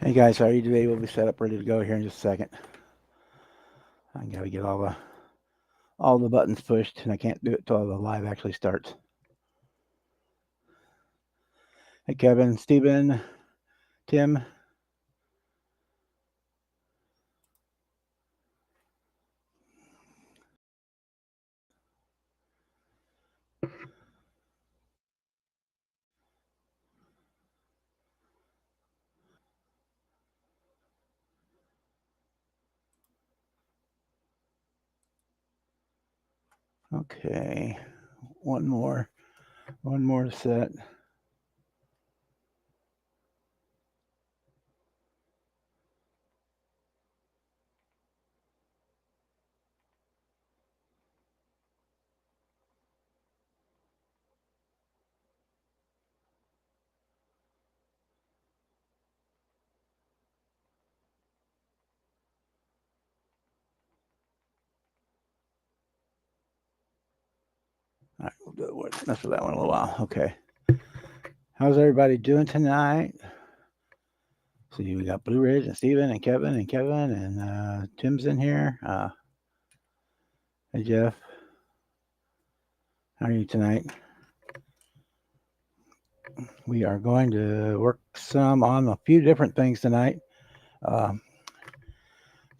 Hey guys, how are you today? We'll be set up, ready to go here in just a second. I gotta get all the buttons pushed, and I can't do it till the live actually starts. Hey Kevin, Steven, Tim. Okay, one more set. All right, we'll mess with that one a little while. Okay, how's everybody doing tonight? See, we got Blue Ridge and Steven and Kevin and Tim's in here. Hey Jeff, how are you tonight? We are going to work some on a few different things tonight. Going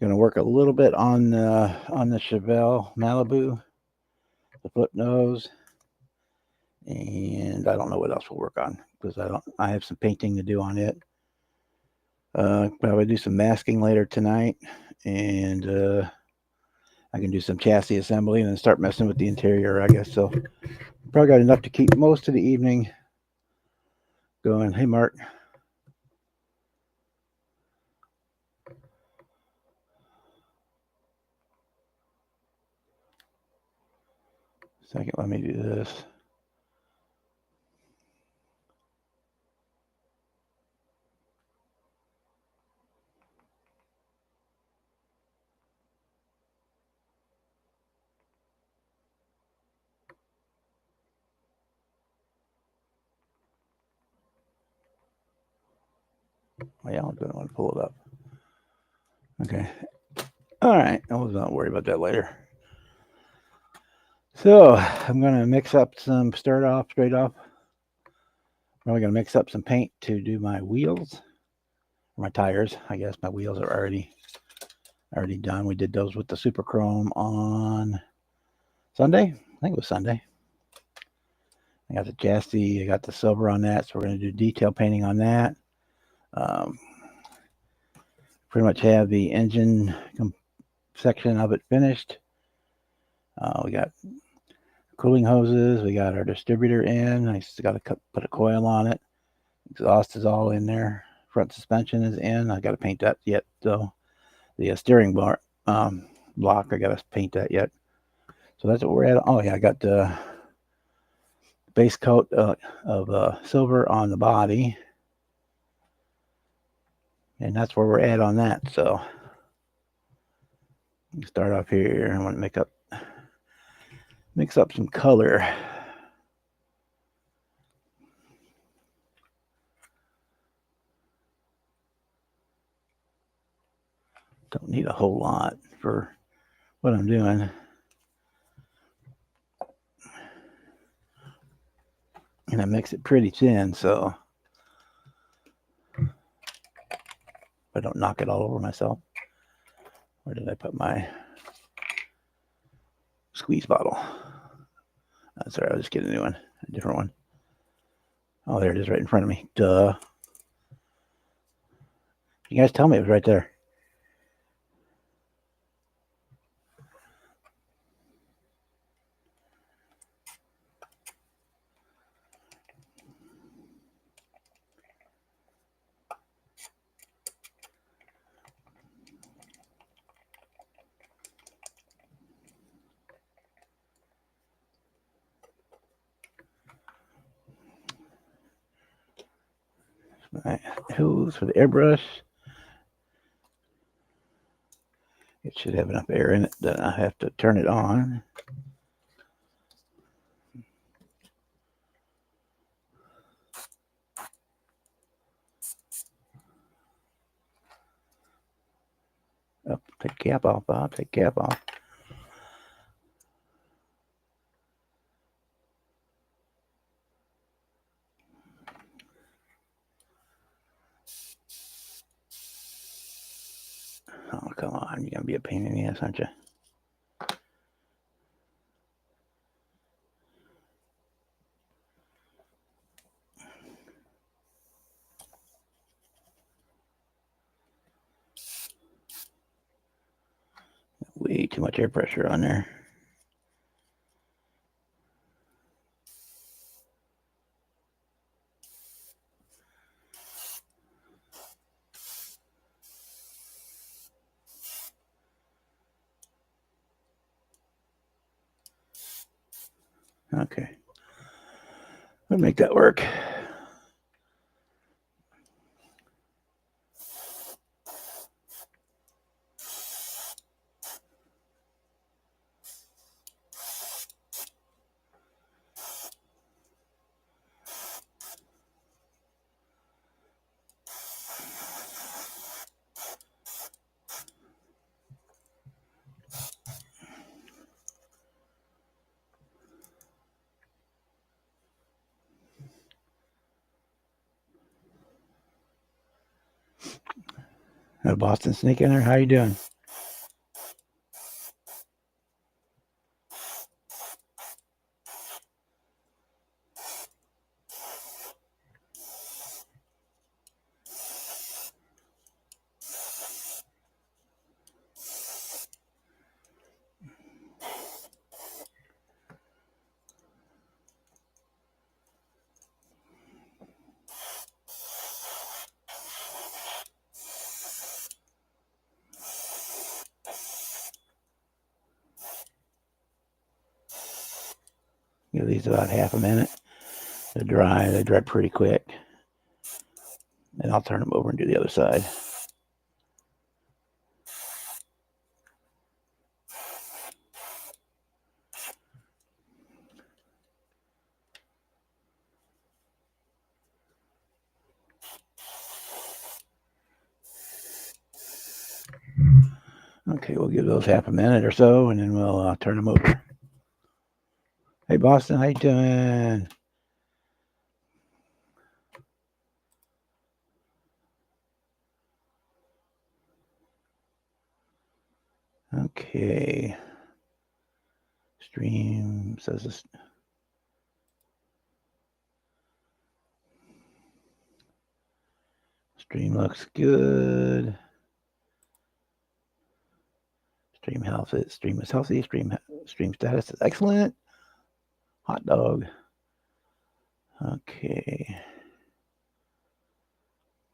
to work a little bit on the Chevelle Malibu, the flip nose, and I don't know what else we'll work on because I have some painting to do on it. Probably do some masking later tonight, and I can do some chassis assembly and then start messing with the interior, I guess. So probably got enough to keep most of the evening going. Hey Mark. Second, let me do this. Oh, yeah, I'm going to want to pull it up. Okay. All right. I was not worry about that later. So I'm going to mix up some straight off. Probably going to mix up some paint to do my wheels, or my tires. I guess my wheels are already done. We did those with the super chrome on Sunday. I think it was Sunday. I got the chassis. I got the silver on that. So we're going to do detail painting on that. Pretty much have the engine section of it finished. We got cooling hoses. We got our distributor in. I just got to put a coil on it. Exhaust is all in there. Front suspension is in. I got to paint that yet though. The steering bar block, I got to paint that yet. So that's what we're at. Oh yeah, I got the base coat of silver on the body, and that's where we're at on that. So start off here. I want to mix up some color. Don't need a whole lot for what I'm doing. And I mix it pretty thin so I don't knock it all over myself. Where did I put my squeeze bottle? Sorry, I'll just get a new one, a different one. Oh, there it is right in front of me. Duh. You guys tell me it was right there. My hose for the airbrush. It should have enough air in it that I have to turn it on. Take the cap off, Bob. Take the cap off. Oh, come on. You're going to be a pain in the ass, aren't you? Way too much air pressure on there. Okay. We'll make that work. A Boston snake in there. How you doing? Give these about half a minute. They're dry. They dry pretty quick. And I'll turn them over and do the other side. Okay, we'll give those half a minute or so, and then we'll turn them over. Hey, Boston, how you doing? Okay. Stream says this. Stream looks good. Stream health. Stream is healthy. Stream status is excellent. Hot dog. Okay.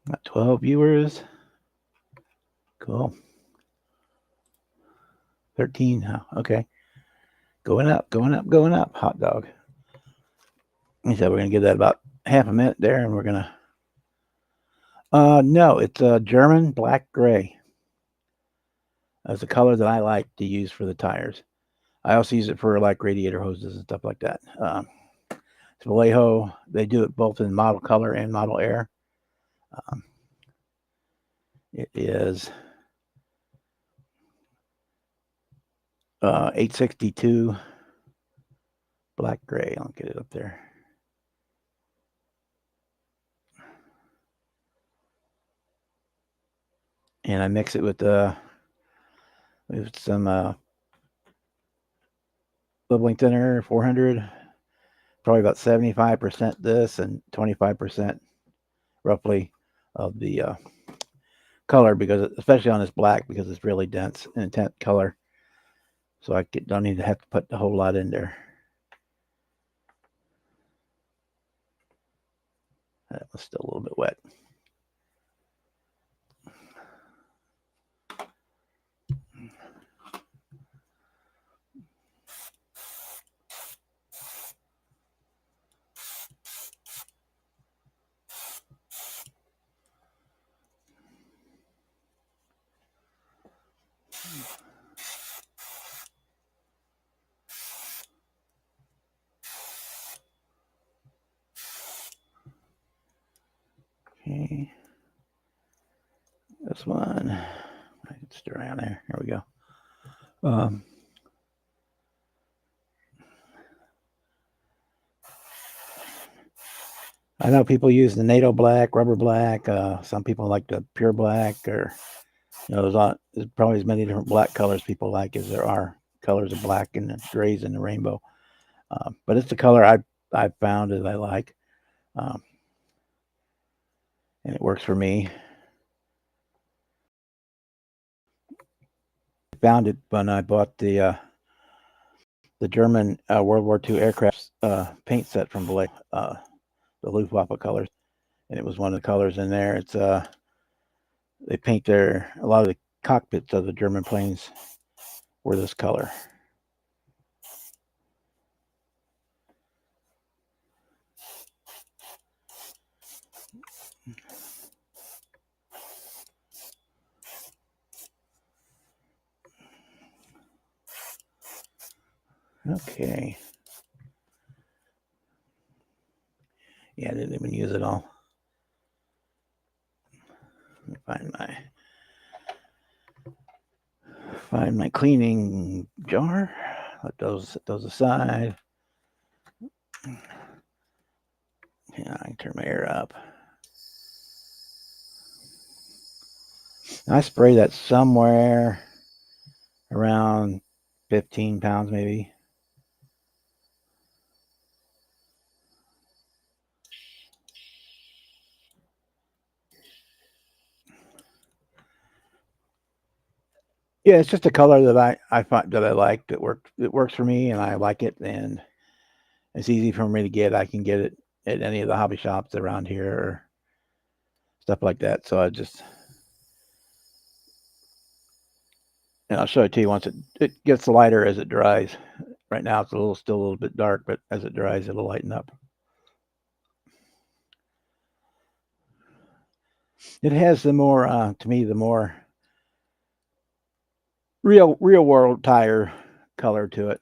Got 12 viewers. Cool. 13. Okay. Going up, going up, going up. Hot dog. He said we're going to give that about half a minute there, and we're going to. No, it's German black gray. That's the color that I like to use for the tires. I also use it for like radiator hoses and stuff like that. It's Vallejo. They do it both in model color and model air. It is 862 black gray. I'll get it up there. And I mix it with some bubbling thinner, 400. Probably about 75% this and 25% roughly of the color, because especially on this black, because it's really dense and intense color. So I don't need to have to put a whole lot in there. That was still a little bit wet. Okay. This one. It's dry on there. Here we go. I know people use the NATO black, rubber black. Some people like the pure black, or there's probably as many different black colors people like as there are colors of black and the grays and the rainbow. But it's the color I found that I like, and it works for me. I found it when I bought the German World War II aircraft paint set from Vallejo, the Luftwaffe colors, and it was one of the colors in there. It's they paint a lot of the cockpits of the German planes were this color. Okay. Yeah, I didn't even use it all. Let me find my cleaning jar. Let those aside. Yeah, I can turn my air up. I spray that somewhere around 15 pounds, maybe. Yeah, it's just a color that I find that I like. It works for me, and I like it, and it's easy for me to get. I can get it at any of the hobby shops around here or stuff like that. So I'll show it to you once it gets lighter as it dries. Right now it's still a little bit dark, but as it dries, it'll lighten up. It has the more, to me, the more real world tire color to it.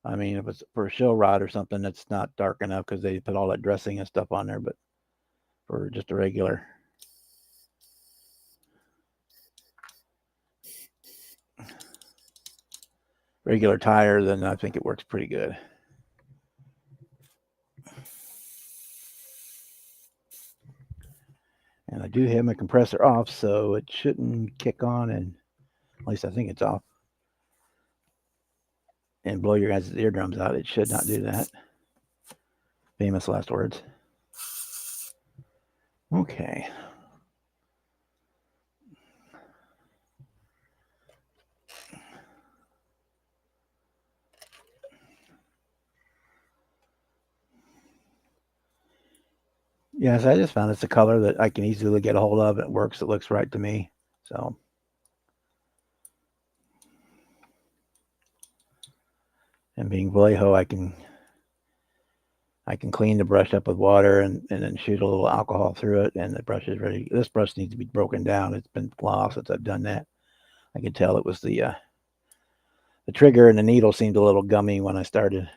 I mean, if it's for a show rod or something, it's not dark enough because they put all that dressing and stuff on there. But for just a regular tire, then I think it works pretty good. And I do have my compressor off, so it shouldn't kick on, and at least I think it's off, and blow your guys' eardrums out. It should not do that. Famous last words. Okay. Yes, I just found it's a color that I can easily get a hold of. It works. It looks right to me. So, and being Vallejo, I can clean the brush up with water and then shoot a little alcohol through it, and the brush is ready. This brush needs to be broken down. It's been a while since I've done that. I could tell it was the trigger and the needle seemed a little gummy when I started.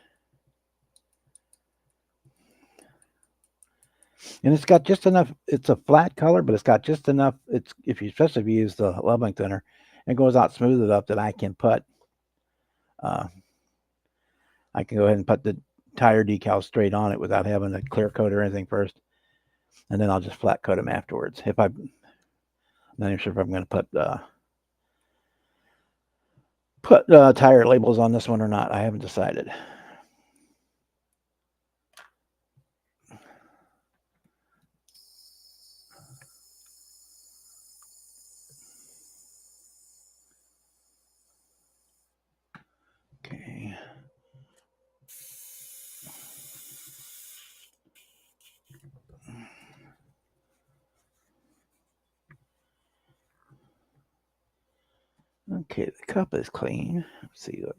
And it's got just enough. It's a flat color, but it's got just enough. It's especially if you use the leveling thinner, it goes out smooth enough that I can put. Uh, I can go ahead and put the tire decal straight on it without having a clear coat or anything first, and then I'll just flat coat them afterwards. I'm not even sure if I'm going to put tire labels on this one or not. I haven't decided. Okay. Okay, the cup is clean. Let's see. Look.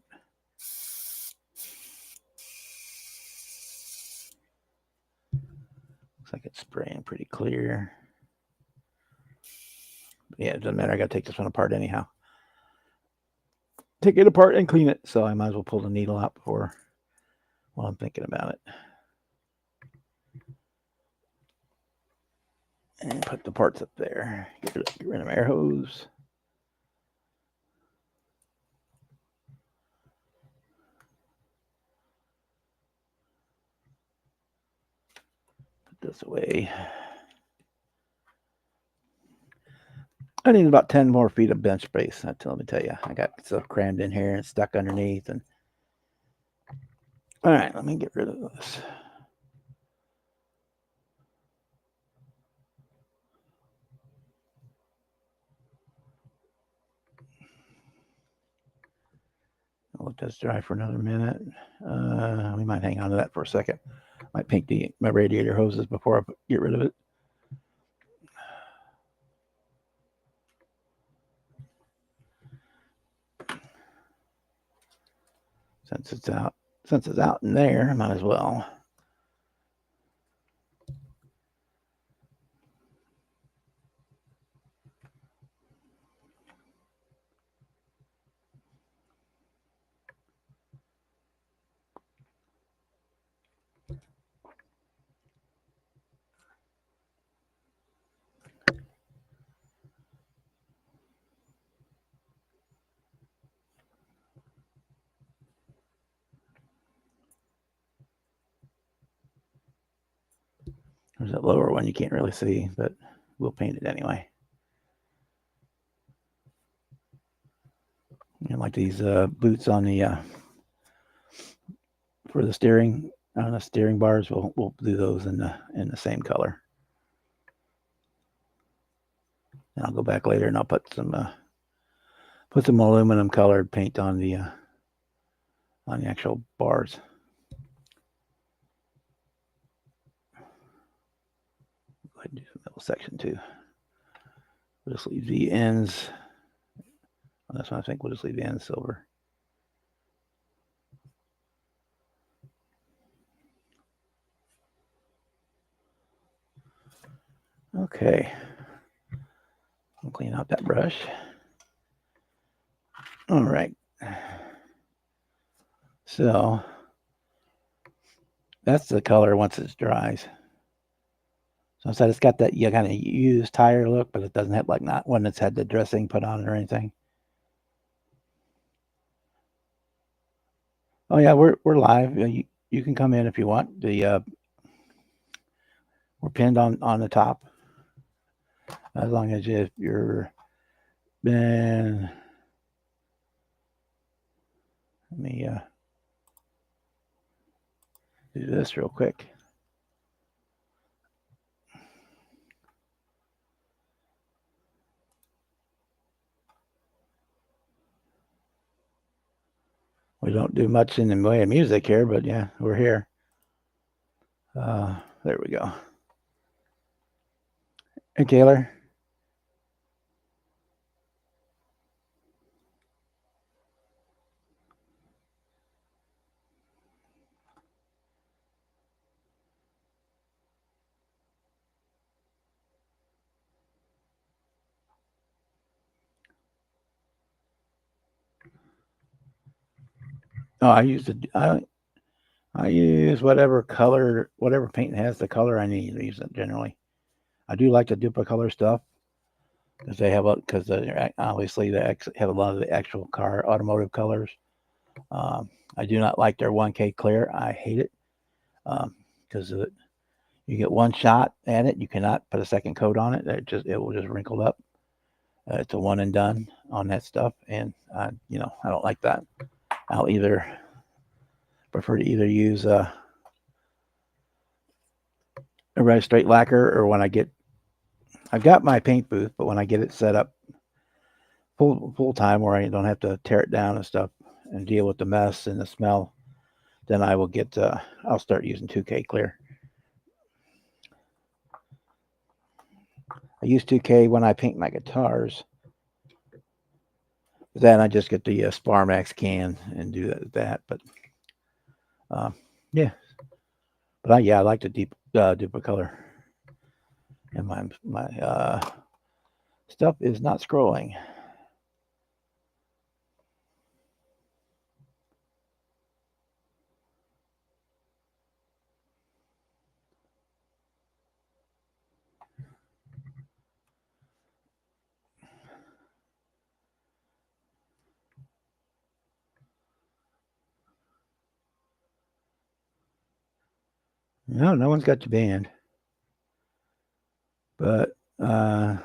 Looks like it's spraying pretty clear. Yeah, it doesn't matter. I got to take this one apart anyhow. Take it apart and clean it. So I might as well pull the needle out while I'm thinking about it. And put the parts up there. Get rid of my air hose. this away. I need about 10 more feet of bench space. Let me tell you, I got stuff crammed in here and stuck underneath. And all right, let me get rid of this. I'll let this dry for another minute. We might hang on to that for a second. Might paint my radiator hoses before I get rid of it. Since it's out in there, I might as well. There's that lower one you can't really see, but we'll paint it anyway. And like these boots on the for the steering on the steering bars, we'll do those in the same color. And I'll go back later and I'll put some aluminum colored paint on the actual bars. Go ahead and do the middle section too. We'll just leave the ends. On this one, I think we'll just leave the ends silver. Okay. I'll clean out that brush. All right. So that's the color once it dries. So I said it's got that kind of used tire look, but it doesn't have like not one that's had the dressing put on it or anything. Oh yeah, we're live. You can come in if you want. We're pinned on the top. As long as you're been. Let me do this real quick. We don't do much in the way of music here, but yeah, we're here. There we go. Hey, Taylor. Oh, I use whatever color, whatever paint has the color I need. I use it generally. I do like the Duplicolor stuff because they have obviously they have a lot of the actual car automotive colors. I do not like their 1K clear. I hate it because you get one shot at it. You cannot put a second coat on it. It will just wrinkle up. It's a one and done on that stuff, and I don't like that. I'll either prefer to either use a red straight lacquer, or when I've got my paint booth, but when I get it set up full time where I don't have to tear it down and stuff and deal with the mess and the smell, then I will I'll start using 2K clear. I use 2K when I paint my guitars. Then I just get the Sparmax can and do that. But yeah, but I like the deeper color. And my stuff is not scrolling. No one's got you banned. But we're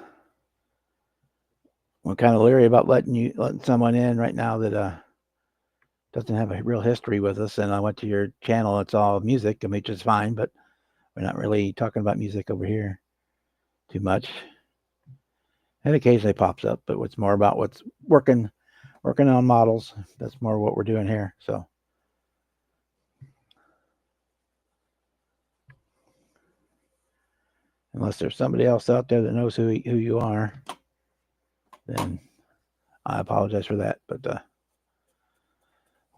kind of leery about letting someone in right now that doesn't have a real history with us. And I went to your channel; it's all music, which is fine, but we're not really talking about music over here too much. It occasionally pops up, but it's more about what's working on models. That's more what we're doing here. So. Unless there's somebody else out there that knows who you are, then I apologize for that. But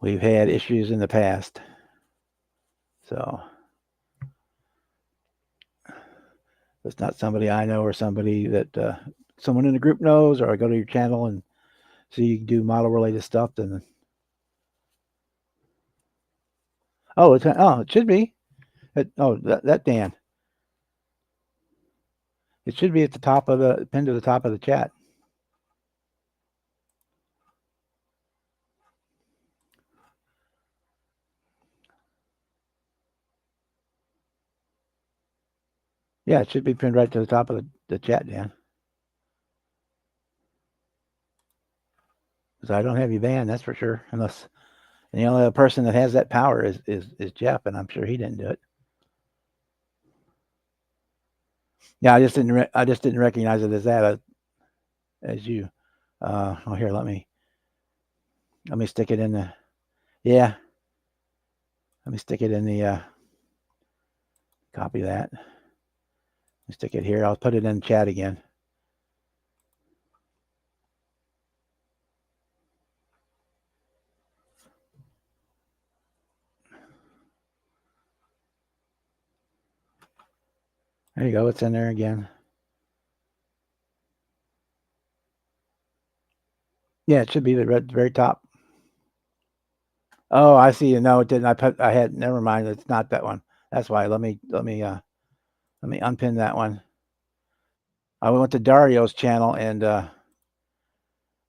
we've had issues in the past. So if it's not somebody I know or somebody that someone in the group knows, or I go to your channel and see you do model related stuff, then it should be. That Dan. It should be at the top of the pinned to the top of the chat. Yeah, it should be pinned right to the top of the chat, Dan. Because I don't have you banned, that's for sure. Unless and the only person that has that power is Jeff, and I'm sure he didn't do it. Yeah, I just didn't recognize it as that as you. Here, let me stick it in the. Yeah, let me stick it in the. Copy that. Let me stick it here. I'll put it in chat again. There you go. It's in there again. Yeah, it should be the very top. Oh, I see. No, it didn't. I had. Never mind. It's not that one. That's why. Let me unpin that one. I went to Dario's channel and I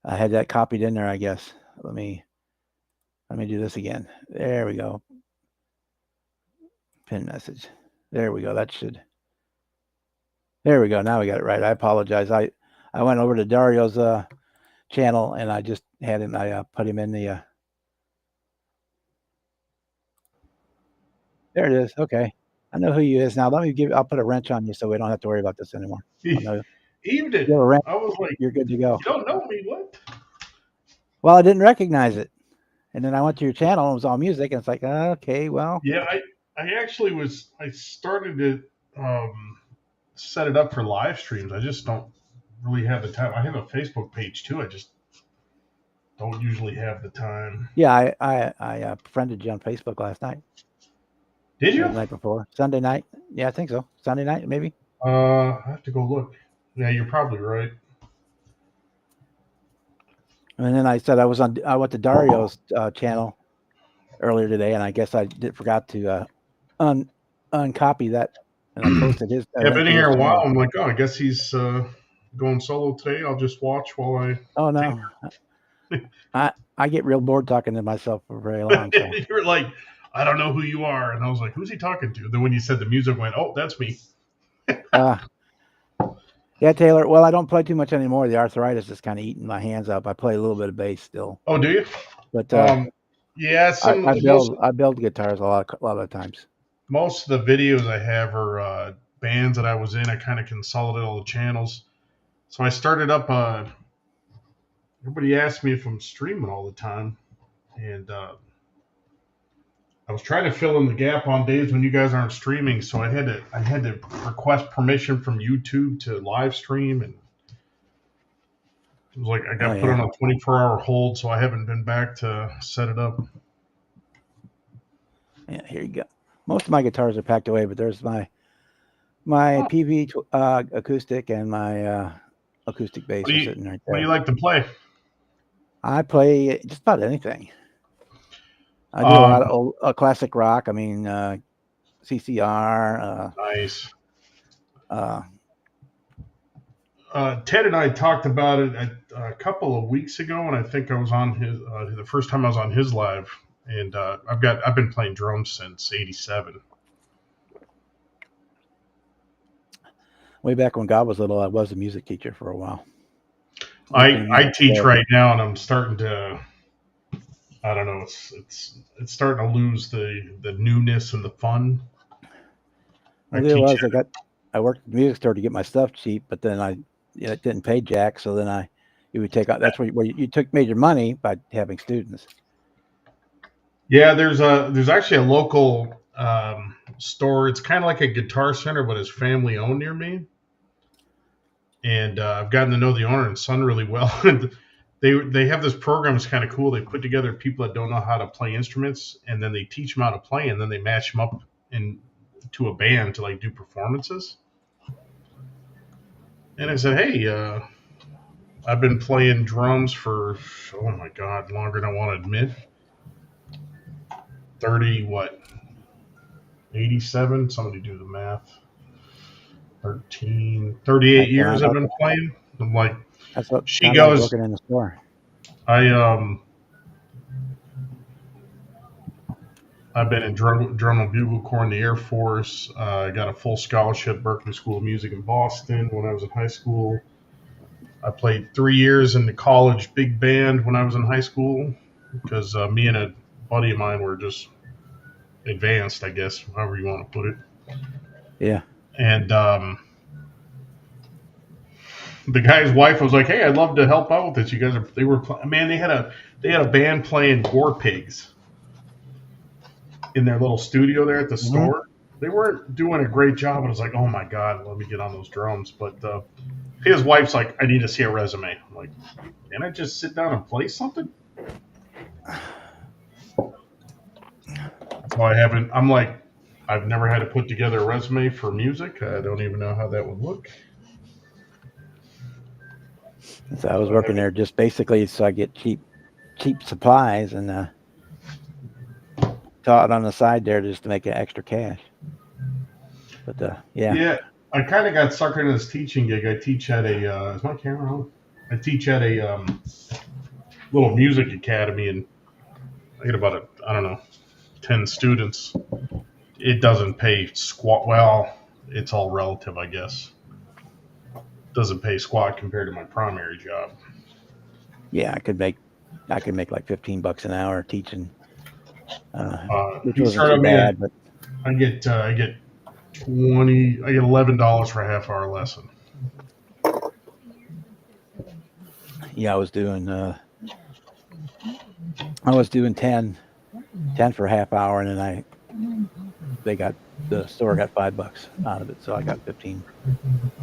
had that copied in there. I guess. Let me do this again. There we go. Pin message. There we go. That should. There we go. Now we got it right. I apologize. I went over to Dario's channel and I just had him. I put him in the. There it is. Okay. I know who you is now. I'll put a wrench on you so we don't have to worry about this anymore. I'll know. Evening. You have a wrench. I was like, You're good to go. you don't know me, what? Well, I didn't recognize it. And then I went to your channel and it was all music. And it's like, okay, well. Yeah, I actually was. I started to set it up for live streams. I just don't really have the time. I have a Facebook page too. I just don't usually have the time. Yeah, I friended you on Facebook last night. Did you? Or the night before. Sunday night. Yeah, I think so. Sunday night, maybe. I have to go look. Yeah, you're probably right. And then I said I went to Dario's channel earlier today, and I guess I forgot to uncopy that, and I posted his Yeah, I've link been to his here a while. channel. I'm like, oh, I guess he's going solo today. I'll just watch while I. Oh no, I get real bored talking to myself for very long. So You were like, I don't know who you are, and I was like, who's he talking to? Then when you said the music, went, oh, that's me. yeah, Taylor. Well, I don't play too much anymore. The arthritis is kind of eating my hands up. I play a little bit of bass still. Oh, do you? But yeah, I build guitars a lot of times. Most of the videos I have are bands that I was in. I kind of consolidated all the channels. So I started up. Everybody asked me if I'm streaming all the time, and I was trying to fill in the gap on days when you guys aren't streaming. So I had to request permission from YouTube to live stream, and it was like I got put on a 24-hour hold. So I haven't been back to set it up. Yeah, here you go. Most of my guitars are packed away, but there's my PV acoustic and my acoustic bass are sitting right there. What do you like to play? I play just about anything. I do a lot of old, classic rock. I mean, CCR. Nice. Uh, Ted and I talked about it a couple of weeks ago, and I think I was on his the first time I was on his live, and I've been playing drums since '87. Way back when God was little, I was a music teacher for a while. Worked in a I music teach store. right now, and I'm starting to. I don't know. It's starting to lose the newness and the fun. I Well, the deal teach was I worked at the music store to get my stuff cheap, but then it didn't pay jack. So then you would take out. That's where you took made your money by having students. Yeah, there's actually a local store. It's kind of like a guitar center, but it's family owned near me. And I've gotten to know the owner and son really well. And they have this program. It's kind of cool. They put together people that don't know how to play instruments, and then they teach them how to play, and then they match them up in to a band to like do performances. And I said, hey, I've been playing drums for oh my god, longer than I want to admit. 30 what 87, somebody do the math. 13, 38 Heck, years I've been playing. I'm like, that's what she time I was goes, working in the store. I I've been in drum and bugle corps in the Air Force. I got a full scholarship at Berklee School of Music in Boston when I was in high school. I played 3 years in the college big band when I was in high school because me and a buddy of mine were just advanced, I guess, however you want to put it. Yeah. And the guy's wife was like, "Hey, I'd love to help out with this. You guys are they were man they had a band playing War Pigs in their little studio there at the Hmm. store. They weren't doing a great job. I was like, oh my god, let me get on those drums. But his wife's like, I need to see a resume. I'm like, can I just sit down and play something? So I haven't. I'm like, I've never had to put together a resume for music. I don't even know how that would look. So I was So I working haven't. there just basically so I get cheap supplies and taught on the side there just to make an extra cash. But yeah. Yeah, I kind of got suckered into this teaching gig. I teach at a. Is my camera on? I teach at a little music academy, and I get about I don't know 10 students. It doesn't pay squat. Well, it's all relative, I guess. Doesn't pay squat compared to my primary job. Yeah, I could make like $15 an hour teaching, which He wasn't too started me at bad. But I get 20. I get $11 for a half hour lesson. yeah, I was doing 10 for a half hour, and then they got the store got $5 out of it, so I got Yeah,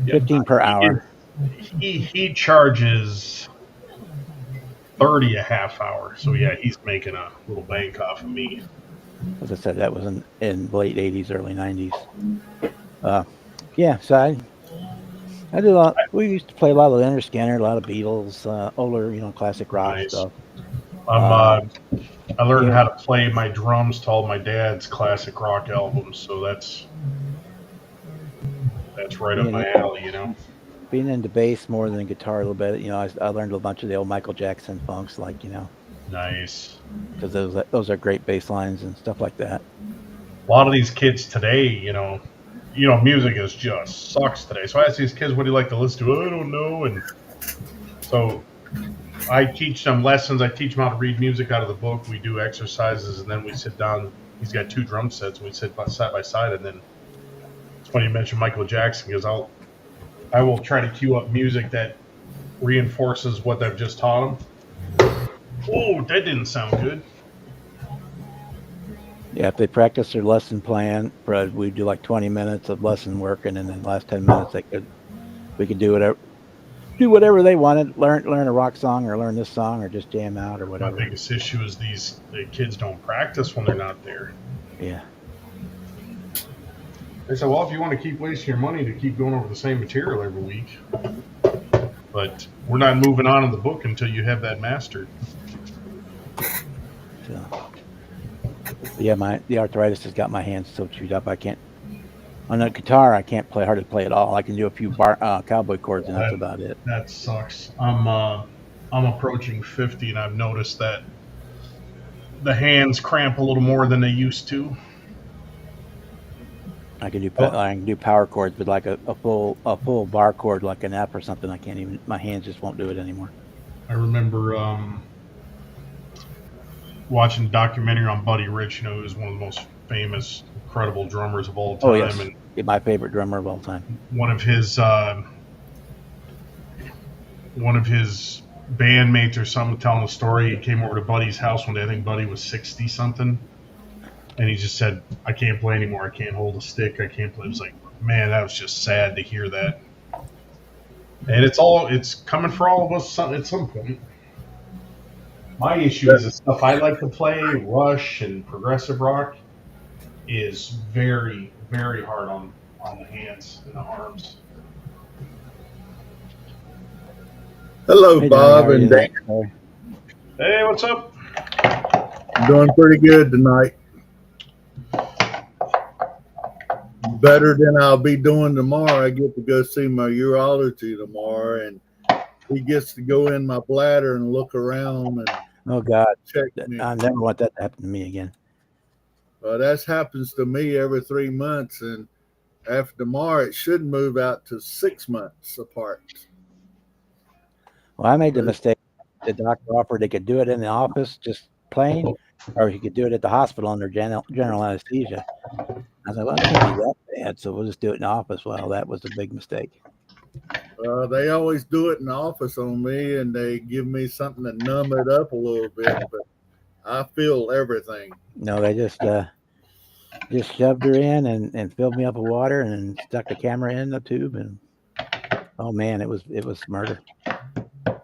15 per he hour. he charges 30 a half hour. So yeah, he's making a little bank off of me. As I said, that was in the late '80s, early '90s. Uh, yeah, so I did a lot. We used to play a lot of Leonard Skinner, a lot of Beatles, older, classic rock Nice. stuff. I'm Uh, I learned you how to play my drums to all my dad's classic rock albums, so that's right up being my alley, you know. being into bass more than guitar a little bit. I learned a bunch of the old Michael Jackson funks, like Nice. because those are great bass lines and stuff like that. A lot of these kids today, music is just sucks today. So I ask these kids, "What do you like to listen to?" "Oh, I don't know. And so I teach them lessons. I teach them how to read music out of the book. We do exercises, and then we sit down. He's got two drum sets, and we sit side by side. And then it's funny you mentioned Michael Jackson because I will try to cue up music that reinforces what I've just taught them. Oh, that didn't sound good. Yeah, if they practice their lesson plan, we do like 20 minutes of lesson work, and then the last 10 minutes we could do whatever they wanted. Learn a rock song, or learn this song, or just jam out, or My whatever. biggest issue is the kids don't practice when they're not there. Yeah, They said, well, if you want to keep wasting your money to keep going over the same material every week, but we're not moving on in the book until you have that mastered. so yeah, the arthritis has got my hands so chewed up. I can't on the guitar. I can't play hardly play at all. I can do a few cowboy chords, and that's That about it. that sucks. I'm approaching 50, and I've noticed that the hands cramp a little more than they used to. I can do Oh, I can do power chords, but like a full bar chord like an F or something, I can't even. My hands just won't do it anymore. I remember watching a documentary on Buddy Rich. You know, he was one of the most famous, incredible drummers of all Oh time, yes, and my favorite drummer of all time. one of his uh, one of his bandmates or something telling the story. He came over to Buddy's house one day. I think Buddy was 60 something, and he just said, "I can't play anymore. I can't hold a stick. I can't play." It was like, man, that was just sad to hear that. And it's coming for all of us at some point. My issue is the stuff I like to play, Rush and progressive rock, is very, very hard on the hands and the arms. Hello, Hey Johnny, how Bob are you and Dan. today? Sorry. Hey, what's up? Doing pretty good tonight. Better than I'll be doing tomorrow. I get to go see my urology tomorrow, and he gets to go in my bladder and look around and Oh God, check me. I never want that to happen to me again. That happens to me every 3 months, and after tomorrow, it should move out to 6 months apart. Well, I made the But mistake. The doctor offered they could do it in the office, just plain, or you could do it at the hospital under general anesthesia. I was like, well, it can't be that bad, so we'll just do it in the office. Well, that was a big mistake. they always do it in the office on me, and they give me something to numb it up a little bit, but I feel everything. No, they just shoved her in and filled me up with water and then stuck the camera in the tube and oh man, it was murder.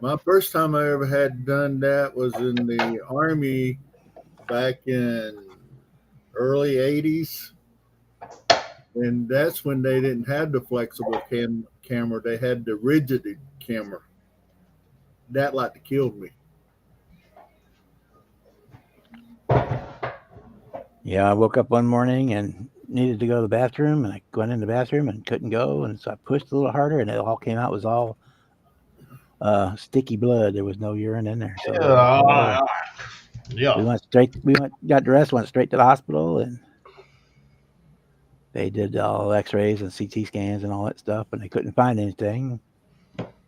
My first time I ever had done that was in the Army back in early 80s. And that's when they didn't have the flexible camera. They had the rigid camera. That like killed me. Yeah, I woke up one morning and needed to go to the bathroom and I went in the bathroom and couldn't go and so I pushed a little harder and it all came out. It was all sticky blood. There was no urine in there. So it was Uh, horrible. yeah. Got dressed, went straight to the hospital and they did all x-rays and CT scans and all that stuff and they couldn't find anything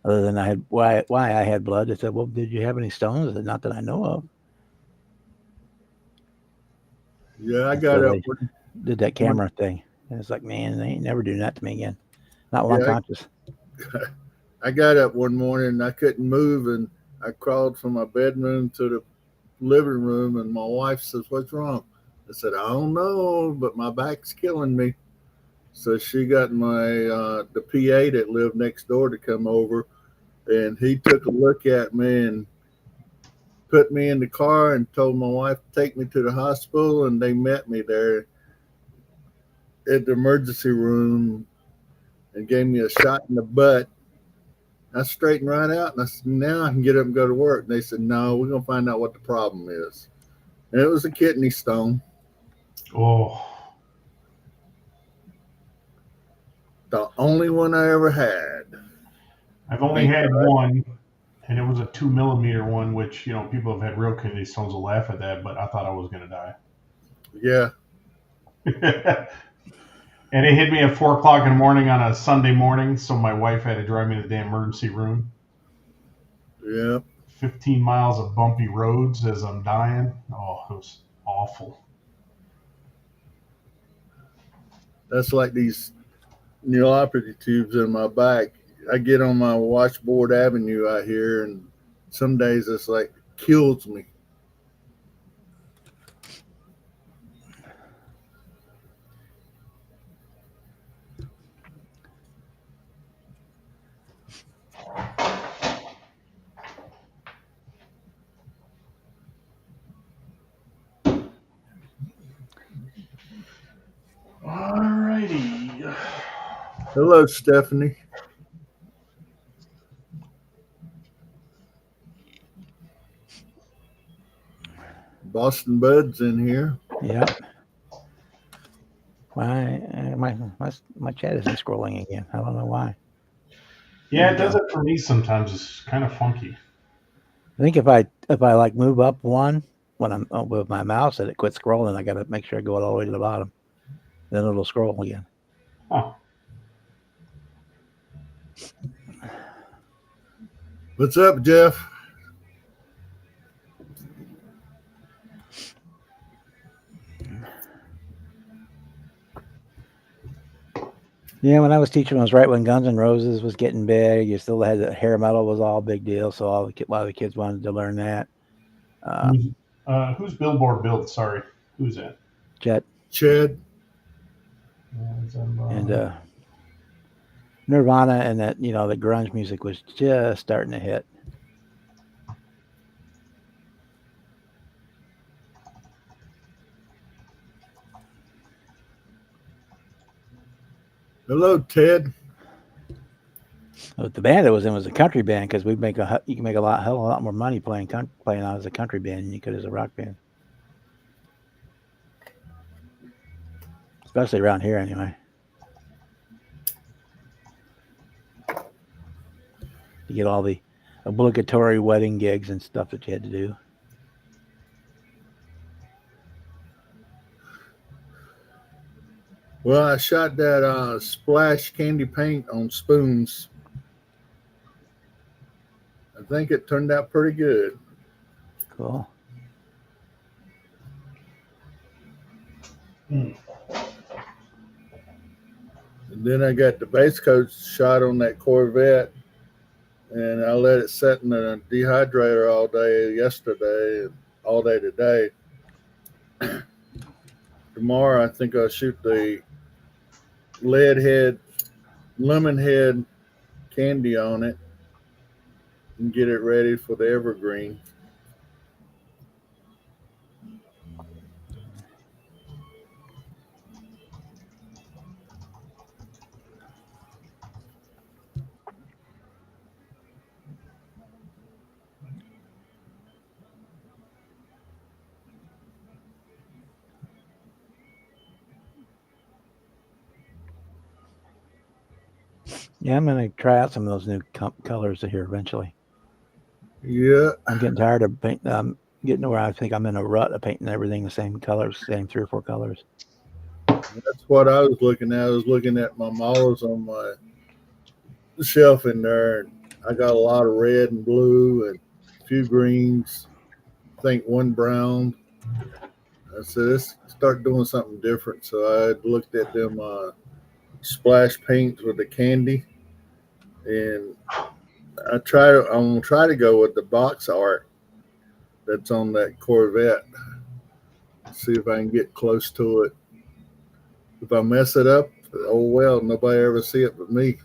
other than I had why I had blood. They said, well, did you have any stones? I said, not that I know of. Yeah, I And got so up they one, did that one camera thing. And it's like, man, they ain't never doing that to me again. Not while I'm yeah, conscious. I got up one morning and I couldn't move, and I crawled from my bedroom to the living room, and my wife says, "What's wrong?" I said, "I don't know, but my back's killing me." So she got my the PA that lived next door to come over, and he took a look at me and put me in the car and told my wife to take me to the hospital, and they met me there at the emergency room and gave me a shot in the butt. I straightened right out and I said, now I can get up and go to work. And they said, no, we're going to find out what the problem is. And it was a kidney stone, Oh, the only one I ever had. I've only Thank had God. one, and it was a 2 millimeter one, which people have had real kidney stones will laugh at that, but I thought I was gonna die. Yeah, And it hit me at 4 o'clock in the morning on a Sunday morning, so my wife had to drive me to the damn emergency room. yeah. 15 miles of bumpy roads as I'm dying. Oh, it was awful. That's like these neuropathy tubes in my back. I get on my Washboard Avenue out here, and some days it's like kills me. Alrighty. Hello, Stephanie. Boston Bud's in here. Yep. Why my chat isn't scrolling again. I don't know why. There Yeah, we it does go. it for me sometimes. It's kind of funky. I think if I like move up one when I'm with my mouse and it quits scrolling, I got to make sure I go all the way to the bottom. Then it'll scroll again. Huh. What's up, Jeff? Yeah, when I was teaching, it was right when Guns N' Roses was getting big. You still had the hair metal was all a big deal, so a lot of the kids wanted to learn that. Who's, who's Billboard Built? Sorry, who's that? Jet Chad? and Nirvana and that the grunge music was just starting to hit. Hello, Ted. But the band I was in was a country band because you can make a hell of a lot more money playing out as a country band than you could as a rock band, especially around here anyway. You get all the obligatory wedding gigs and stuff that you had to do. Well, I shot that splash candy paint on spoons. I think it turned out pretty good. Cool. And then I got the base coat shot on that Corvette, and I let it set in a dehydrator all day yesterday and all day today. Tomorrow, I think I'll shoot the lemon head candy on it and get it ready for the evergreen. Yeah, I'm gonna try out some of those new colors here eventually. Yeah, I'm getting tired of getting to where I think I'm in a rut of painting everything the same colors, same 3 or 4 colors. that's what I was looking at. I was looking at my models on my shelf in there, and I got a lot of red and blue and a few greens. I think one brown. I said, let's start doing something different. So I looked at them splash paints with the candy, and I'm gonna try to go with the box art that's on that Corvette. See if I can get close to it. If I mess it up, oh well, nobody ever see it but me.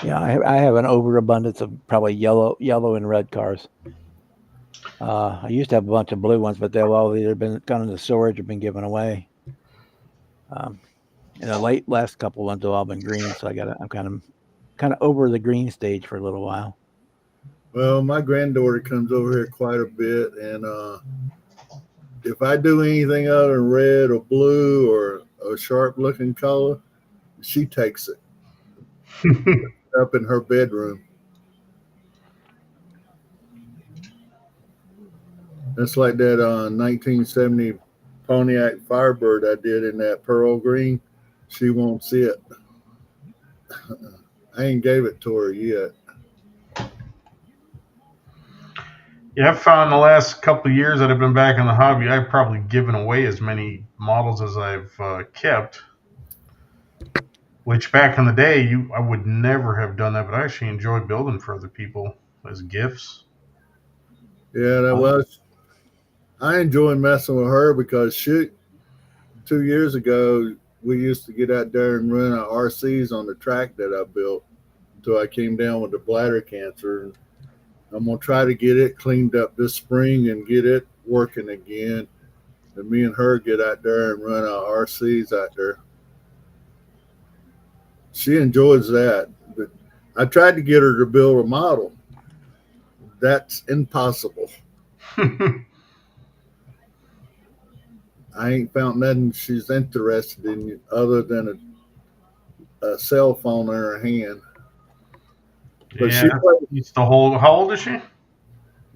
Yeah, I have an overabundance of probably yellow and red cars. I used to have a bunch of blue ones, but they've all either been gone into storage or been given away. Um, and the last couple ones have all been green, so I'm kind of over the green stage for a little while. Well, my granddaughter comes over here quite a bit, and if I do anything other than red or blue or a sharp looking color, she takes it up in her bedroom. That's like that 1970 Pontiac Firebird I did in that pearl green. She won't see it. I ain't gave it to her yet. Yeah, I've found the last couple of years that I've been back in the hobby, I've probably given away as many models as I've kept. Which back in the day, I would never have done that, but I actually enjoy building for other people as gifts. Yeah, that was. I enjoy messing with her because 2 years ago we used to get out there and run our RCs on the track that I built until I came down with the bladder cancer. And I'm gonna try to get it cleaned up this spring and get it working again. And me and her get out there and run our RCs out there. She enjoys that, but I tried to get her to build a model. That's impossible. I ain't found nothing she's interested in other than a cell phone in her hand. But Yeah, it's the whole. How old is she?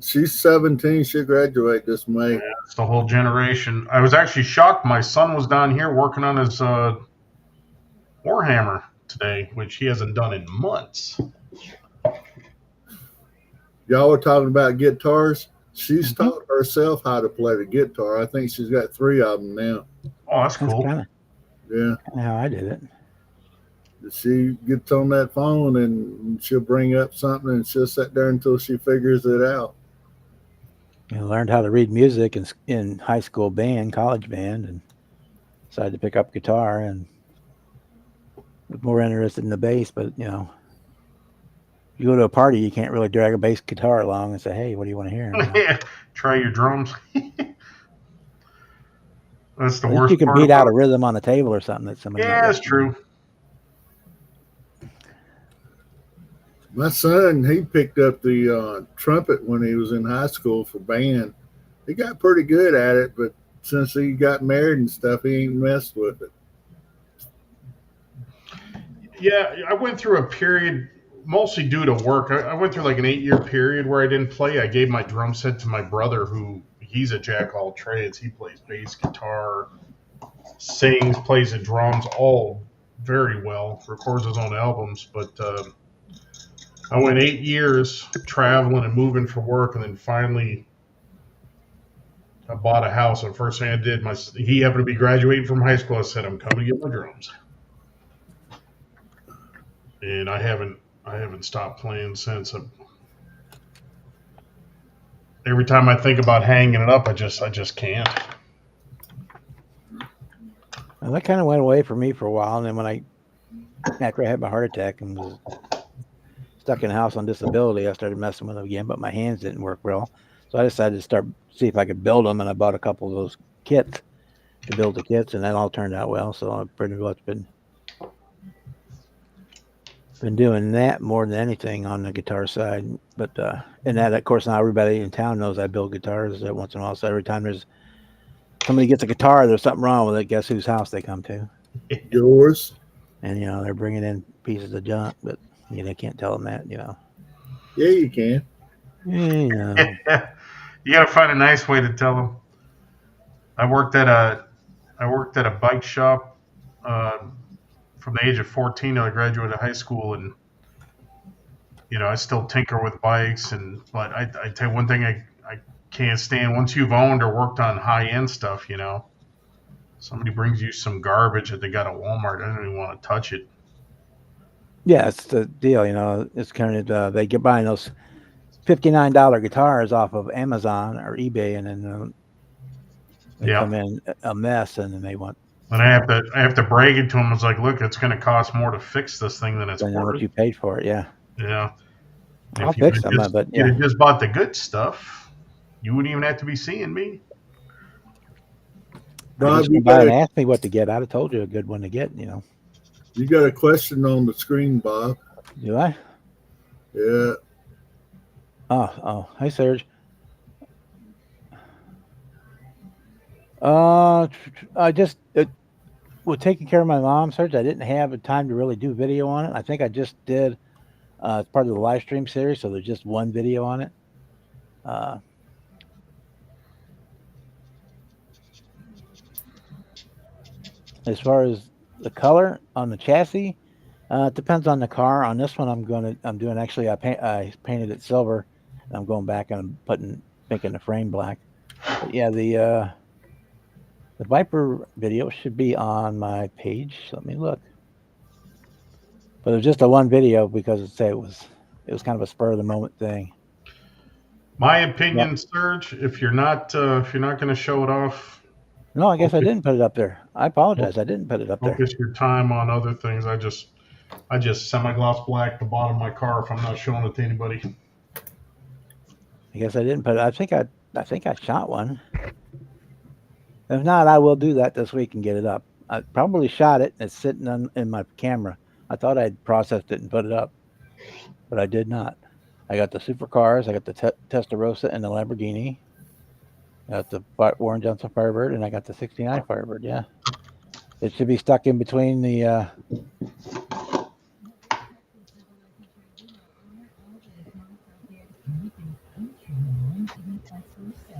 She's 17. She'll graduate this May. It's the whole generation. I was actually shocked. My son was down here working on his Warhammer today, which he hasn't done in months. Y'all were talking about guitars. She's Mhm. taught herself how to play the guitar. I think she's got 3 of them now. Oh, that's That's cool. kind Yeah. of how I did it. She gets on that phone and she'll bring up something and she'll sit there until she figures it out. You know, learned how to read music in high school band, college band, and decided to pick up guitar and was more interested in the bass. But you go to a party, you can't really drag a bass guitar along and say, "Hey, what do you want to hear?" Yeah, try your drums. That's the At least you worst can part beat out about a it. rhythm on the table or something that somebody might Yeah, that's recognize. true. My son, he picked up the trumpet when he was in high school for band. He got pretty good at it, but since he got married and stuff, he ain't messed with it. Yeah, I went through a period, mostly due to work. I went through like an 8-year period where I didn't play. I gave my drum set to my brother, who he's a jack of all trades. He plays bass guitar, sings, plays the drums, all very well. Records his own albums, but I went 8 years traveling and moving for work, and then finally I bought a house. And the first thing I did, he happened to be graduating from high school. I said, "I'm coming to get my drums," and I haven't stopped playing since. Every time I think about hanging it up, I just can't. And that kind of went away for me for a while. And then after I had my heart attack and was stuck in the house on disability, I started messing with them again, but my hands didn't work well. So I decided to see if I could build them, and I bought a couple of those kits to build the kits, and that all turned out well. So I've pretty much been doing that more than anything on the guitar side. But and that, of course, now everybody in town knows I build guitars once in a while. So every time there's somebody gets a guitar, there's something wrong with it. Guess whose house they come to? Yours? And they're bringing in pieces of junk, but they can't tell them that. Yeah, you can. You got to find a nice way to tell them. I worked at a bike shop uh, from the age of 14 till I graduated high school, and I still tinker with bikes. But I tell you one thing I can't stand: once you've owned or worked on high end stuff, somebody brings you some garbage that they got at Walmart. I don't even want to touch it. Yeah, it's the deal. It's kind of they get buying those $59 guitars off of Amazon or eBay, and then they Yeah. come in a mess, and then they want And I have to break it to them. It's like, look, it's going to cost more to fix this thing than it's depending on what worth. you paid for it. Yeah, Yeah. I'll If you fix would them, just but you'd yeah, have just bought the good stuff, you wouldn't even have to be seeing me. you Bob, just come by and ask me what to get. I'd have told you a good one to get. you got a question on the screen, Bob. Do I? Yeah. Oh, hi, Serge. I just was taking care of my mom, Serge. I didn't have a time to really do video on it. I think I just did. It's part of the live stream series, so there's just one video on it. Uh, as far as the color on the chassis, it depends on the car. On this one, I'm doing actually. I painted it silver, and I'm going back and I'm making the frame black. But yeah, the Viper video should be on my page. Let me look. But it was just a one video because it was kind of a spur of the moment thing. My Yeah. opinion, Serge, if you're not going to show it off, No, I guess I focus, didn't put it up there. I apologize. I didn't put it up there. focus your time on other things. I just semi-gloss black the bottom of my car if I'm not showing it to anybody. I guess I didn't put it. I think I shot one. If not, I will do that this week and get it up. I probably shot it and it's sitting in my camera. I thought I'd processed it and put it up, but I did not. I got the supercars, I got the Testarossa and the Lamborghini. I got the Warren Johnson Firebird, and I got the '69 Firebird. Yeah, it should be stuck in between the.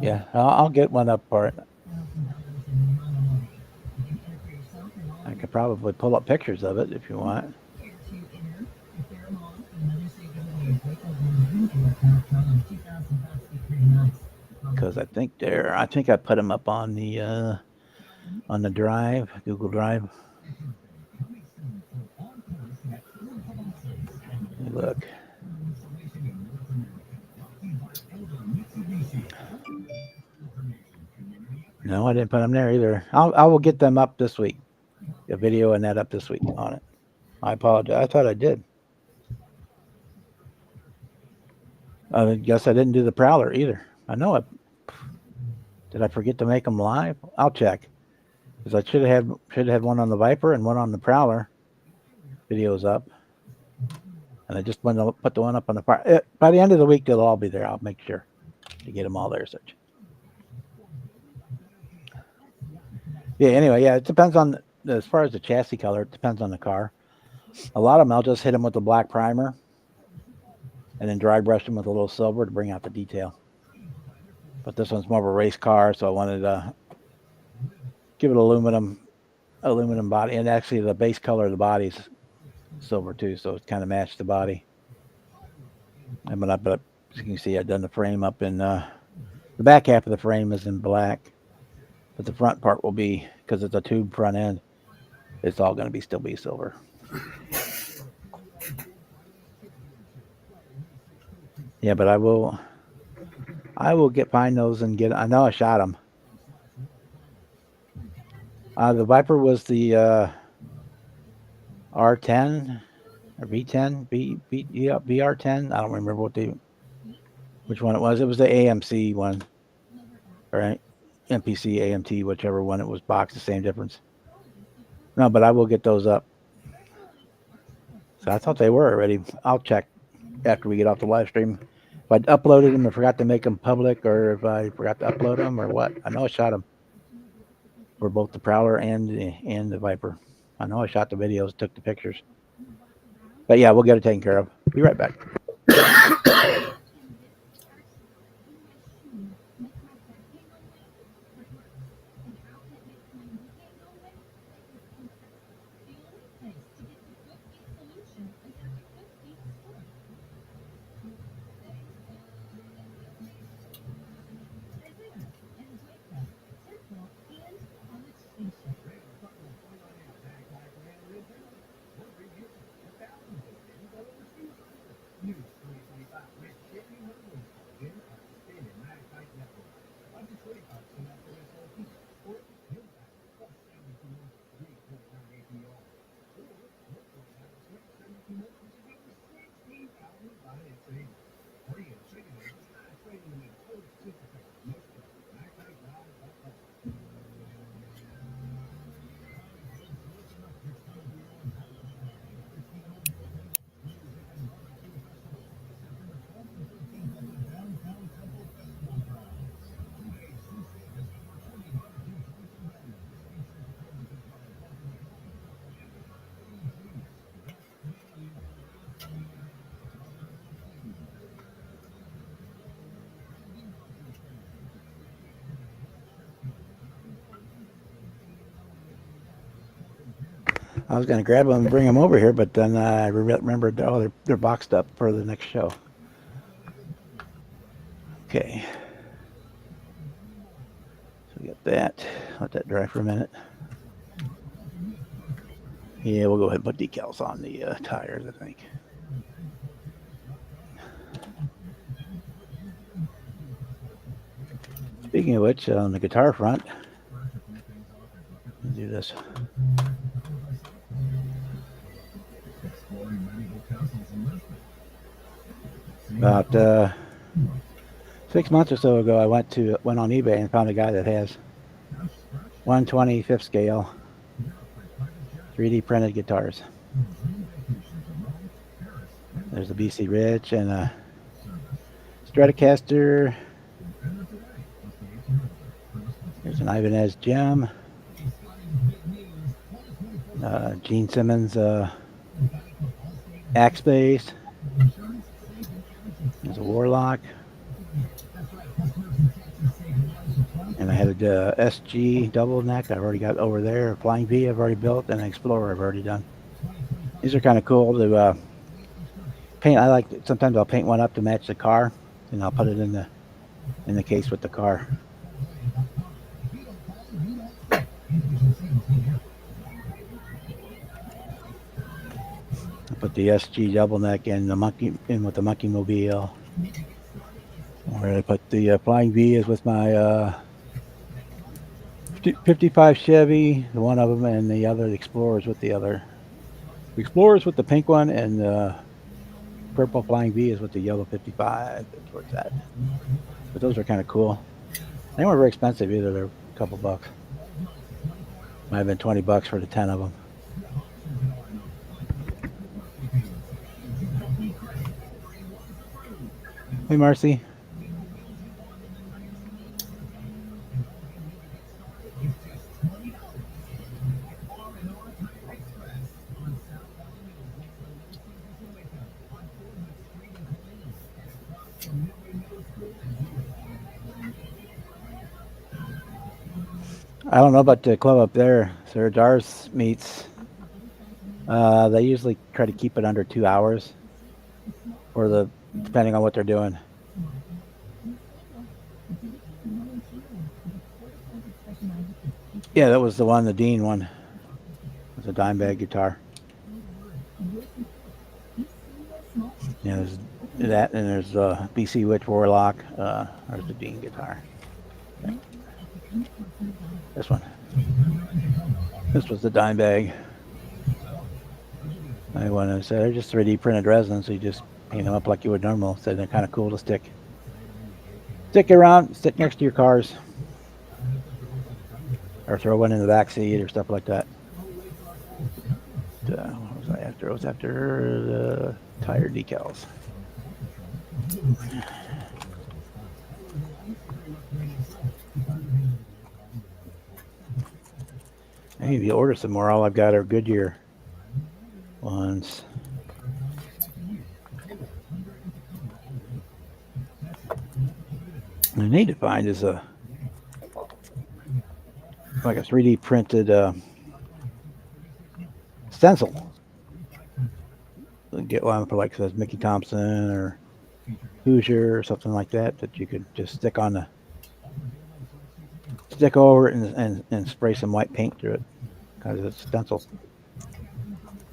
Yeah, I'll get one up for it. I could probably pull up pictures of it if you want. Because I think I put them up on the Drive, Google Drive. Look. No, I didn't put them there either. I will get them up this week. A video and that up this week on it. I apologize. I thought I did. I guess I didn't do the Prowler either. I know it. Did I forget to make them live? I'll check. Because I should have had one on the Viper and one on the Prowler. Videos up. And I just went to put the one up on the fire. By the end of the week, they'll all be there. I'll make sure to get them all there. Such. Yeah. Anyway, yeah. It depends on as far as the chassis color. It depends on the car. A lot of them, I'll just hit them with the black primer, and then dry brush them with a little silver to bring out the detail. But this one's more of a race car, so I wanted to give it aluminum body, and actually the base color of the body is silver too, so it kind of matched the body. And but as you can see, I've done the frame up in the back half of the frame is in black, but the front part will be, because it's a tube front end, it's all going to still be silver. Yeah, but I will find those and get. I know I shot them. The Viper was the R10 or V10, VR10. I don't remember which one it was. It was the AMC one, right? MPC, AMT, whichever one it was. Boxed, the same difference. No, but I will get those up. So I thought they were already. I'll check after we get off the live stream. If I uploaded them and forgot to make them public, or if I forgot to upload them, or what. I know I shot them for both the Prowler and the Viper. I know I shot the videos, took the pictures. But yeah, we'll get it taken care of. Be right back. I was going to grab them and bring them over here, but then I remembered, they're boxed up for the next show. Okay. So we got that. Let that dry for a minute. Yeah, we'll go ahead and put decals on the tires, I think. Speaking of which, on the guitar front, let's do this. About 6 months or so ago, I went on eBay and found a guy that has 125th scale 3D printed guitars. There's a BC Rich and a Stratocaster. There's an Ibanez Gem. Gene Simmons Axe Bass. There's a Warlock. And I had a SG double neck I've already got over there. A Flying V I've already built, and an Explorer I've already done. These are kind of cool to paint. I like sometimes I'll paint one up to match the car, and I'll put it in the case with the car. I put the SG double neck in with the monkey mobile. Where I put the Flying V is with my 55 Chevy, the one of them, and the other the Explorers with the other. The Explorers with the pink one, and the purple Flying V is with the yellow 55. That's where it's at. But those are kind of cool. They weren't very expensive either. They're a couple bucks. Might have been $20 for the 10 of them. Hey, Marcy. I don't know about the club up there. Sir Dars meets. They usually try to keep it under 2 hours, depending on what they're doing. Yeah, that was the one, the Dean one. It was a dime bag guitar. Yeah, there's that, and there's BC Witch Warlock. There's the Dean guitar. This one. This was the dime bag. I went and said they're just 3D printed resin, so you just paint them up like you would normal. So they're kind of cool to stick around, stick next to your cars, or throw one in the back seat or stuff like that. What was I after? I was after the tire decals. I need to order some more. All I've got are Goodyear ones. What I need to find is like a 3D printed stencil. Get one for like says Mickey Thompson or Hoosier or something like that you could just stick over it and spray some white paint through it because it's stencil.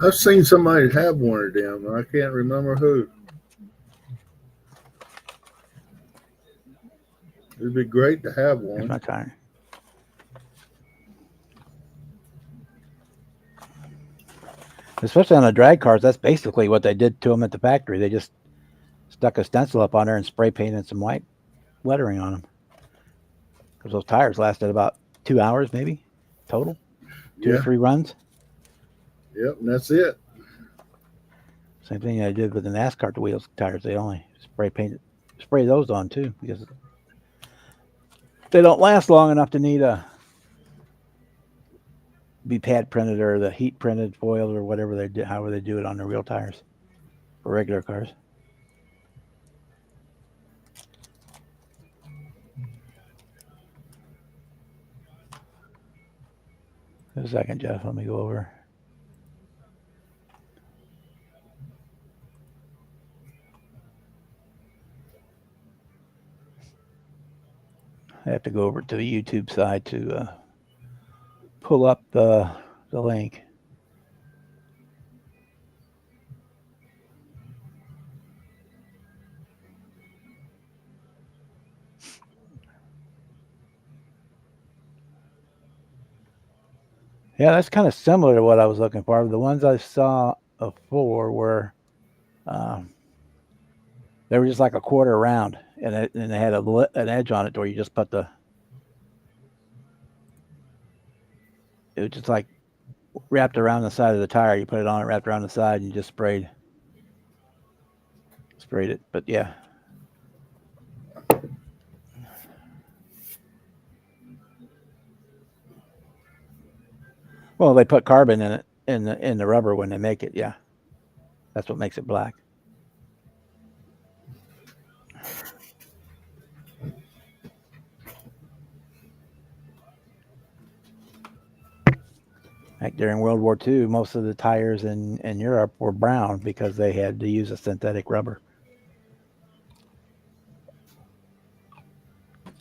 I've seen somebody have one of them. I can't remember who. It'd be great to have one. Here's my tire. Especially on the drag cars, that's basically what they did to them at the factory. They just stuck a stencil up on there and spray painted some white lettering on them. Because those tires lasted about 2 hours, maybe total, two or three runs. Yep, and that's it. Same thing I did with the NASCAR wheels tires. They only spray those on too because they don't last long enough to need be pad printed or the heat printed foil or whatever they do, however they do it on the real tires for regular cars. A second, Jeff. Let me go over. I have to go over to the YouTube side to pull up the link. Yeah, that's kind of similar to what I was looking for. The ones I saw before were they were just like a quarter round, and they had an edge on it where you just put it was just like wrapped around the side of the tire. You put it on it, wrapped around the side, and you just sprayed it. But yeah. Well, they put carbon in it in the rubber when they make it. Yeah, that's what makes it black. Like during World War II, most of the tires in Europe were brown because they had to use a synthetic rubber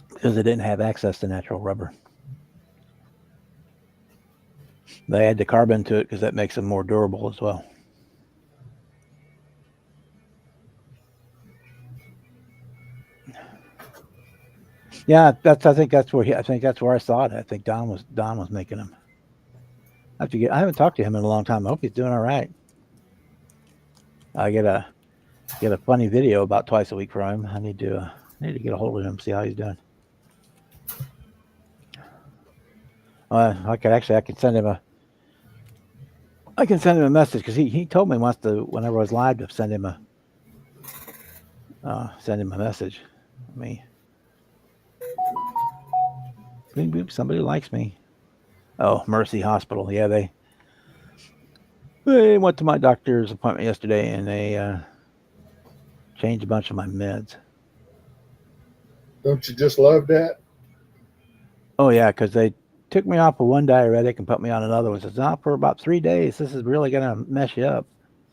because they didn't have access to natural rubber. They add the carbon to it because that makes them more durable as well. Yeah, I think that's where I saw it. I think Don was making them. I haven't talked to him in a long time. I hope he's doing all right. I get a funny video about twice a week from him. I need to get a hold of him, see how he's doing. I can send him a message because he told me once whenever I was live to send him a message. I mean, boop, boop, somebody likes me. Oh, Mercy Hospital. Yeah, they went to my doctor's appointment yesterday and they changed a bunch of my meds. Don't you just love that? Oh yeah, because they took me off of one diuretic and put me on another one. It's not for about 3 days. This is really gonna mess you up.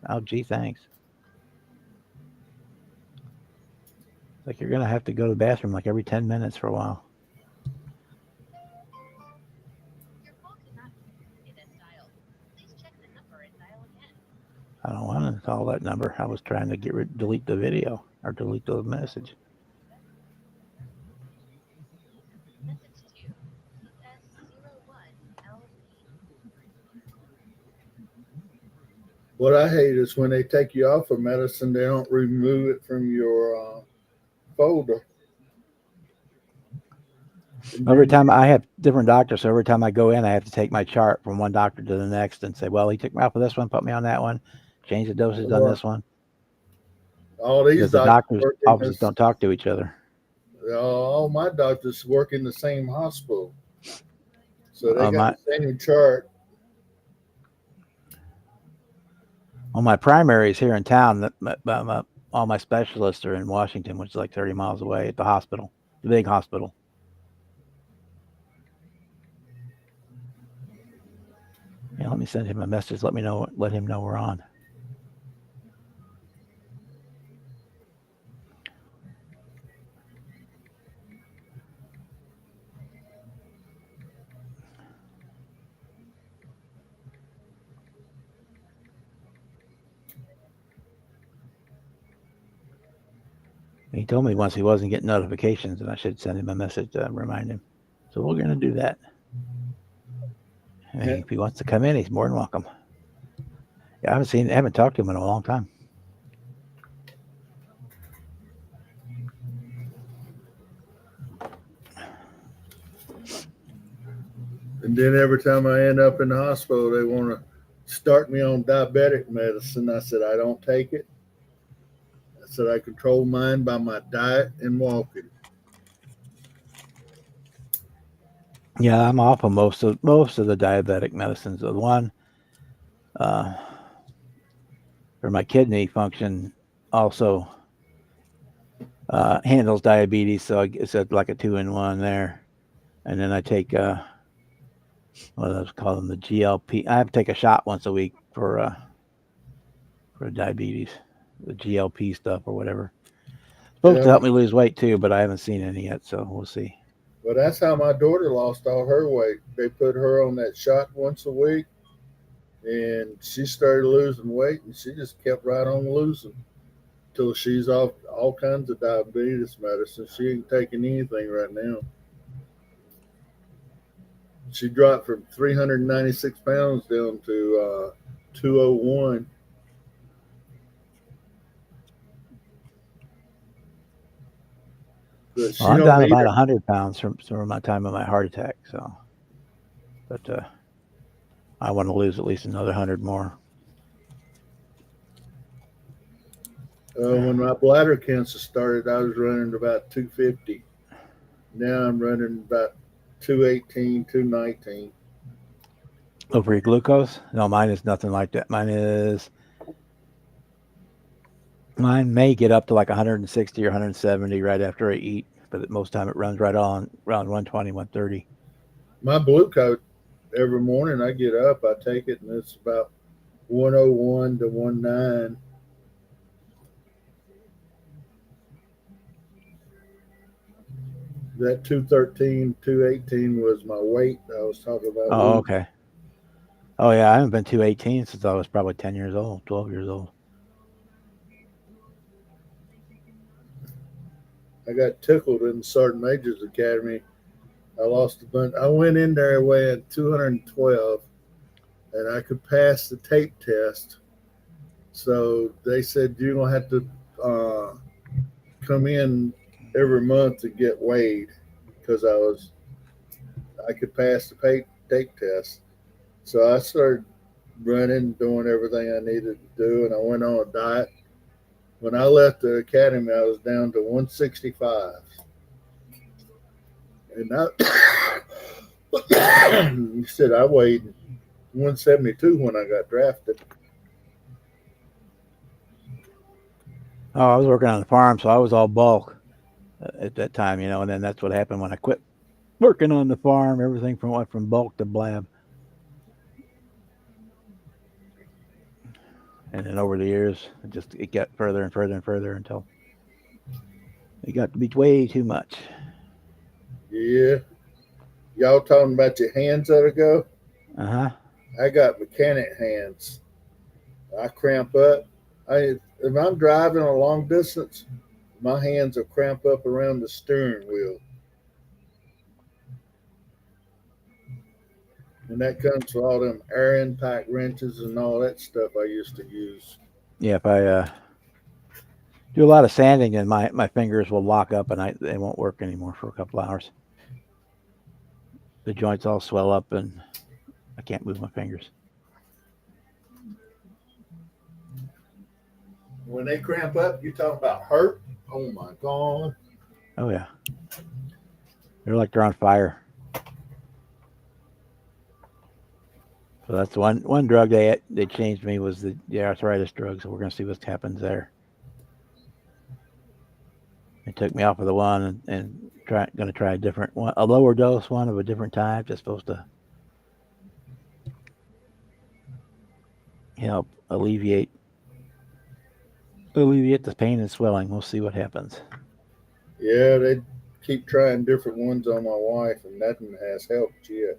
Oh, gee, thanks. Like you're gonna have to go to the bathroom like every 10 minutes for a while. I don't want to call that number. I was trying to delete the video or delete the message. What I hate is when they take you off of medicine, they don't remove it from your folder. Every time I have different doctors, so every time I go in, I have to take my chart from one doctor to the next and say, well, he took me off of this one, put me on that one, change the dosage on this one. All these because the doctors' offices don't talk to each other. All my doctors work in the same hospital, so they got my, the same chart. Well, my primaries here in town, all my specialists are in Washington, which is like 30 miles away at the hospital, the big hospital. Yeah, let me send him a message. Let him know we're on. He told me once he wasn't getting notifications, and I should send him a message to remind him. So we're going to do that. If he wants to come in, he's more than welcome. Yeah, I haven't talked to him in a long time. And then every time I end up in the hospital, they want to start me on diabetic medicine. I said, I don't take it. I said, I control mine by my diet and walking. Yeah, I'm off of most of the diabetic medicines. The one for my kidney function also handles diabetes, so it's like a 2-in-1 there. And then I take what do those call them, the GLP. I have to take a shot once a week for diabetes, the GLP stuff or whatever. It's supposed to help me lose weight too, but I haven't seen any yet, so we'll see. Well, that's how my daughter lost all her weight. They put her on that shot once a week, and she started losing weight, and she just kept right on losing till she's off all kinds of diabetes medicine. She ain't taking anything right now. She dropped from 396 pounds down to 201. Well, I'm down about 100 pounds from my time of my heart attack. So, but I want to lose at least another 100 more. When my bladder cancer started, I was running about 250. Now I'm running about 218, 219. Oh, for your glucose? No, mine is nothing like that. Mine may get up to like 160 or 170 right after I eat, but most time it runs right on around 120, 130. My blue coat every morning I get up, I take it, and it's about 101 to 19. That 213, 218 was my weight I was talking about Oh, losing. okay. Oh yeah, I haven't been 218 since I was probably 10 years old, 12 years old. I got tickled in the Sergeant Major's Academy. I lost a bunch. I went in there weighing 212, and I could pass the tape test. So they said you're gonna have to come in every month to get weighed because I could pass the tape test. So I started running, doing everything I needed to do, and I went on a diet. When I left the academy, I was down to 165, and you said I weighed 172 when I got drafted. Oh, I was working on the farm, so I was all bulk at that time, and then that's what happened when I quit working on the farm. Everything went from bulk to blab. And then over the years, it got further and further and further until it got to be way too much. Yeah, y'all talking about your hands that ago? Uh-huh. I got mechanic hands. I cramp up. If I'm driving a long distance, my hands will cramp up around the steering wheel, and that comes from all them air impact wrenches and all that stuff I used to use. Yeah, if I do a lot of sanding, then my fingers will lock up and they won't work anymore for a couple hours. The joints all swell up and I can't move my fingers. When they cramp up, you talking about hurt? Oh my god! Oh yeah, they're like they're on fire. So that's one drug they changed me was the arthritis drug. So we're gonna see what happens there. They took me off of the one and gonna try a different one, a lower dose one of a different type that's supposed to help alleviate the pain and swelling. We'll see what happens. Yeah, they keep trying different ones on my wife, and nothing has helped yet.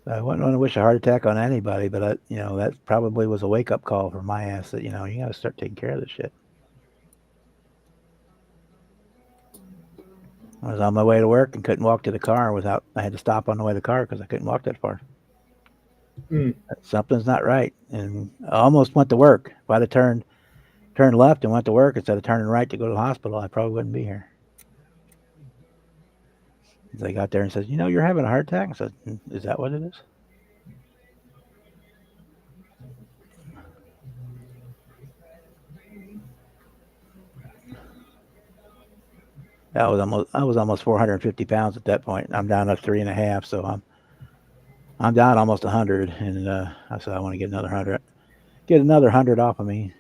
So I wouldn't want to wish a heart attack on anybody, but that probably was a wake up call for my ass that you got to start taking care of this shit. I was on my way to work and couldn't walk to the car without. I had to stop on the way to the car because I couldn't walk that far. Hmm. Something's not right, and I almost went to work. If I'd have turned left and went to work instead of turning right to go to the hospital, I probably wouldn't be here. They got there and says, "You're having a heart attack." I said, "Is that what it is?" I was almost 450 pounds at that point. I'm down to 3.5, so I'm down almost 100, and I said I want to get another 100 off of me.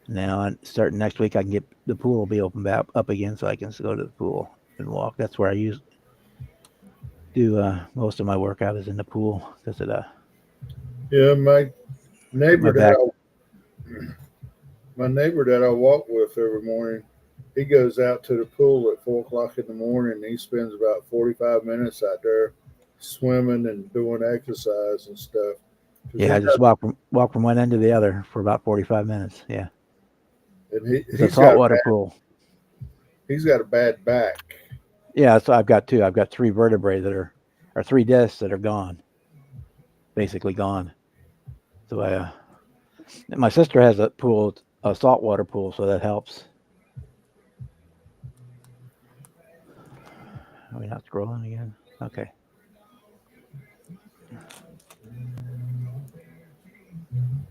Now, starting next week, I can get the pool will be open back up again, so I can go to the pool and walk. That's where I do most of my workout is in the pool because it Yeah, my keep my neighbor back. that my neighbor that I walk with every morning, he goes out to the pool at 4 o'clock in the morning. And he spends about 45 minutes out there swimming and doing exercise and stuff. Cause Yeah, he I just got walk from one end to the other for about 45 minutes. Yeah, and it's a saltwater pool. he's got a bad back. Yeah, so I've got two. I've got three vertebrae or three discs that are gone, basically gone. So my sister has a saltwater pool, so that helps. Are we not scrolling again? Okay.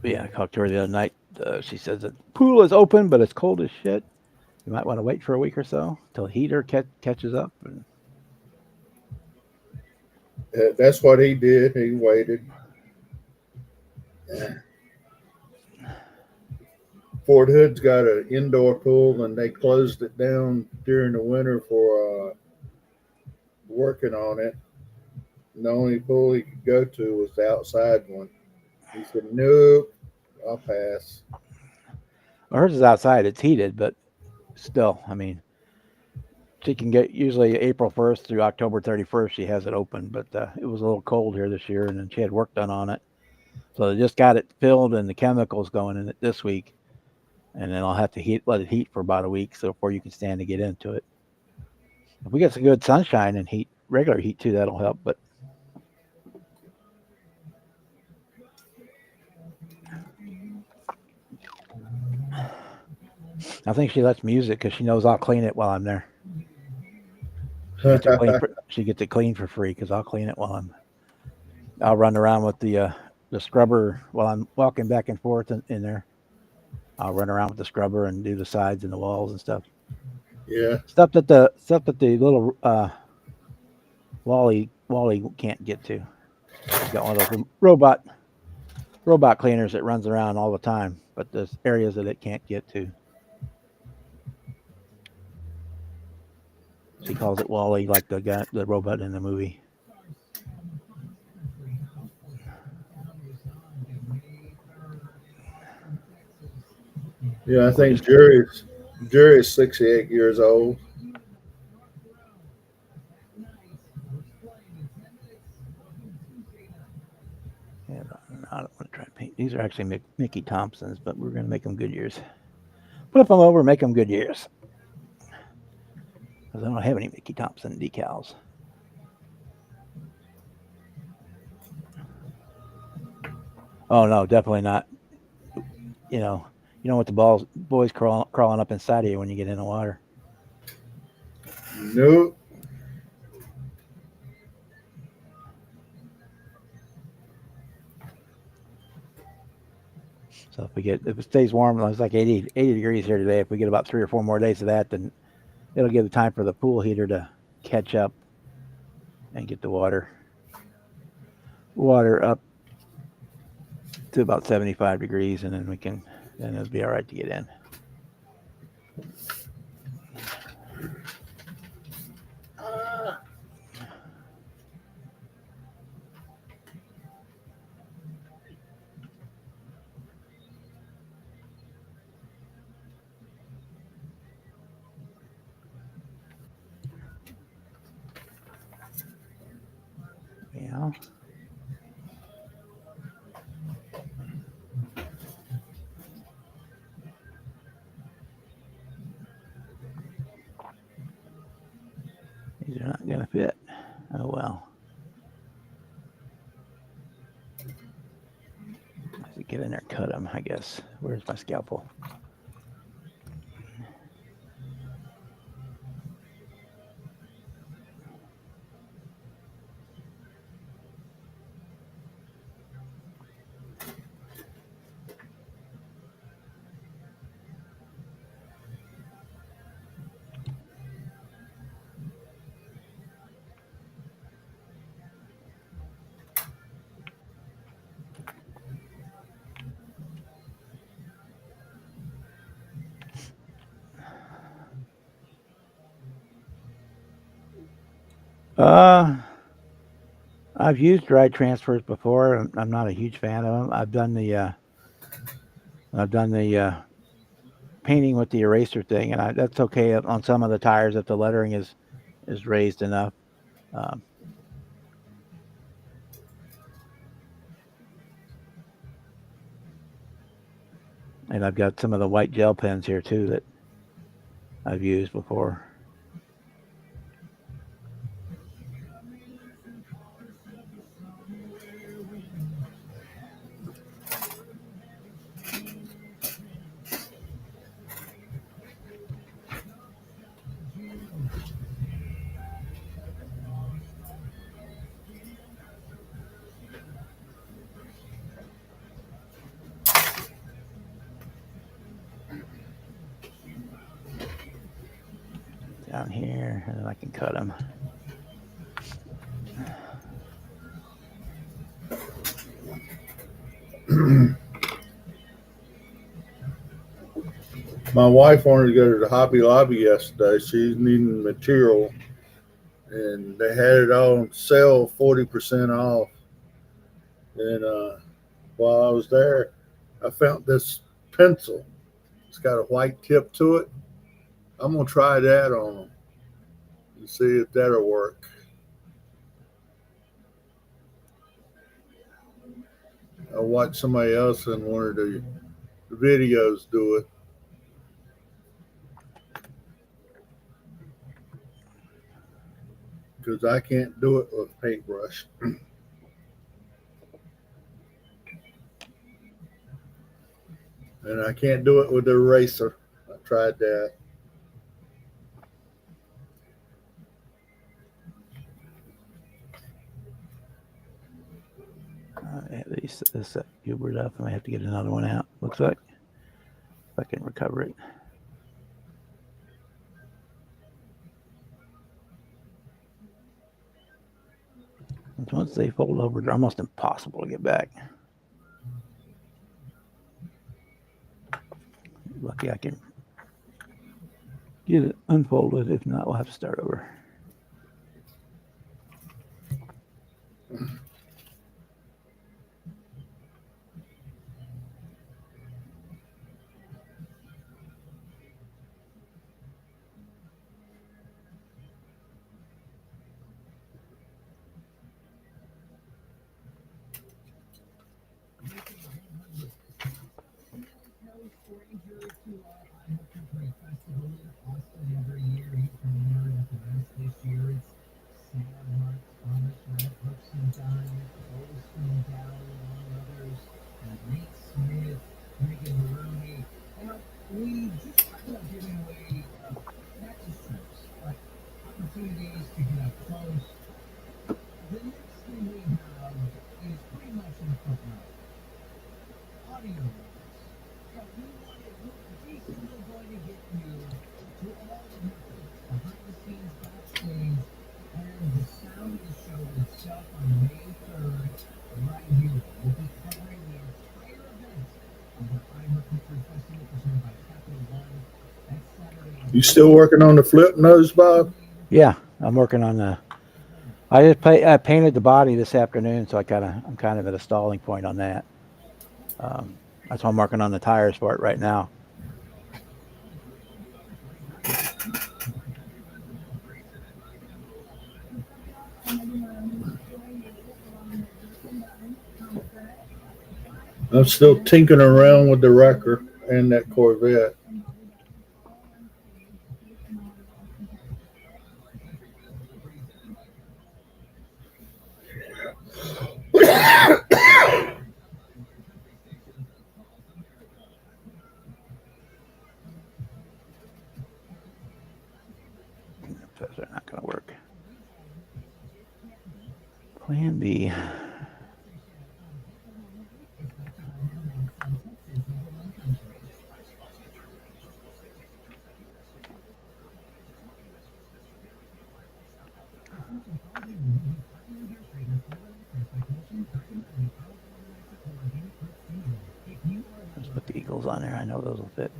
But yeah, I talked to her the other night. She says the pool is open, but it's cold as shit. You might want to wait for a week or so till the heater catches up. And That's what he did. He waited. Fort Hood's got an indoor pool, and they closed it down during the winter for working on it. And the only pool he could go to was the outside one. He said, "Nope, I'll pass." Well, hers is outside. It's heated, but still, I mean, she can get usually April 1st through October 31st. She has it open, but it was a little cold here this year, and then she had work done on it. So they just got it filled and the chemicals going in it this week, and then I'll have to let it heat for about a week so before you can stand to get into it. If we get some good sunshine and heat, regular heat too, that'll help. But I think she lets me use it because she knows I'll clean it while I'm there. She gets it clean for free because I'll clean it while I'll run around with the scrubber while I'm walking back and forth in there. I'll run around with the scrubber and do the sides and the walls and stuff. Yeah. Stuff that the little Wally can't get to. He's got one of those robot cleaners that runs around all the time, but there's areas that it can't get to. She calls it Wally, like the robot in the movie. Yeah, I We're think just Jerry's 68 years old. yeah, I don't want to try to paint. These are actually Mickey Thompsons, but we're going to make them Goodyears. Flip them over, make them Goodyears. Because I don't have any Mickey Thompson decals. Oh no, definitely not. You know, you don't want the boys crawling up inside of you when you get in the water. Nope. So if it stays warm, it's like 80 degrees here today. If we get about 3 or 4 more days of that, then it'll give the time for the pool heater to catch up and get the water up to about 75 degrees, and then it'll be all right to get in. Yeah. These are not going to fit. Oh well. Let's get in there, cut them, I guess. Where's my scalpel? Uh, I've used dry transfers before. I'm not a huge fan of them. I've done the painting with the eraser thing, and that's okay on some of the tires if the lettering is raised enough. Um, and I've got some of the white gel pens here too that I've used before. Down here, and then I can cut them. My wife wanted to go to the Hobby Lobby yesterday. She's needing material, and they had it all on sale, 40% off. And while I was there, I found this pencil. It's got a white tip to it. I'm gonna try that on them and see if that'll work. I watched somebody else in one of the videos do it. Because I can't do it with a paintbrush. And I can't do it with the eraser. I tried that. This Hubert up. I might have to get another one out. Looks like if I can recover it. Once they fold over, they're almost impossible to get back. Lucky I can get it unfolded. If not, we'll have to start over. You still working on the flip nose, Bob? Yeah, I'm working on the. I painted the body this afternoon, so I'm kind of at a stalling point on that. That's why I'm working on the tires for it right now. I'm still tinkering around with the wrecker and that Corvette. Those are not going to work. Plan B. Let's put the Eagles on there. I know those will fit.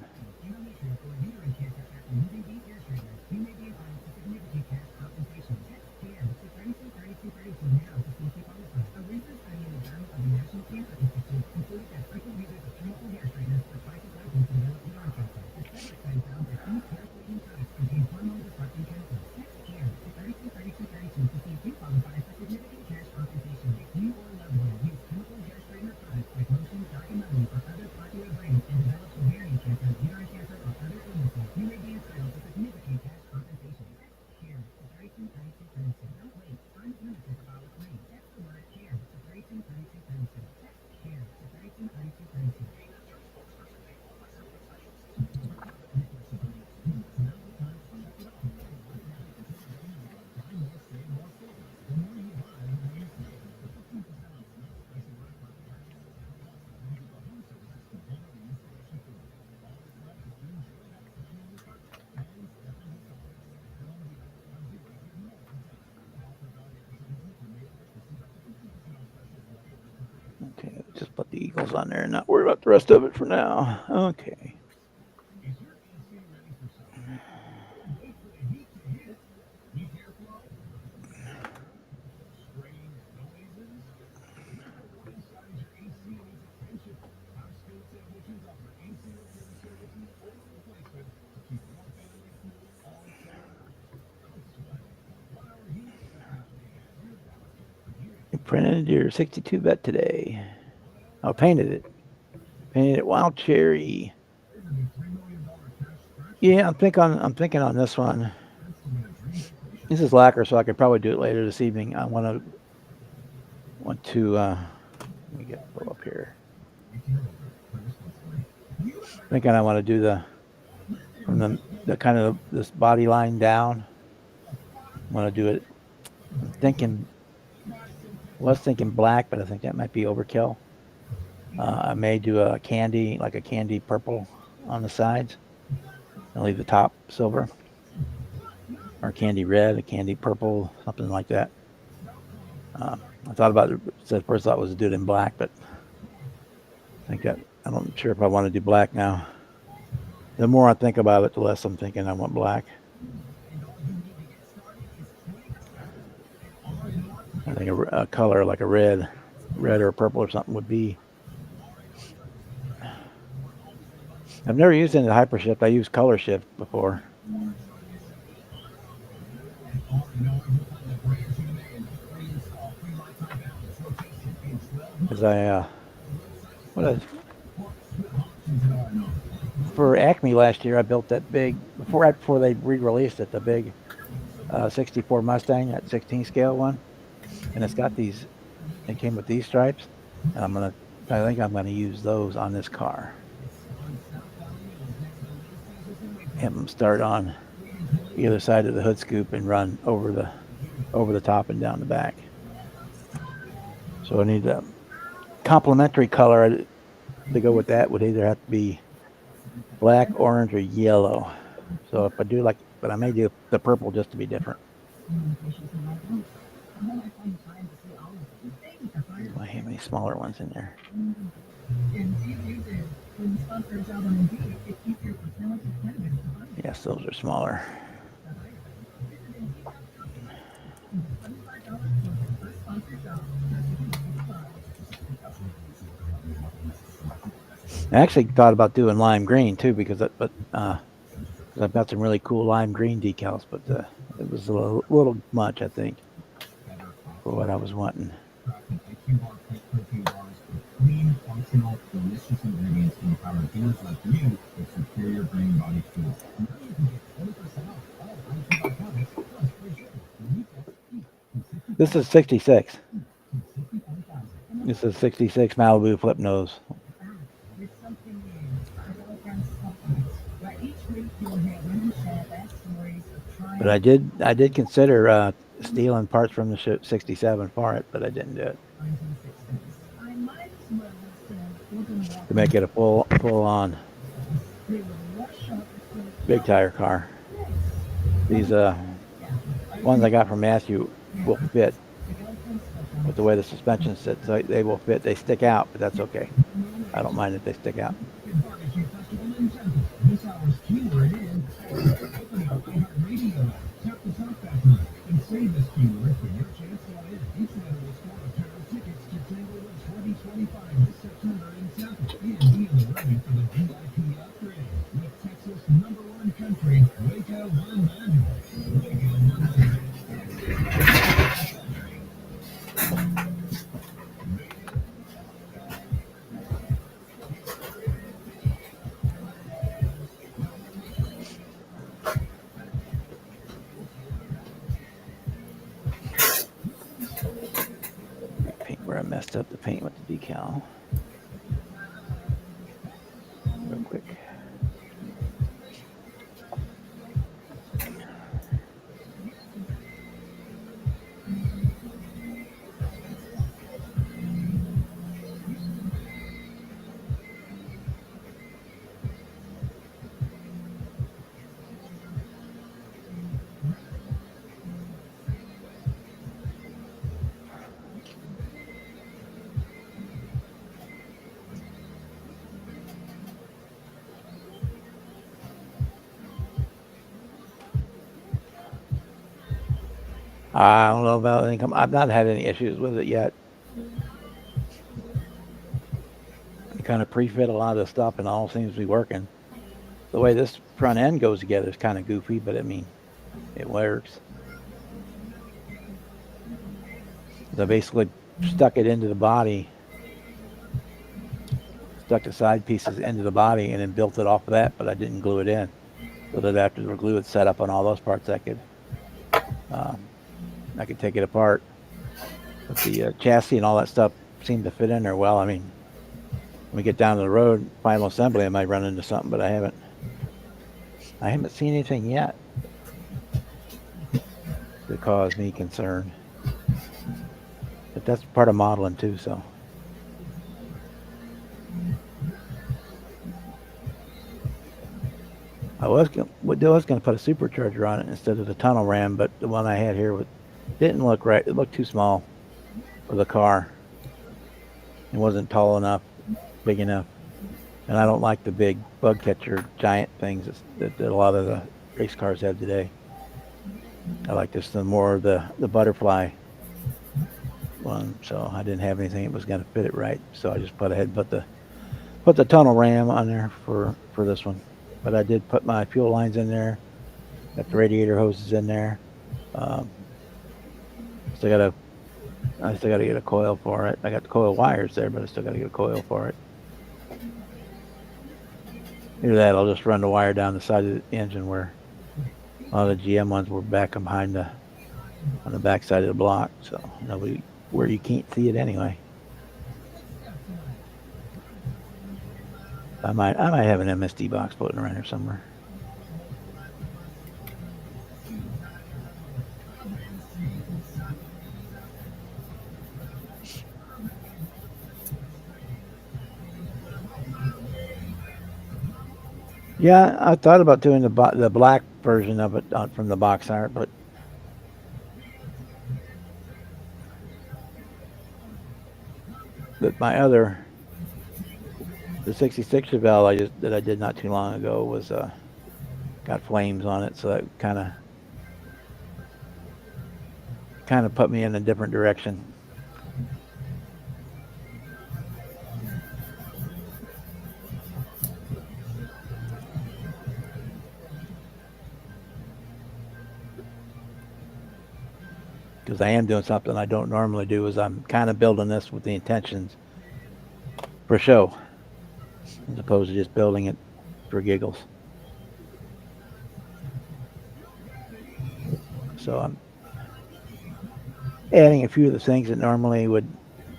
put the eagles on there and not worry about the rest of it for now. Okay. You printed your 62-bit today. I painted it. Painted it wild cherry. Yeah, I'm thinking on this one. This is lacquer, so I could probably do it later this evening. I want to let me get pull up here. Thinking I want to do the from the kind of this body line down. I want to do it. I'm thinking was thinking black, but I think that might be overkill. I may do a candy purple on the sides. I'll leave the top silver, or candy red, a candy purple, something like that. I thought about it. The first thought was to do it in black, but I think that I'm not sure if I want to do black now. The more I think about it, the less I'm thinking I want black. I think a color like a red or purple or something would be. I've never used any hyper shift. I used color shift before. Because for Acme last year, I built that big right before they re-released it, the big 64 Mustang, that 16 scale one, and it's got these. It came with these stripes, and I think I'm gonna use those on this car. Have them start on either side of the hood scoop and run over the top and down the back. So I need a complementary color to go with that. Would either have to be black, orange, or yellow. So if I do but I may do the purple just to be different. Do I have any smaller ones in there? Yes, those are smaller. I actually thought about doing lime green too, because I've got some really cool lime green decals, but it was a little much, I think, for what I was wanting. Clean, functional, delicious ingredients to empower doers like you with superior brain body tools. This is 66. This is 66 Malibu flip nose. But I did consider stealing parts from the 67 for it, but I didn't do it. To make it a full on big tire car. These ones I got from Matthew will fit with the way the suspension sits. So they will fit. They stick out, but that's okay. I don't mind if they stick out. Paint where I messed up the paint with the decal. Real quick. I don't know about income. I've not had any issues with it yet. You kind of pre-fit a lot of the stuff, and all seems to be working. The way this front end goes together is kind of goofy, but I mean, it works. So I basically stuck it into the body, stuck the side pieces into the body, and then built it off of that. But I didn't glue it in, so that after the glue is set up on all those parts, um, I could take it apart. But the chassis and all that stuff seemed to fit in there well. I mean, when we get down to the road, final assembly, I might run into something, but I haven't. I haven't seen anything yet to cause me concern. But that's part of modeling too. So was going to put a supercharger on it instead of the tunnel ram, but the one I had here didn't look right. It looked too small for the car. It wasn't tall enough, big enough, and I don't like the big bug catcher giant things that a lot of the race cars have today. I like this the more the butterfly one. So I didn't have anything that was going to fit it right. So I just put ahead and put the tunnel ram on there for this one. But I did put my fuel lines in there. Got the radiator hoses in there. Um, still got I still got to get a coil for it. I got the coil wires there, but I still got to get a coil for it. Either that, I'll just run the wire down the side of the engine where all the GM ones were back behind on the back side of the block, so nobody where you can't see it anyway. I might have an MSD box floating around here somewhere. Yeah, I thought about doing the black version of it from the box art, but my other the 66 Chevelle that I did not too long ago was got flames on it, so that kind of put me in a different direction. Because I am doing something I don't normally do, is I'm kind of building this with the intentions for show, as opposed to just building it for giggles. So I'm adding a few of the things that normally would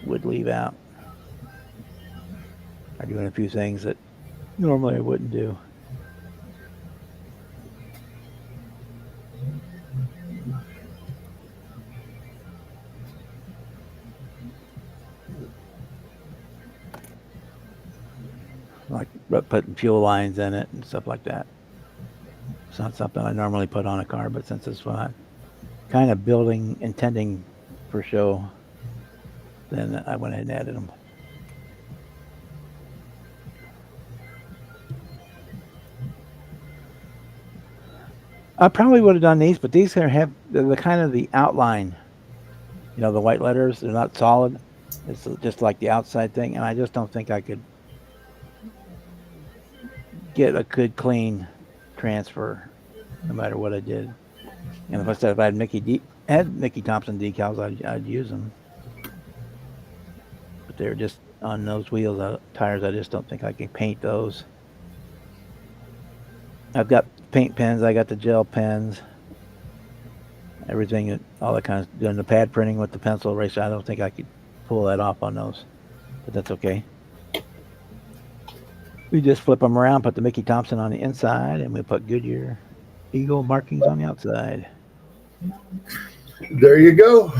leave out. I'm doing a few things that normally I wouldn't do. Like putting fuel lines in it and stuff like that. It's not something I normally put on a car, but since it's what I'm kind of intending for show, then I went ahead and added them. I probably would have done these, but these have the kind of the outline. The white letters, they're not solid. It's just like the outside thing, and I just don't think I could get a good clean transfer no matter what I did. And if I had Mickey Thompson decals, I'd use them. But they're just on those wheels, tires. I just don't think I can paint those. I've got paint pens. I got the gel pens. Everything, all that kind of doing the pad printing with the pencil eraser. I don't think I could pull that off on those, but that's okay. We just flip them around, put the Mickey Thompson on the inside, and we put Goodyear Eagle markings on the outside. There you go.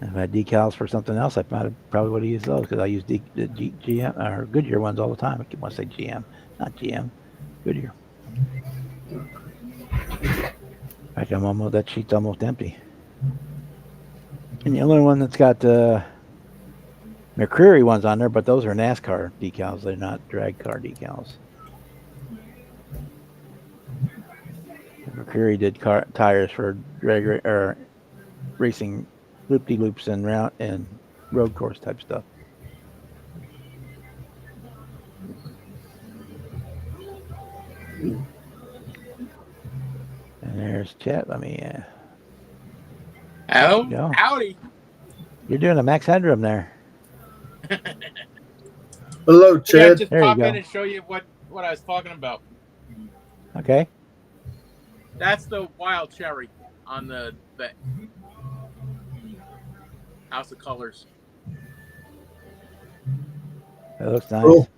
If I had decals for something else, I probably would have used those, because I use the GM or Goodyear ones all the time. I want to say GM, not GM, Goodyear. In fact, that sheet's almost empty. And the only one that's got McCreary ones on there, but those are NASCAR decals. They're not drag car decals. Curry did tires for drag or racing loop-de-loops and road course type stuff. And there's Chet. Let me. Oh, Go. howdy. You're doing a max headroom there. Hello, Yeah, Chad. just There you pop go. in and show you what I was talking about. Okay. That's the wild cherry on the House of Colors. That looks nice. Cool.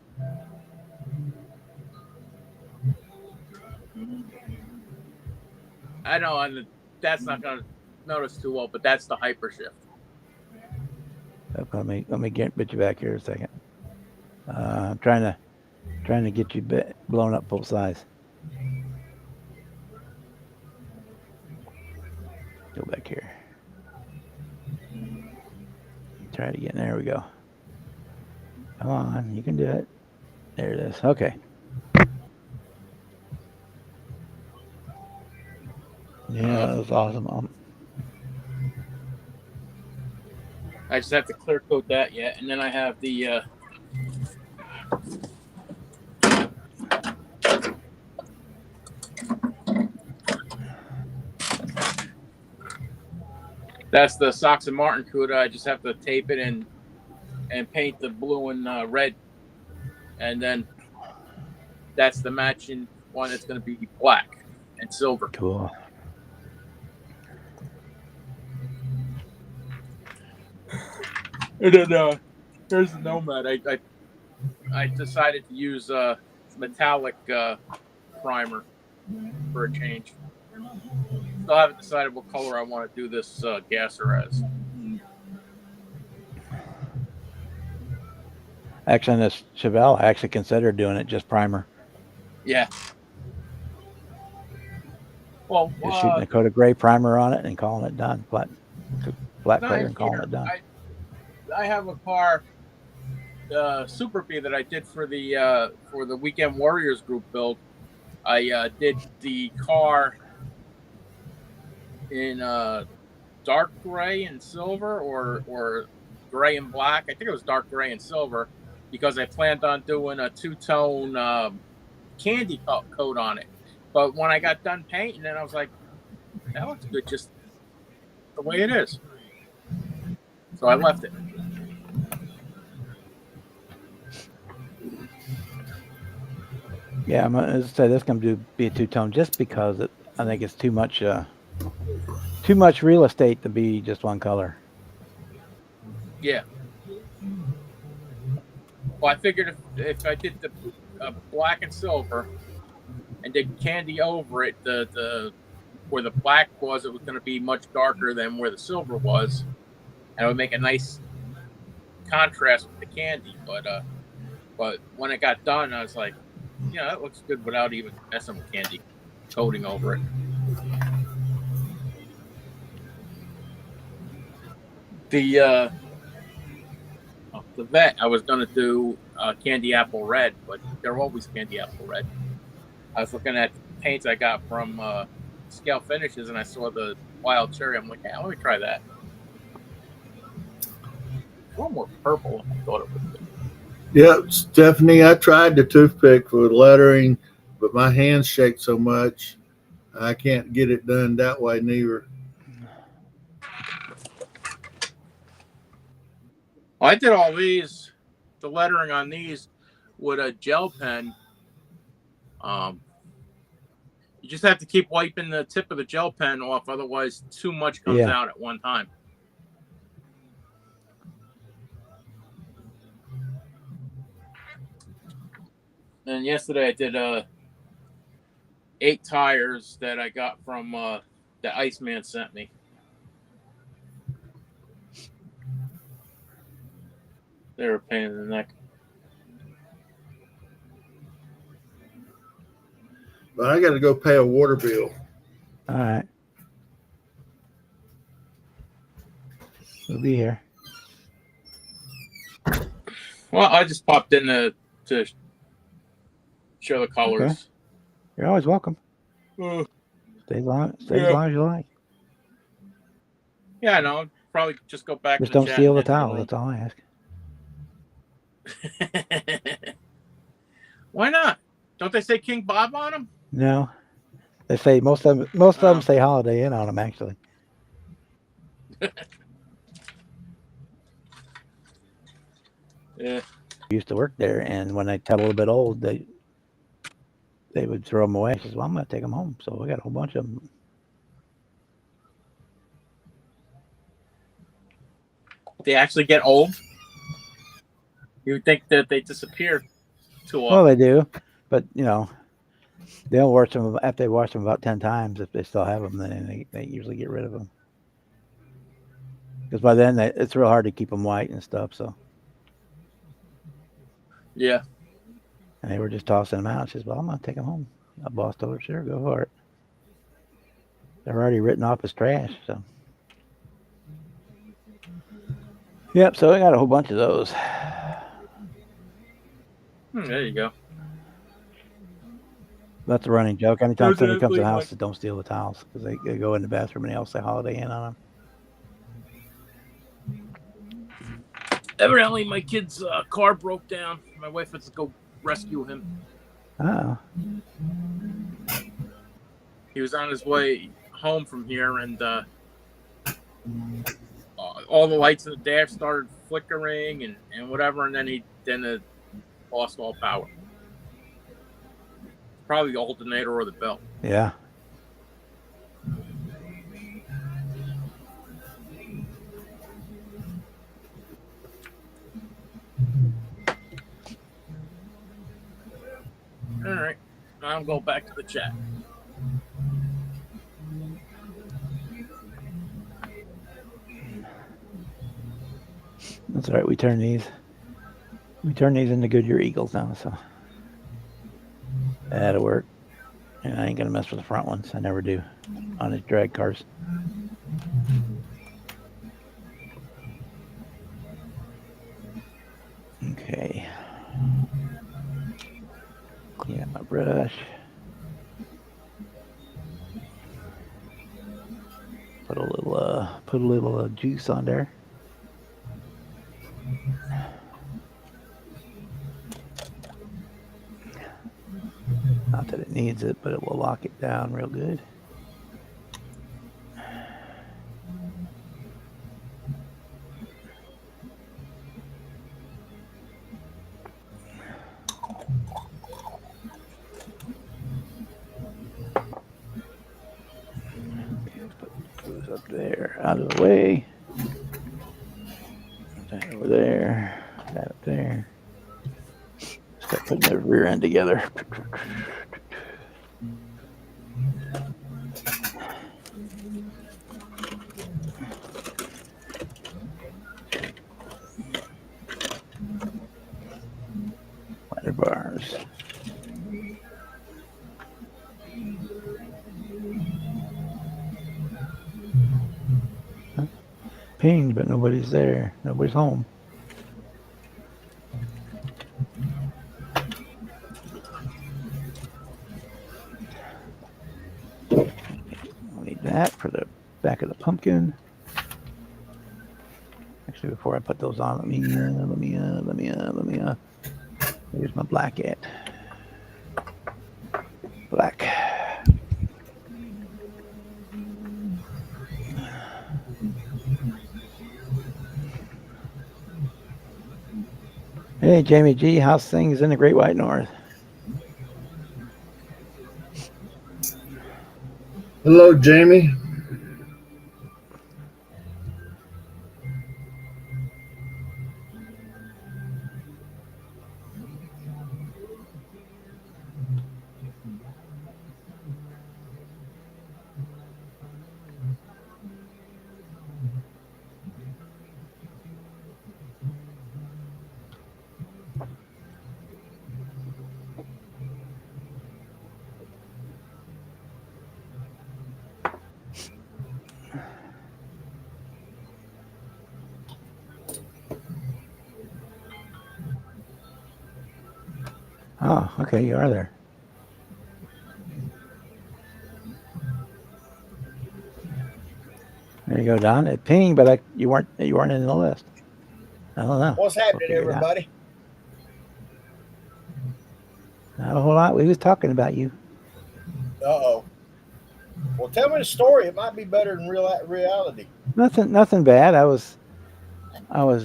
I know, and that's not going to notice too well, but that's the hyper shift. Okay, let me get you back here a second. I'm trying to get you blown up full size. Go back here. Try it again. There we go. Come on, you can do it. There it is. Okay. Yeah, that was awesome. I just have to clear coat that yet, and then I have the that's the Sox and Martin CUDA. I just have to tape it and paint the blue and red, and then that's the matching one that's going to be black and silver. Cool. And then here's the Nomad. I decided to use metallic primer for a change. Still haven't decided what color I want to do this gasser as. Actually, on this Chevelle, I actually considered doing it just primer. Yeah. Well, Just shooting a coat of gray primer on it and calling it done. Flat clear and calling it done. I have a car, Super B, that I did for the Weekend Warriors group build. I did the car in dark gray and silver, or gray and black. I think it was dark gray and silver, because I planned on doing a two-tone candy coat on it. But when I got done painting it, I was like, that looks good just the way it is. So I left it. Yeah, I'm going to say this going to be a two-tone just because I think it's too much real estate to be just one color. Yeah. Well, I figured if I did the black and silver and did candy over it, the where the black was, it was going to be much darker than where the silver was, and it would make a nice contrast with the candy. But when it got done, I was like, yeah, that looks good without even messing with candy coating over it. The vet, I was going to do candy apple red, but they're always candy apple red. I was looking at paints I got from Scale Finishes, and I saw the wild cherry. I'm like, yeah, let me try that. It's a little more purple than I thought it would be. Yeah, Stephanie, I tried the toothpick for lettering, but my hands shake so much, I can't get it done that way neither. Well, I did all these, the lettering on these, with a gel pen. You just have to keep wiping the tip of the gel pen off, otherwise too much comes out at one time. And yesterday I did 8 tires that I got from the Iceman sent me. They were a pain in the neck. But I got to go pay a water bill. All right. We'll be here. Well, I just popped in to show the colors. Okay. You're always welcome. Stay as long Yeah. as you like. Yeah, I know. Probably just go back Just to the don't chat steal and the head to towels. That's all I ask. room. Why not? Don't they say King Bob on them? No, they say most of them say Holiday Inn on them. Actually, Yeah. I used to work there, and when they got a little bit old, they would throw them away. I says, "Well, I'm going to take them home." So we got a whole bunch of them. They actually get old. You would think that they disappear too Well, often. they do, but they'll wash them after they wash them about 10 times. If they still have them, then they usually get rid of them. Because by then it's real hard to keep them white and stuff. So Yeah. and they were just tossing them out. She says, "Well, I'm going to take them home." My boss told her, "Sure, go for it." They're already written off as trash. So yep. So I got a whole bunch of those. There you go. That's a running joke. Anytime somebody comes to the Exactly. house, don't steal the towels because they go in the bathroom and they all say Holiday Inn on them. Evidently, my kid's car broke down. My wife had to go rescue him. Oh, He was on his way home from here, and all the lights in the dash started flickering and whatever, and then it lost all power. Probably the alternator or the belt. yeah. All right. Now I'll go back to the chat. That's all right. We turn these into Goodyear Eagles now, so that'll work. And I ain't gonna mess with the front ones. I never do on his drag cars. Okay. Clean up my brush. Put a little juice on there. Not that it needs it, but it will lock it down real good. Okay, let's put those up there, out of the way. That over there, that up there. Start putting the rear end together. Ladder bars. Pinged, but nobody's there. Nobody's home. I'll need that for the back of the pumpkin. Actually, before I put those on, let me. Here's my black at. Black. Hey, Jamie G, how's things in the Great White North? Hello, Jamie. Oh, okay, you are there. go, Don. It pinged, but you weren't in the list. I don't know. What's We'll happening, figure it out. everybody? Not a whole lot. We was talking about you. Uh-oh. Well, tell me the story. It might be better than reality. Nothing bad. I was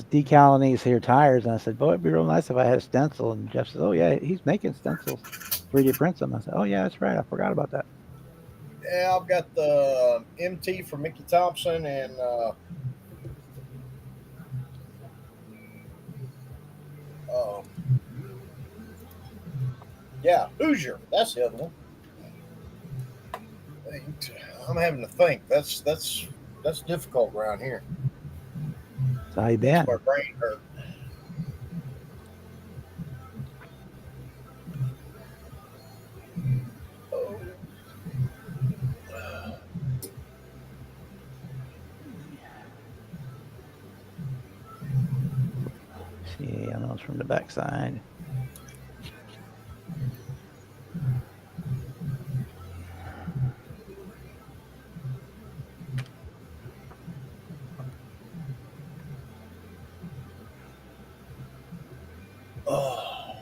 decaling these here tires, and I said, "Boy, it'd be real nice if I had a stencil." And Jeff says, "Oh yeah, he's making stencils, 3D prints them." I said, "Oh yeah, that's right. I forgot about that." Yeah, I've got the MT for Mickey Thompson and um, yeah, Hoosier. That's the other one. I'm having to think. That's difficult around here. So how you been? My brain hurt. Oh. See, I know it's from the backside. Oh.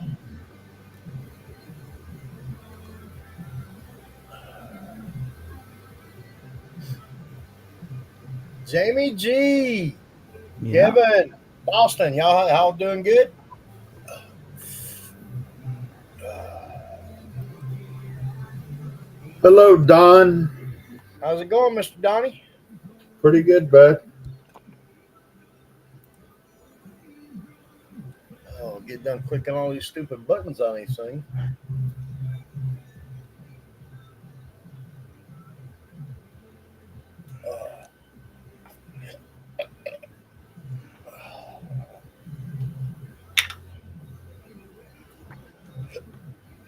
Jamie G, Yeah. Kevin, Boston, y'all doing good? Hello, Don. How's it going, Mr. Donnie? Pretty good, bud. Oh, get done clicking all these stupid buttons on these things.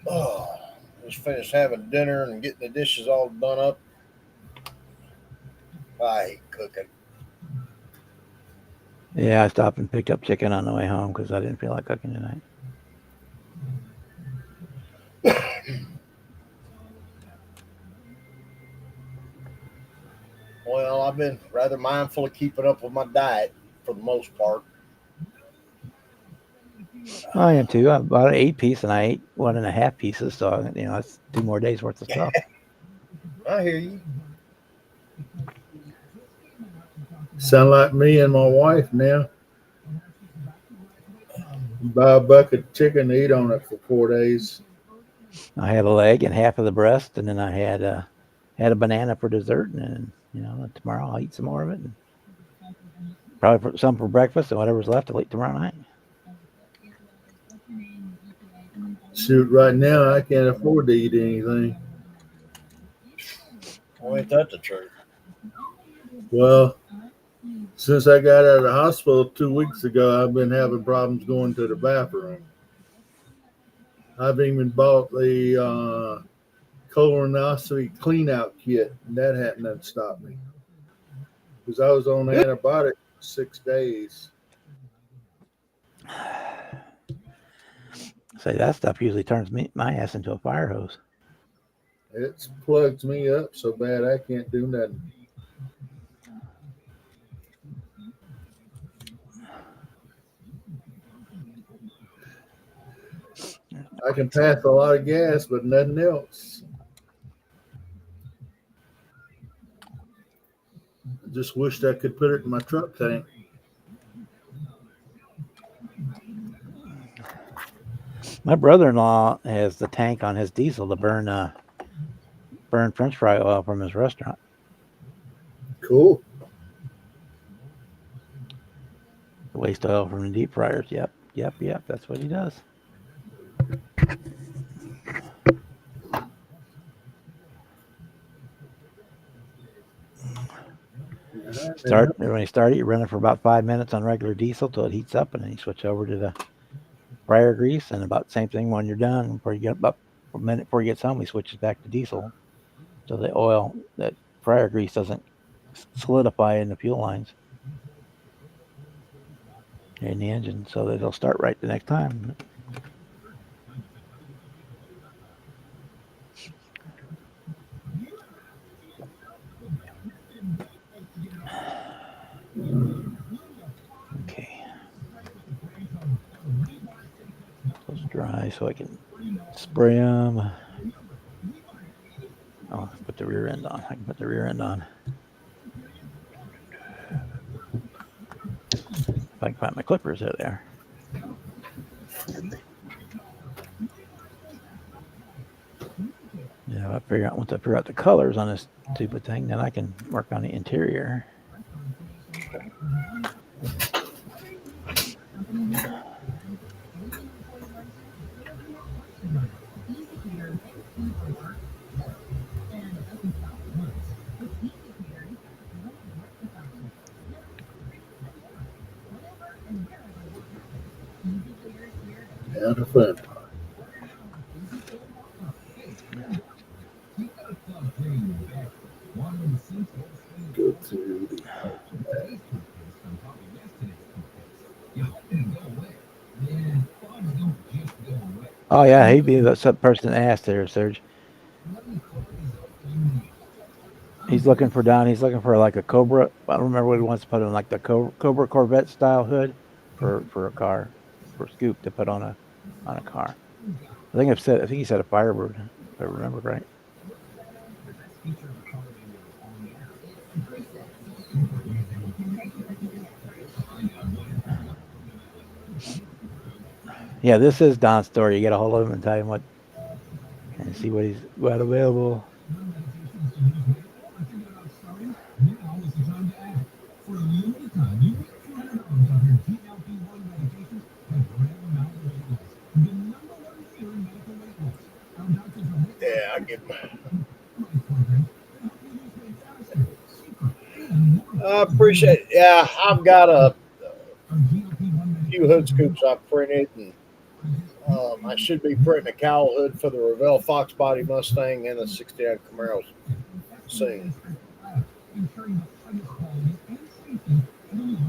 Oh, just finished having dinner and getting the dishes all done up. I hate cooking. Yeah, I stopped and picked up chicken on the way home because I didn't feel like cooking tonight. Well, I've been rather mindful of keeping up with my diet for the most part. I am too. I bought an 8-piece and I ate 1.5 pieces, so that's 2 more days worth of stuff. I hear you. Sound like me and my wife now. Buy a bucket of chicken, eat on it for 4 days. I had a leg and half of the breast, and then I had a banana for dessert, and then tomorrow I'll eat some more of it, and probably some for breakfast, and whatever's left I'll eat tomorrow night. Shoot, right now I can't afford to eat anything. Well, ain't that the truth? Well, since I got out of the hospital 2 weeks ago, I've been having problems going to the bathroom. I've even bought the colonoscopy clean-out kit, and that hadn't stopped me because I was on antibiotics for 6 days. Say that stuff usually turns my ass into a fire hose. It plugs me up so bad I can't do nothing. I can pass a lot of gas, but nothing else. I just wished I could put it in my truck tank. My brother-in-law has the tank on his diesel to burn French fry oil from his restaurant. Cool. The waste oil from the deep fryers. Yep. That's what he does. When you start it, you run it for about 5 minutes on regular diesel till it heats up, and then you switch over to the fryer grease, and about the same thing when you're done. Before you get about a minute before you get home, he switches back to diesel, so the oil, that fryer grease, doesn't solidify in the fuel lines in the engine, so that it'll start right the next time. dry so I can spray them. Oh, put the rear end on. I can put the rear end on. If I can find my clippers, they're there. Yeah, once I figure out the colors on this stupid thing, then I can work on the interior. Yeah, the fun part. Go to the alphabet. Oh yeah, he'd be the person asked there, Serge. He's looking for like a Cobra. I don't remember what he wants to put on, like the Cobra Corvette style hood for a car, for Scoop to put on a car. I think he said a Firebird, if I remember right. Yeah, this is Don's story. You get a hold of him and tell him what, and see what he's got available. Yeah, I get. I appreciate it. Yeah, I've got a few hood scoops I've printed, and I should be printing a cowl hood for the Revell Fox Body Mustang and a 69 Camaro soon.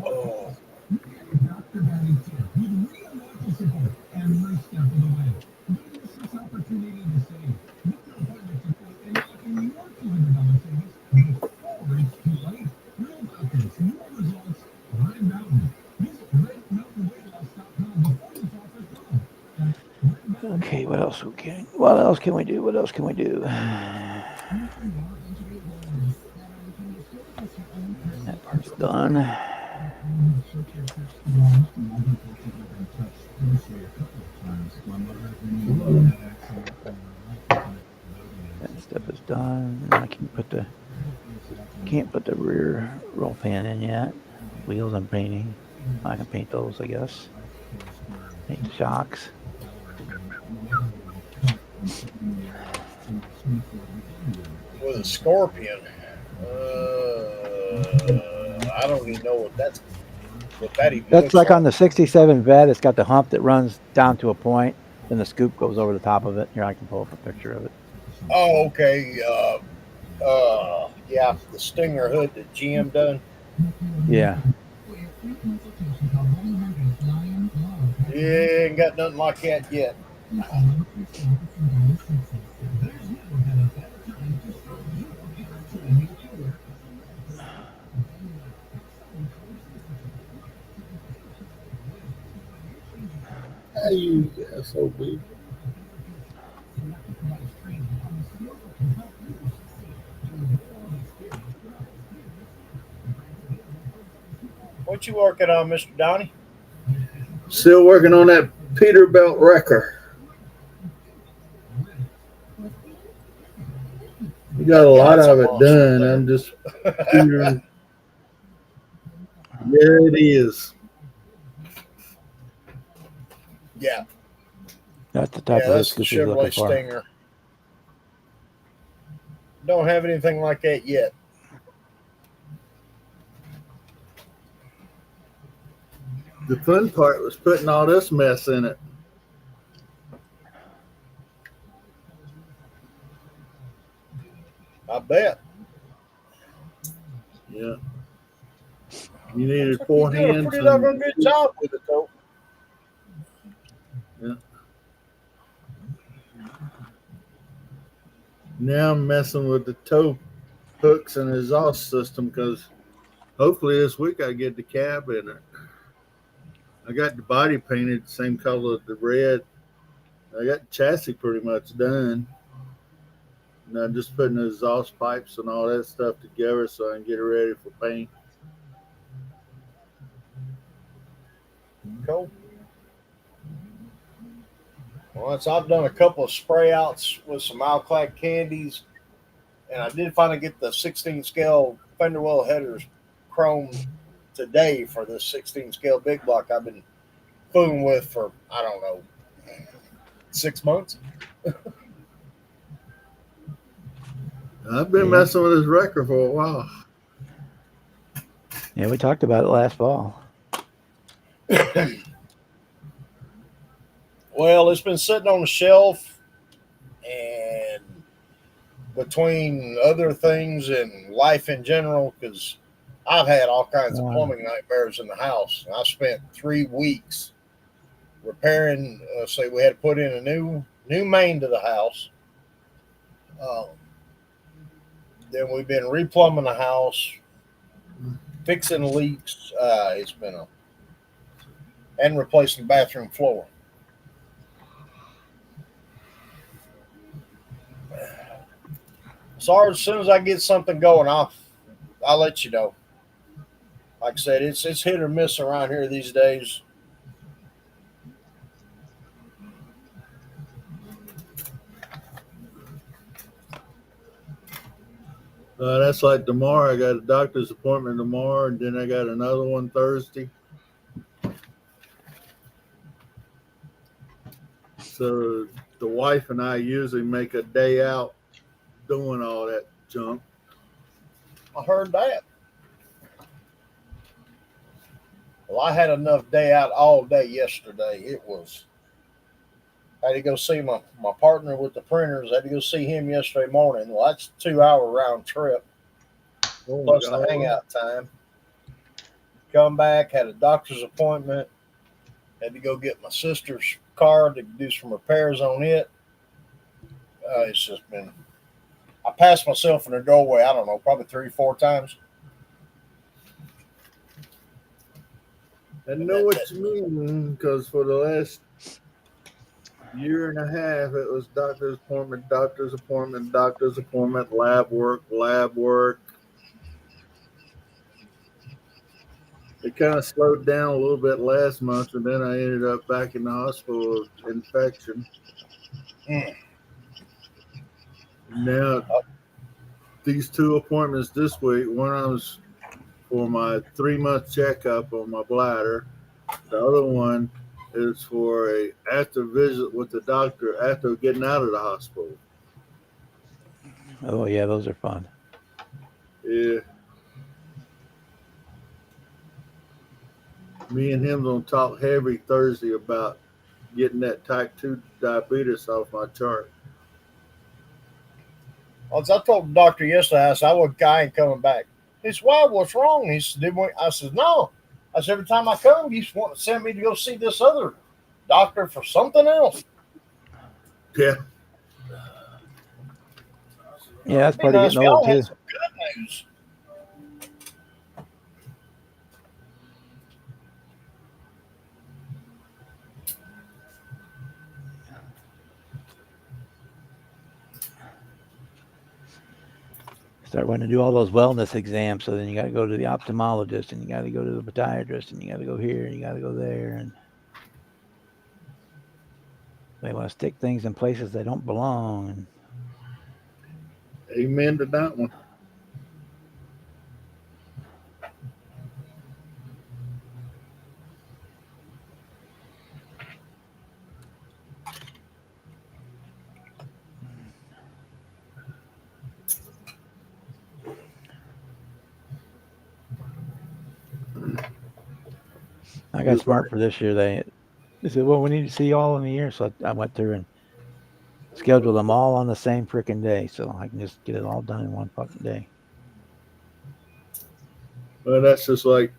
Oh. Okay, what else can we do? What else can we do? That part's done. That stuff is done. I can't put the rear roll pan in yet. Wheels I'm painting. I can paint those, I guess. Paint the shocks. With a Scorpion, I don't even know what that even That's looks like on the 67 vet. It's got the hump that runs down to a point. Then the scoop goes over the top of it. Here, I can pull up a picture of it. Oh, okay. Yeah, the Stinger hood that GM done. Yeah. Yeah, ain't got nothing like that yet. Hey, you SOB. What you working on, Mr. Donnie? Still working on that Peterbilt wrecker. We got a lot That's of a it monster done. there. I'm just Peter. Yeah, it is. Yeah, That's the type of hood that's the scoop he's looking Chevrolet for. Stinger. Don't have anything like that yet. The fun part was putting all this mess in it. I bet. Yeah. You needed Looks like four you're doing a hands pretty and doggone good job with it, though. yeah. Now I'm messing with the tow hooks and exhaust system because hopefully this week I get the cab in it. I got the body painted the same color as the red I got the chassis pretty much done. And I'm just putting the exhaust pipes and all that stuff together so I can get it ready for paint. Cool. Well, I've done a couple of spray outs with some Alclac candies, and I did finally get the 16 scale fender well headers chromed today for this 16 scale big block I've been fooling with for, I don't know, 6 months. I've been messing with this record for a while. Yeah, we talked about it last fall. Well, it's been sitting on the shelf, and between other things and life in general, because I've had all kinds of plumbing nightmares in the house. I spent 3 weeks repairing. Say we had to put in a new main to the house. Then we've been replumbing the house, fixing leaks. It's been and replacing the bathroom floor. So as soon as I get something going, I'll let you know. Like I said, it's hit or miss around here these days. That's like tomorrow. I got a doctor's appointment tomorrow, and then I got another one Thursday. So the wife and I usually make a day out doing all that junk. I heard that. Well, I had enough day out all day yesterday. I had to go see my partner with the printers. I had to go see him yesterday morning. Well, that's a 2 hour round trip. Plus the hangout time. Come back, had a doctor's appointment. Had to go get my sister's car to do some repairs on it. It's just been. I passed myself in the doorway, I don't know, probably 3-4 times. I know what you mean, because for the last year and a half, it was doctor's appointment, doctor's appointment, doctor's appointment, lab work, lab work. It kind of slowed down a little bit last month, and then I ended up back in the hospital with infection. Now, these 2 appointments this week, one was for my 3-month checkup on my bladder. The other one is for a after visit with the doctor after getting out of the hospital. Oh yeah, those are fun. Yeah. Me and him gonna talk heavy Thursday about getting that type 2 diabetes off my chart. Well, as I told the doctor yesterday, I said, I ain't coming back. He said, why? What's wrong? He said, I said, no. I said, every time I come, you want to send me to go see this other doctor for something else. Yeah. Yeah, that's part of getting old too. Some good news. Start wanting to do all those wellness exams, so then you got to go to the ophthalmologist, and you got to go to the podiatrist, and you got to go here, and you got to go there, and they want to stick things in places they don't belong. And amen to that one. I got smart for this year. They said, well, we need to see you all in a year. So I went through and scheduled them all on the same freaking day, so I can just get it all done in one fucking day. Well, that's just like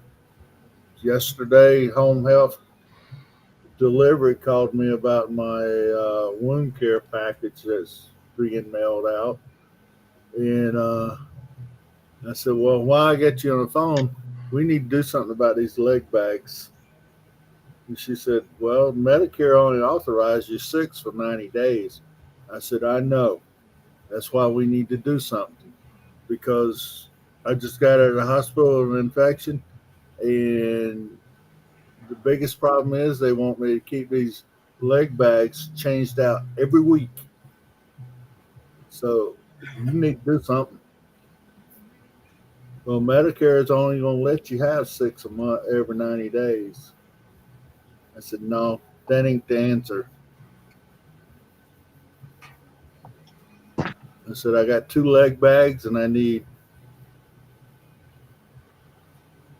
yesterday, home health delivery called me about my wound care package that's being mailed out. And I said, well, while I get you on the phone, we need to do something about these leg bags. And she said, well, Medicare only authorized you 6 for 90 days. I said, I know. That's why we need to do something because I just got out of the hospital with an infection, and the biggest problem is they want me to keep these leg bags changed out every week. So you need to do something. Well, Medicare is only going to let you have 6 a month every 90 days. I said, no, that ain't the answer. I said, I got 2 leg bags and I need,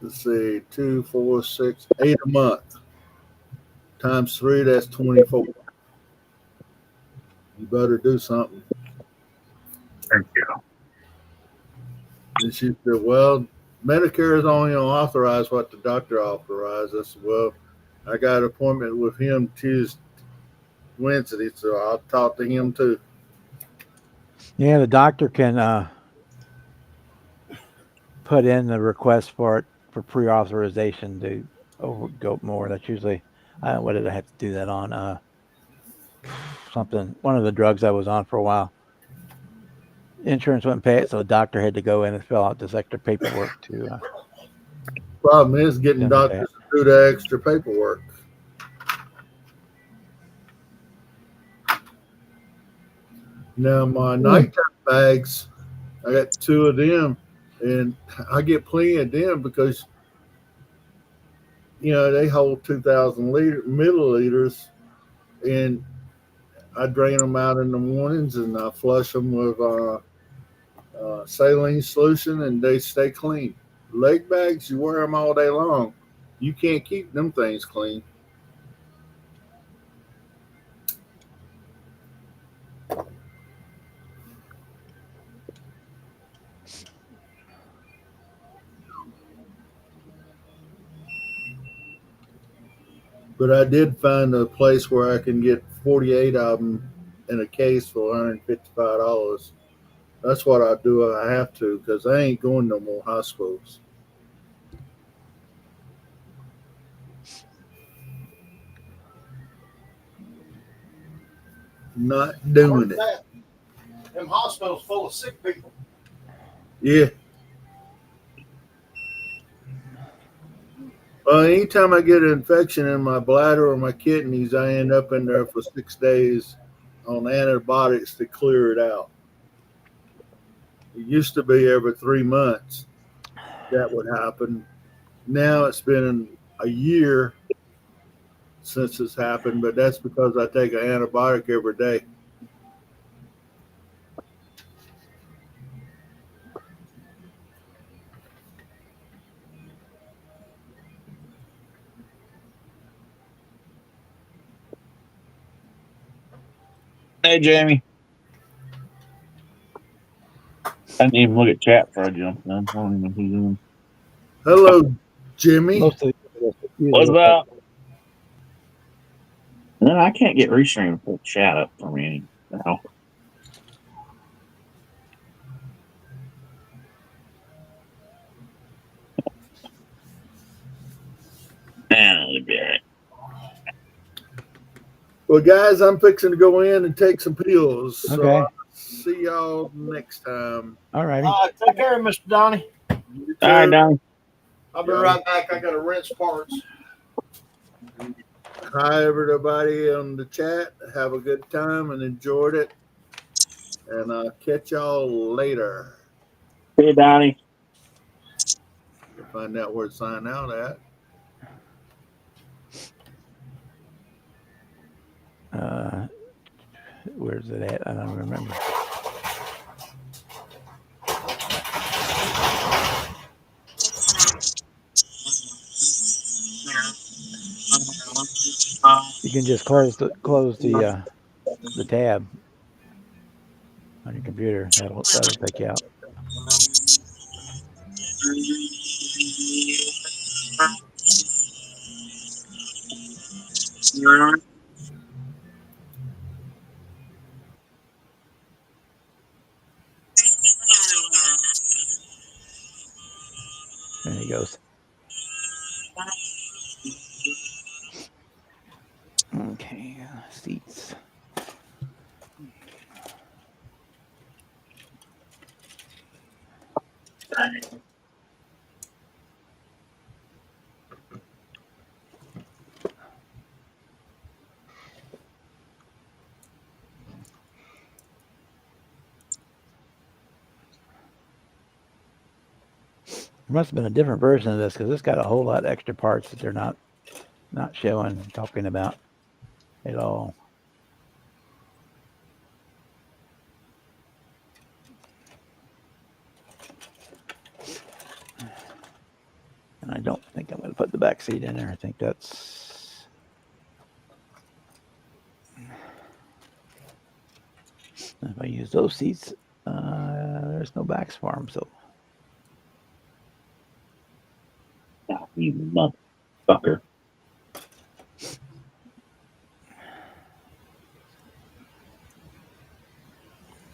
let's see, 2, 4, 6, 8 a month. Times 3, that's 24. You better do something. Thank you. And she said, well, Medicare is only going to authorize what the doctor authorized. I said, well, I got an appointment with him Tuesday, Wednesday, so I'll talk to him too. Yeah, the doctor can put in the request for it for pre-authorization to go more. That's usually what did I have to do that on? Something one of the drugs I was on for a while. Insurance wouldn't pay it, so the doctor had to go in and fill out this extra paperwork to Problem is getting them to pay doctors it. to do the extra paperwork. Now, my nighttime bags, I got 2 of them, and I get plenty of them because, they hold 2,000 milliliters, and I drain them out in the mornings and I flush them with saline solution, and they stay clean. Leg bags, you wear them all day long. You can't keep them things clean. But I did find a place where I can get 48 of them in a case for $155. That's what I do. I have to because I ain't going no more hospitals. Not doing it. That. Them hospitals full of sick people. Yeah. Well, anytime I get an infection in my bladder or my kidneys, I end up in there for 6 days on antibiotics to clear it out. It used to be every 3 months that would happen. Now it's been a year since it's happened, but that's because I take an antibiotic every day. Hey, Jamie. I didn't even look at chat before I jumped in. I don't even know who's in. Hello, Jimmy. Most of What's up? No, I can't get Restream to pull chat up for me now. Man, it'll be all right. Well, guys, I'm fixing to go in and take some pills. So Okay. I'll see y'all next time. All righty. Take care, Mr. Donnie. You All right, too. Donnie. I'll be right back. I got to rinse parts. Hi, everybody on the chat. Have a good time and enjoyed it. And I'll catch y'all later. Hey, Donnie. You'll find out where to sign out at. Where's it at? I don't remember. You can just close the tab on your computer. That'll take you out. There he goes. Okay, seats. There must have been a different version of this because it's got a whole lot of extra parts that they're not showing, talking about at all. And I don't think I'm going to put the back seat in there. I think that's. If I use those seats, there's no backs for them. So You motherfucker.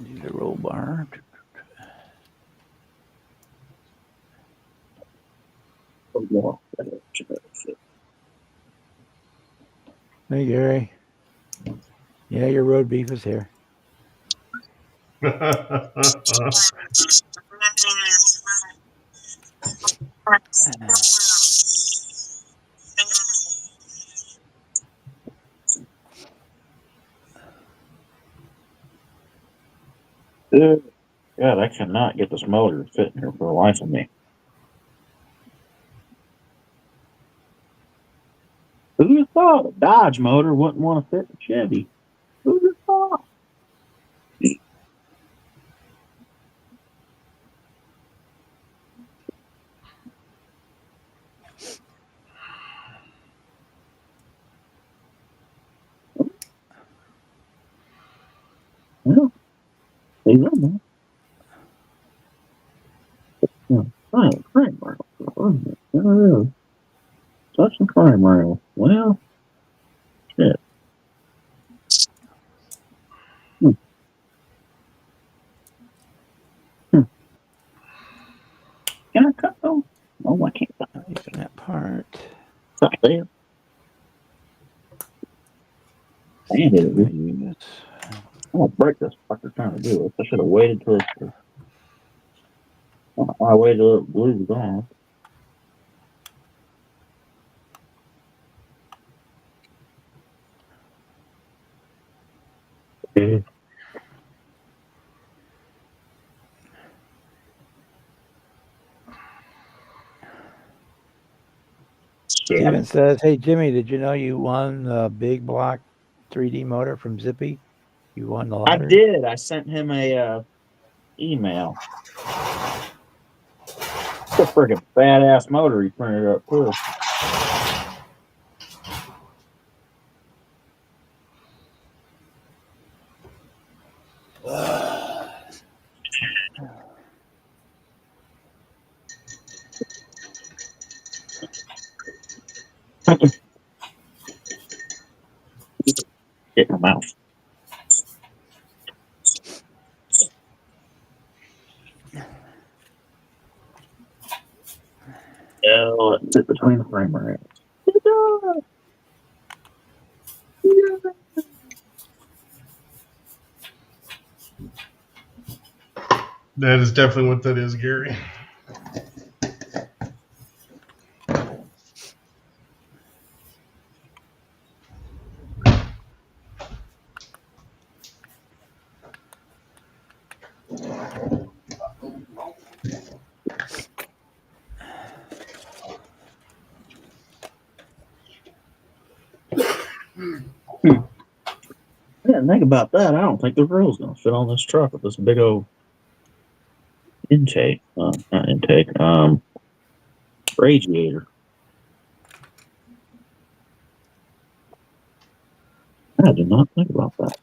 do the roll bar. Hey, Gary. Yeah, your road beef is here. God, I cannot get this motor to fit in here for the life of me. Who'd have thought a Dodge motor wouldn't want to fit a Chevy? Who'd have thought? Well, he's on there. Frame rail. Touch the frame rail. Well, shit. Can I cut those? Oh, I can't cut Not using that part. there. I hit it. Use. I'm gonna break this fucker trying to do it. I should have waited till I waited till it blew gone. Steven says, "Hey Jimmy, did you know you won the big block 3D motor from Zippy? You won the I lottery." did. I sent him a email. It's a freaking badass motor he printed up too. Get my mouth. Oh, let's sit between the frame rails. That is definitely what that is, Gary. Yeah, think about that. I don't think the grill's gonna fit on this truck with this big old intake. Not intake. Radiator. I did not think about that.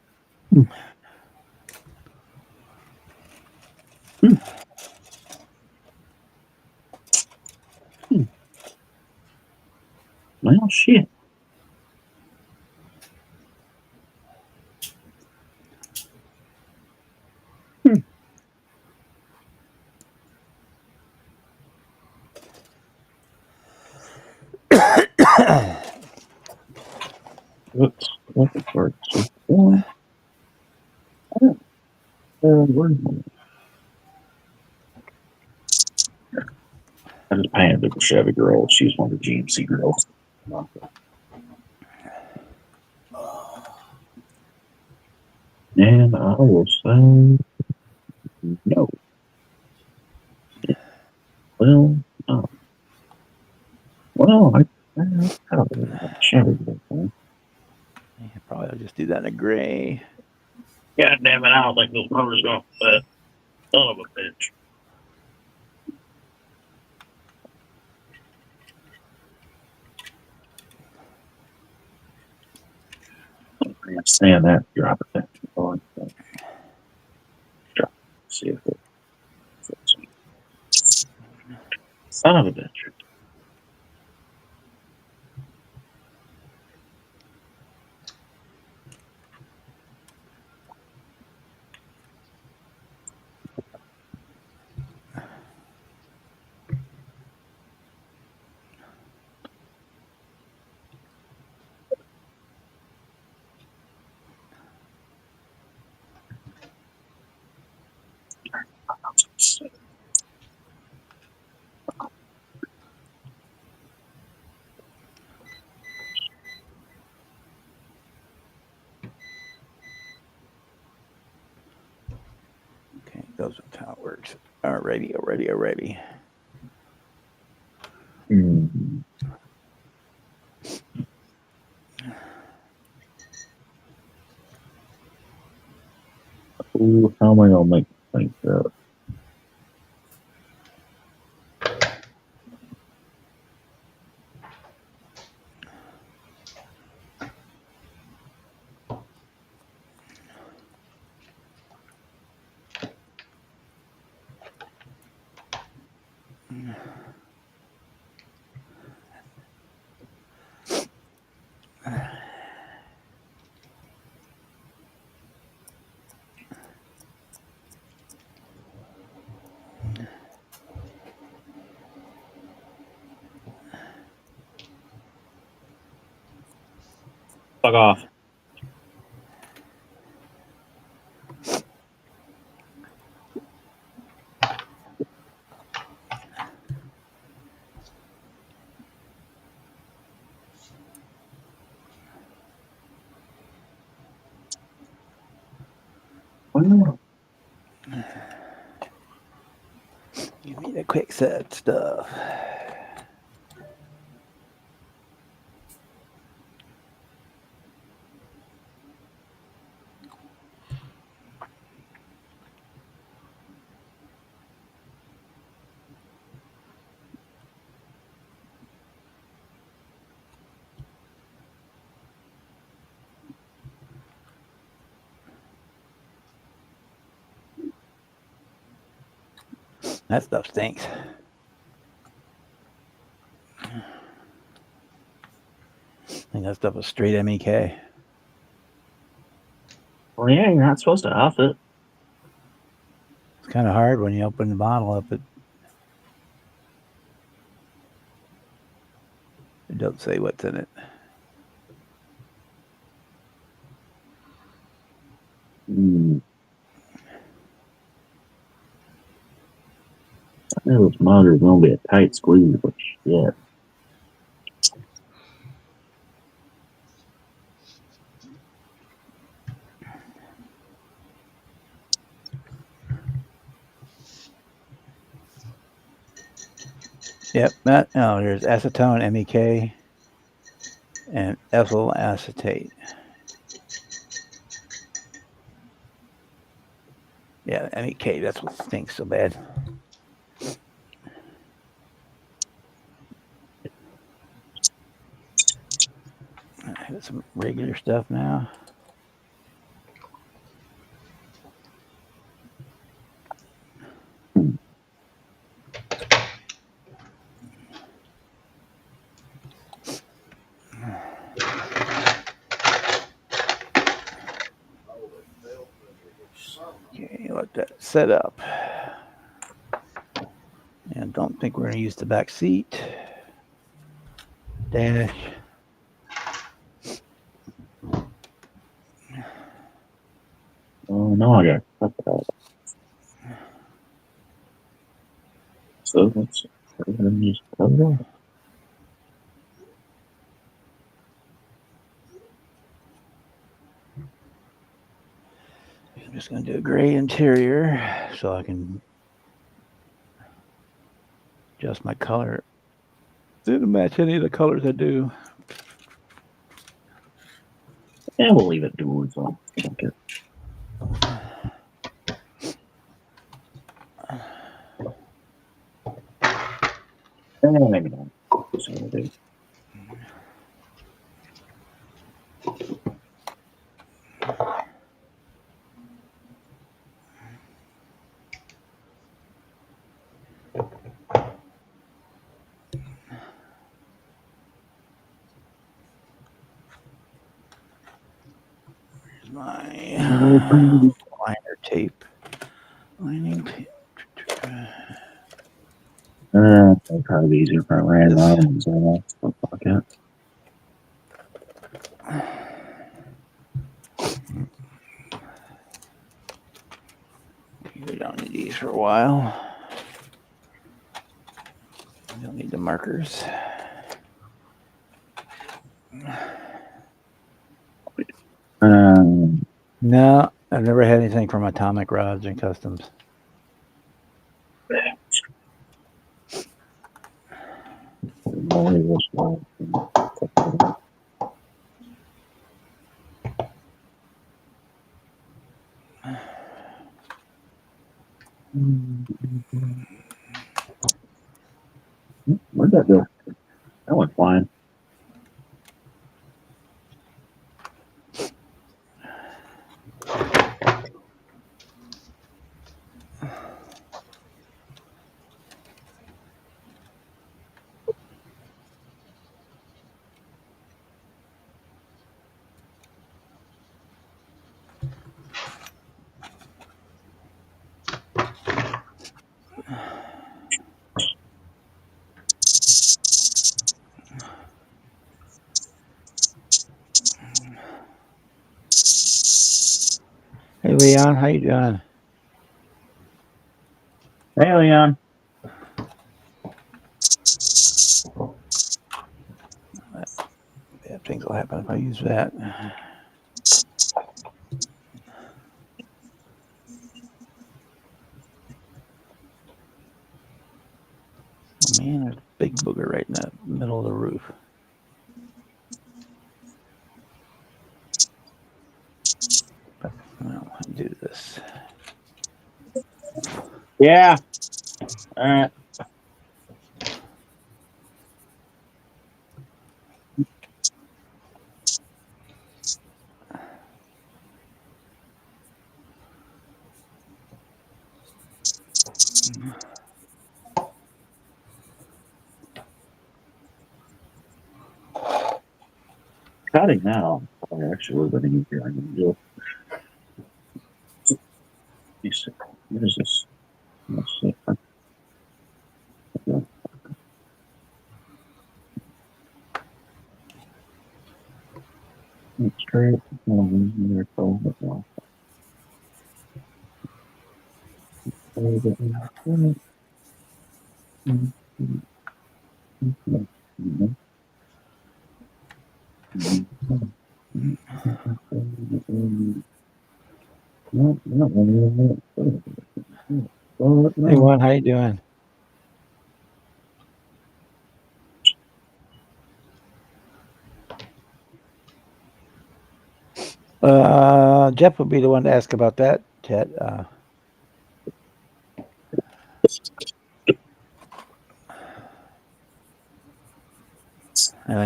Well, shit. Oops. Looking for it. Yeah. Where's my- I just painted the Chevy girl. She's one of the GMC girls. And I will say no. Well, no. Well, I got a Chevy girl. Yeah, probably I'll just do that in a gray. God damn it, I don't think those motors going to fit. Son of a bitch. I can't stand that. Drop it down. Drop it. See if it fits. Son of a bitch. Okay, those are how it works. Alrighty. Mm. Ooh, how am I going to make things up? Fuck off. Well, Give me the quick set stuff. That stuff stinks. I think that stuff is straight MEK. well, yeah, you're not supposed to off it. It's kind of hard when you open the bottle up. It don't say what's in it. Mm. I know this motor is going to be a tight squeeze, but shit. Yep. There's acetone, MEK, and ethyl acetate. Yeah, MEK. That's what stinks so bad. I got some regular stuff now. Okay, let that set up. And don't think we're going to use the back seat. Dash. Oh no, I got cut that out. So let's go ahead and just cut it off. I'm just going to do a gray interior so I can adjust my color. Didn't match any of the colors I do. Yeah, we'll leave it dual zone. Okay. Maybe not. That's what we'll do. Here's my Probably liner tape. Lining tape. easier if I ran my own zone. So fuck it. We don't need these for a while. We don't need the markers. No, I've never had anything from Atomic Rods and Customs. Where'd that go? That went flying. Hey Leon, how you doing? Hey, Leon. Bad things will happen if I use that. Oh man, there's a big booger right in the middle of the roof. But I'll do this. Yeah. All right. Cutting now probably actually would have been easier. I can do. What is this? Let's see. Okay. It's straight. There, so, but no. Hey Juan, how you doing? Jeff would be the one to ask about that, Chet.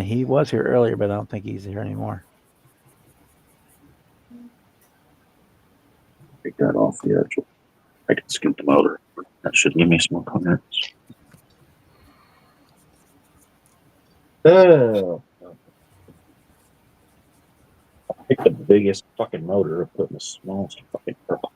He was here earlier, but I don't think he's here anymore. Take that off the edge. I can scoot the motor. That should give me some more comments. Oh. I picked the biggest fucking motor and put in the smallest fucking purple.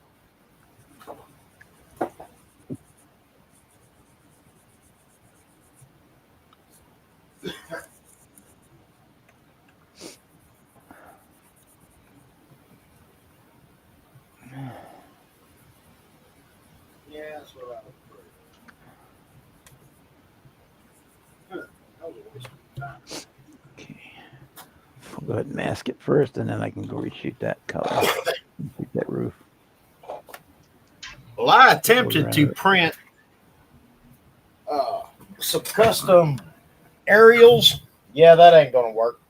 Okay. I'll go ahead and mask it first, and then I can go reshoot that color. Shoot that roof. Well, I attempted to print some custom aerials. Yeah, that ain't gonna work.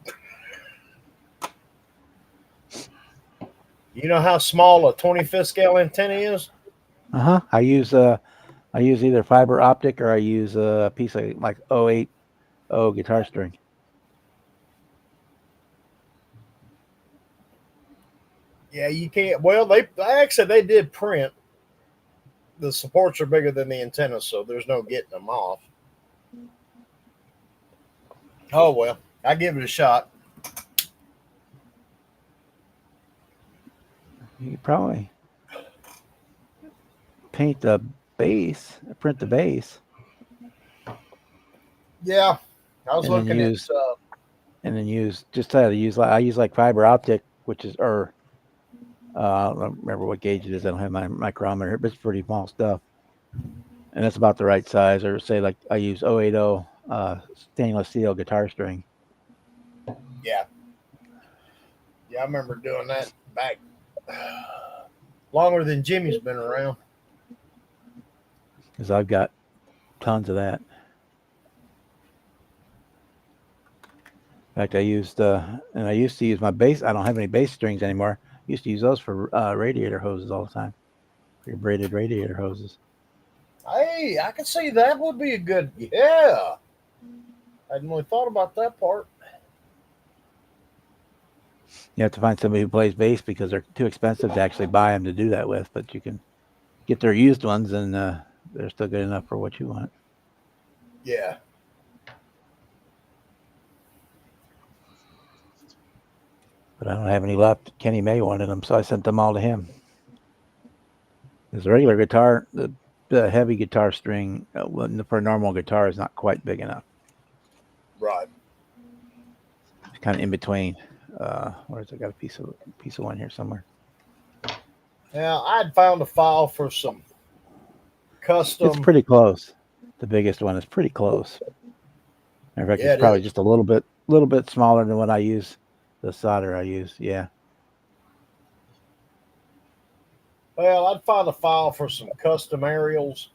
You know how small a 25th scale antenna is? I use either fiber optic or I use a piece of like 080 guitar string. Yeah, you can't. Well, they did print. The supports are bigger than the antenna, so there's no getting them off. Oh well, I give it a shot. You could probably paint the base, print the base. Yeah, I was And then looking use- at. And then I use like fiber optic, which is I don't remember what gauge it is. I don't have my micrometer, but it's pretty small stuff. And that's about the right size. Or say like I use 080 stainless steel guitar string. Yeah, I remember doing that back longer than Jimmy's been around. Because I've got tons of that. In fact, I used to use my bass. I don't have any bass strings anymore. I used to use those for radiator hoses all the time. For your braided radiator hoses. Hey, I can see that would be a good. Yeah, I hadn't really thought about that part. You have to find somebody who plays bass because they're too expensive to actually buy them to do that with. But you can get their used ones, and they're still good enough for what you want. Yeah. But I don't have any left. Kenny May wanted them, so I sent them all to him. Because the regular guitar, the heavy guitar string for a normal guitar is not quite big enough. Right. It's kind of in between. Where's I got a piece of one here somewhere. Yeah, I'd found a file for some custom. It's pretty close. The biggest one is pretty close. In fact, it's probably just a little bit smaller than what I use. The solder I use, yeah. Well, I'd find a file for some custom aerials,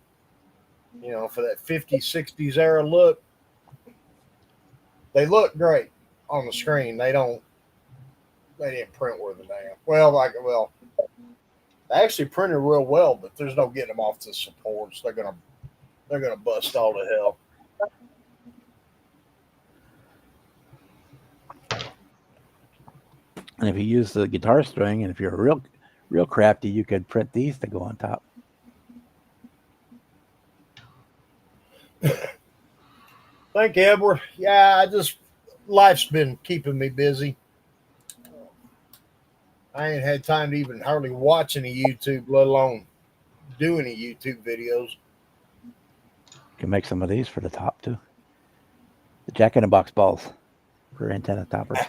for that 50s, 60s era look. They look great on the screen. They didn't print worth a damn. Well, they actually printed real well, but there's no getting them off the supports. They're gonna bust all to hell. And if you use the guitar string, and if you're real crafty, you could print these to go on top. Thank you, Edward. Yeah, life's been keeping me busy. I ain't had time to even hardly watch any YouTube, let alone do any YouTube videos. You can make some of these for the top too. The Jack-in-the-Box balls for antenna toppers.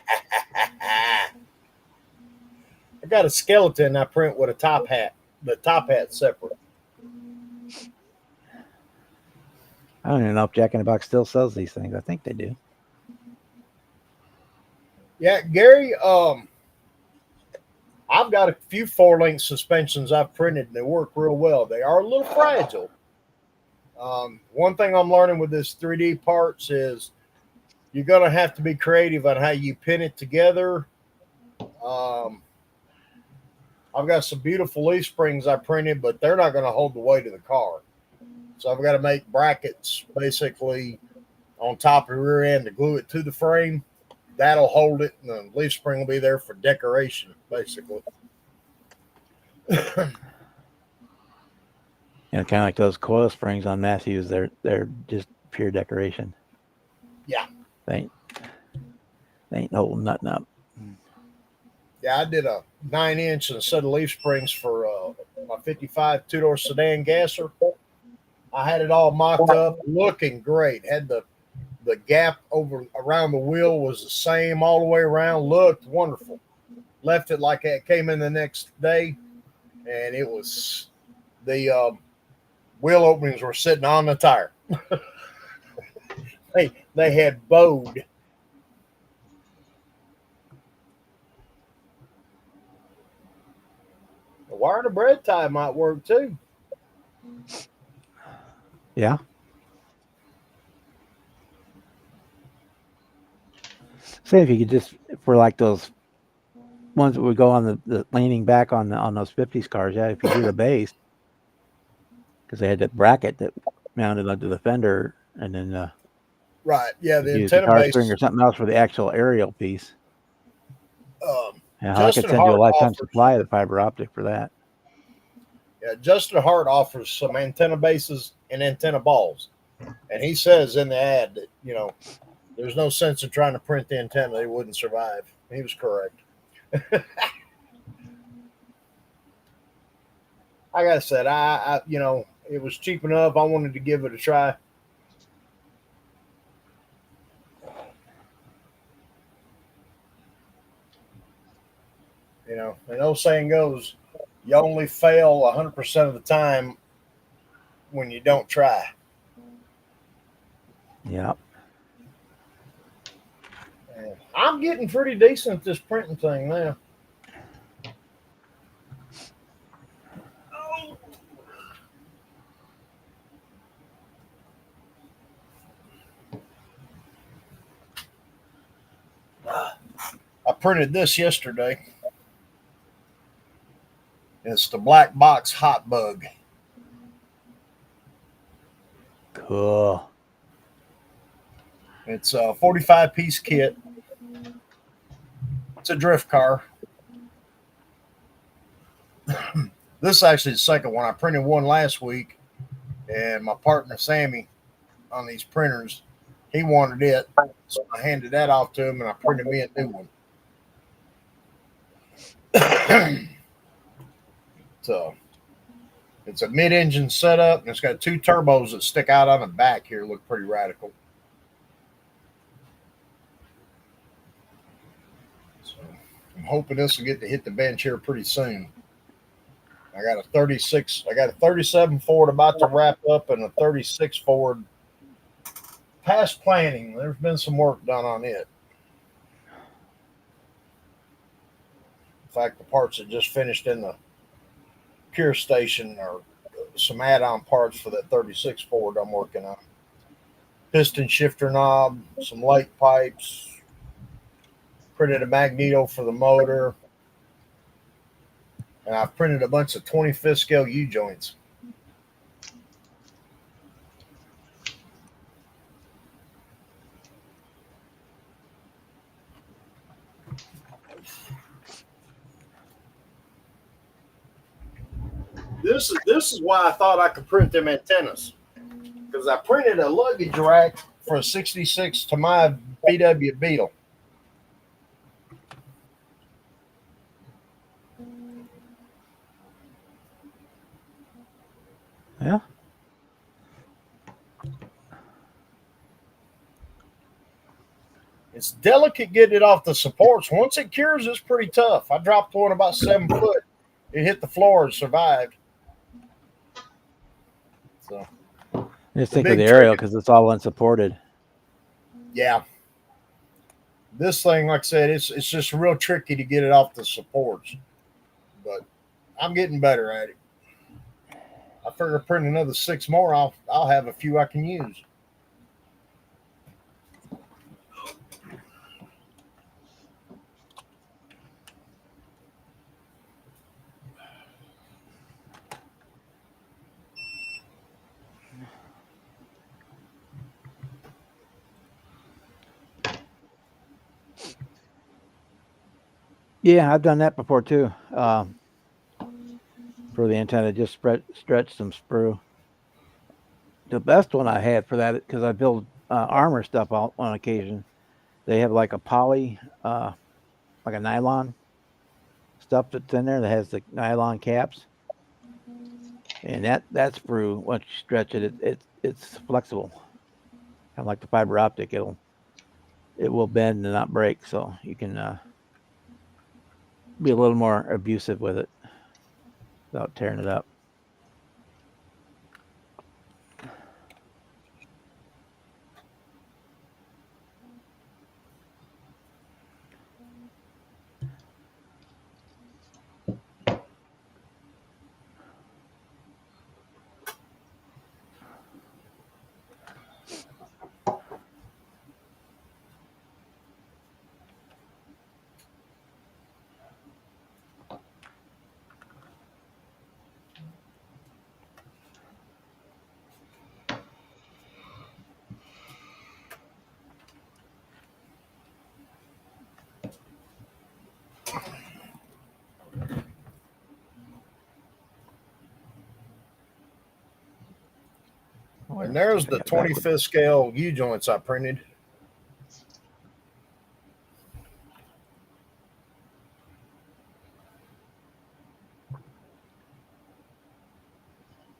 I got a skeleton I print with a top hat. The top hat's separate. I don't even know if Jack-in-the-Box still sells these things. I think they do. Yeah, Gary, I've got a few 4-link suspensions I've printed, and they work real well. They are a little fragile. One thing I'm learning with this 3D parts is you're going to have to be creative on how you pin it together. I've got some beautiful leaf springs I printed, but they're not going to hold the weight of the car. So I've got to make brackets basically on top of the rear end to glue it to the frame. That'll hold it, and the leaf spring will be there for decoration, basically. Kind of like those coil springs on Matthews. They're just pure decoration. Yeah. They ain't holding nothing up. Yeah, I did a 9-inch and a set of leaf springs for my 55 two-door sedan gasser. I had it all mocked up, looking great. Had the gap around the wheel was the same all the way around. Looked wonderful. Left it like it came in the next day, and it was the wheel openings were sitting on the tire. They had bowed. The wire and the bread tie might work too. Yeah. Say if you could just for like those ones that would go on the leaning back on those 50s cars, yeah, if you do the base, because they had that bracket that mounted onto the fender, and then Right. Yeah, you the could use the antenna car string base. or something else for the actual aerial piece. Yeah, I could Justin send you a Hart lifetime offers. supply of the fiber optic for that. Yeah, Justin Hart offers some antenna bases and antenna balls, and he says in the ad that there's no sense in trying to print the antenna; they wouldn't survive. He was correct. Like I said, I it was cheap enough. I wanted to give it a try. And old saying goes, you only fail 100% of the time when you don't try. Yeah. And I'm getting pretty decent at this printing thing now. I printed this yesterday. It's the Black Box Hot Bug. Cool. It's a 45-piece kit. It's a drift car. This is actually the second one. I printed one last week, and my partner Sammy on these printers, he wanted it, so I handed that off to him, and I printed me a new one. So it's a mid-engine setup, and it's got two turbos that stick out on the back here. Look pretty radical. So I'm hoping this will get to hit the bench here pretty soon. I got a 36. I got a 37 Ford about to wrap up, and a 36 Ford past planning. There's been some work done on it. In fact, the parts that just finished in the Pure Station are some add-on parts for that 36 Ford I'm working on. Piston shifter knob, some light pipes, printed a magneto for the motor, and I've printed a bunch of 25th scale U-joints. This is why I thought I could print them antennas, because I printed a luggage rack for a 66 to my VW Beetle. Yeah. It's delicate getting it off the supports. Once it cures, it's pretty tough. I dropped one about 7 foot. It hit the floor and survived. So Just the think of big the aerial trick, because it's all unsupported. yeah. This thing, like I said, it's just real tricky to get it off the supports. But I'm getting better at it. I figure print another 6 more, I'll have a few I can use. Yeah, I've done that before too. For the antenna, just stretch some sprue. The best one I had for that, because I build armor stuff on occasion. They have like a poly, like a nylon stuff that's in there that has the nylon caps, and that sprue, once you stretch it, it's flexible, kind of like the fiber optic. It will bend and not break, so you can be a little more abusive with it without tearing it up. there's the 25th scale U joints I printed.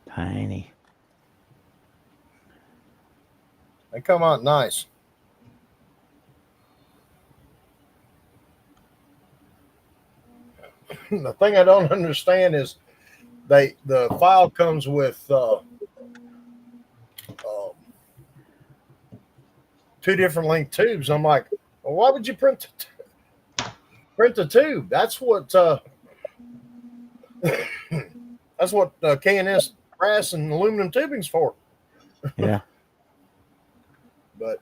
Tiny. They come out nice. The thing I don't understand is the file comes with two different length tubes. I'm like, well, why would you print the tube? That's what K&S brass and aluminum tubing's for. Yeah. But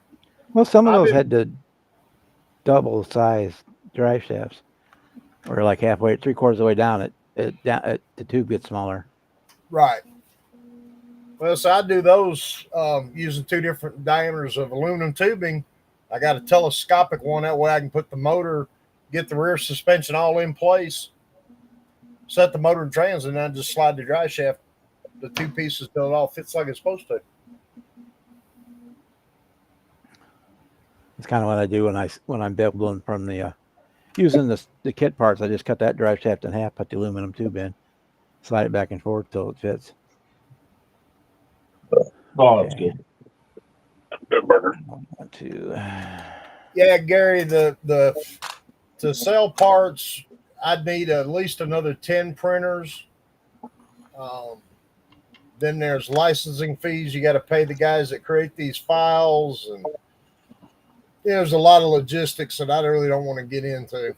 Well, some of those had the double size drive shafts, or like halfway, 3/4 of the way down. The tube gets smaller. right. Well, so I do those using two different diameters of aluminum tubing. I got a telescopic one, that way I can put the motor, get the rear suspension all in place, set the motor and trans, and then just slide the drive shaft, the two pieces till it all fits like it's supposed to. It's kind of what I do when I'm building from the using the kit parts. I just cut that drive shaft in half, put the aluminum tube in, slide it back and forth till it fits. Oh, that's good. Good burger. 1, 2. Yeah, Gary, the to sell parts, I'd need at least another 10 printers. Then there's licensing fees. You got to pay the guys that create these files, and there's a lot of logistics that I really don't want to get into.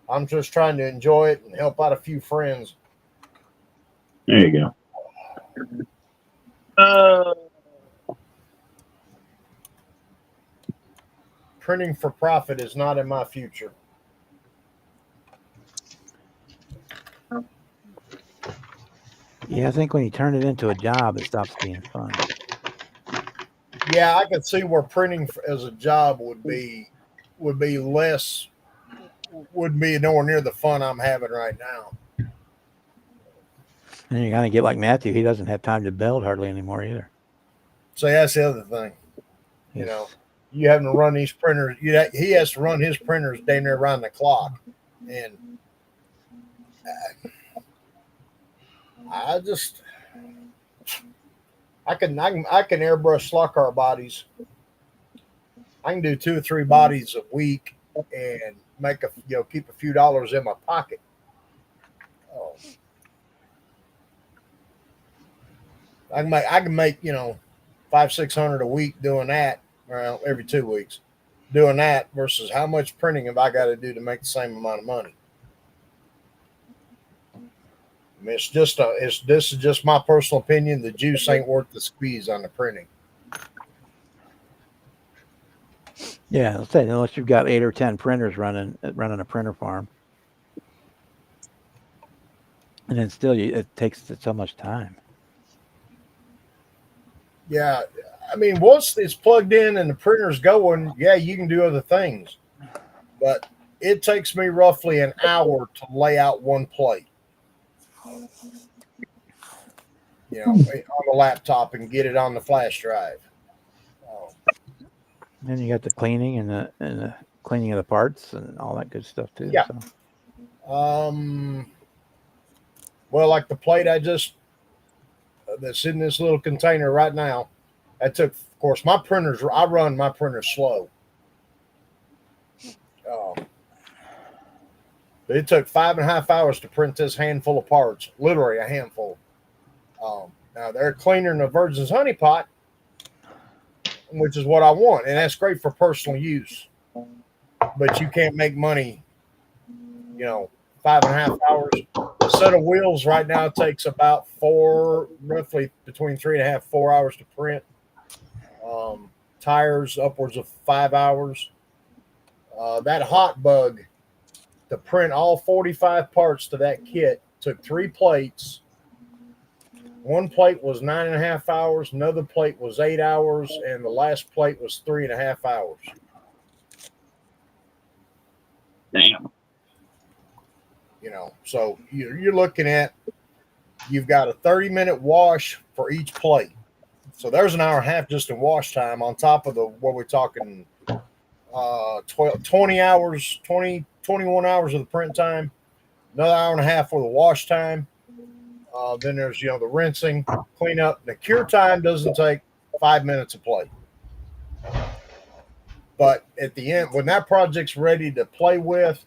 I'm just trying to enjoy it and help out a few friends. There you go. Printing for profit is not in my future. Yeah, I think when you turn it into a job, it stops being fun. Yeah, I could see where printing as a job would be less, would be nowhere near the fun I'm having right now. And you kind of get like Matthew. He doesn't have time to build hardly anymore either. So that's the other thing. You know, you having to run these printers. He has to run his printers damn near around the clock, and I can airbrush slot car bodies. I can do 2 or 3 bodies a week and make keep a few dollars in my pocket. I can make $500-600 a week doing that. Well, every 2 weeks doing that versus how much printing have I got to do to make the same amount of money. I mean, this is just my personal opinion. The juice ain't worth the squeeze on the printing. Yeah, let's say unless you've got 8 or 10 printers running a printer farm, and then still it takes so much time. Yeah, I mean, once it's plugged in and the printer's going, yeah, you can do other things, but it takes me roughly an hour to lay out one plate. On the laptop and get it on the flash drive. Then you got the cleaning and the cleaning of the parts and all that good stuff too. Yeah. So. Well, like the plate that's in this little container right now, that took, of course, I run my printers slow. But it took 5.5 hours to print this handful of parts, literally a handful. Now they're cleaner than a Virgin's Honey Pot, which is what I want, and that's great for personal use. But you can't make money, 5.5 hours. A set of wheels right now takes about roughly between 3.5 4 hours to print. Tires upwards of 5 hours. That hot bug to print all 45 parts to that kit took 3 plates. One plate was 9.5 hours, another plate was 8 hours, and the last plate was 3.5 hours. Damn. So you're looking at, you've got a 30-minute wash for each plate. So there's an hour and a half just in wash time on top of what we're talking 20 hours, 21 hours of the print time, another hour and a half for the wash time. Then there's, the rinsing, cleanup. The cure time doesn't take 5 minutes of play. But at the end, when that project's ready to play with,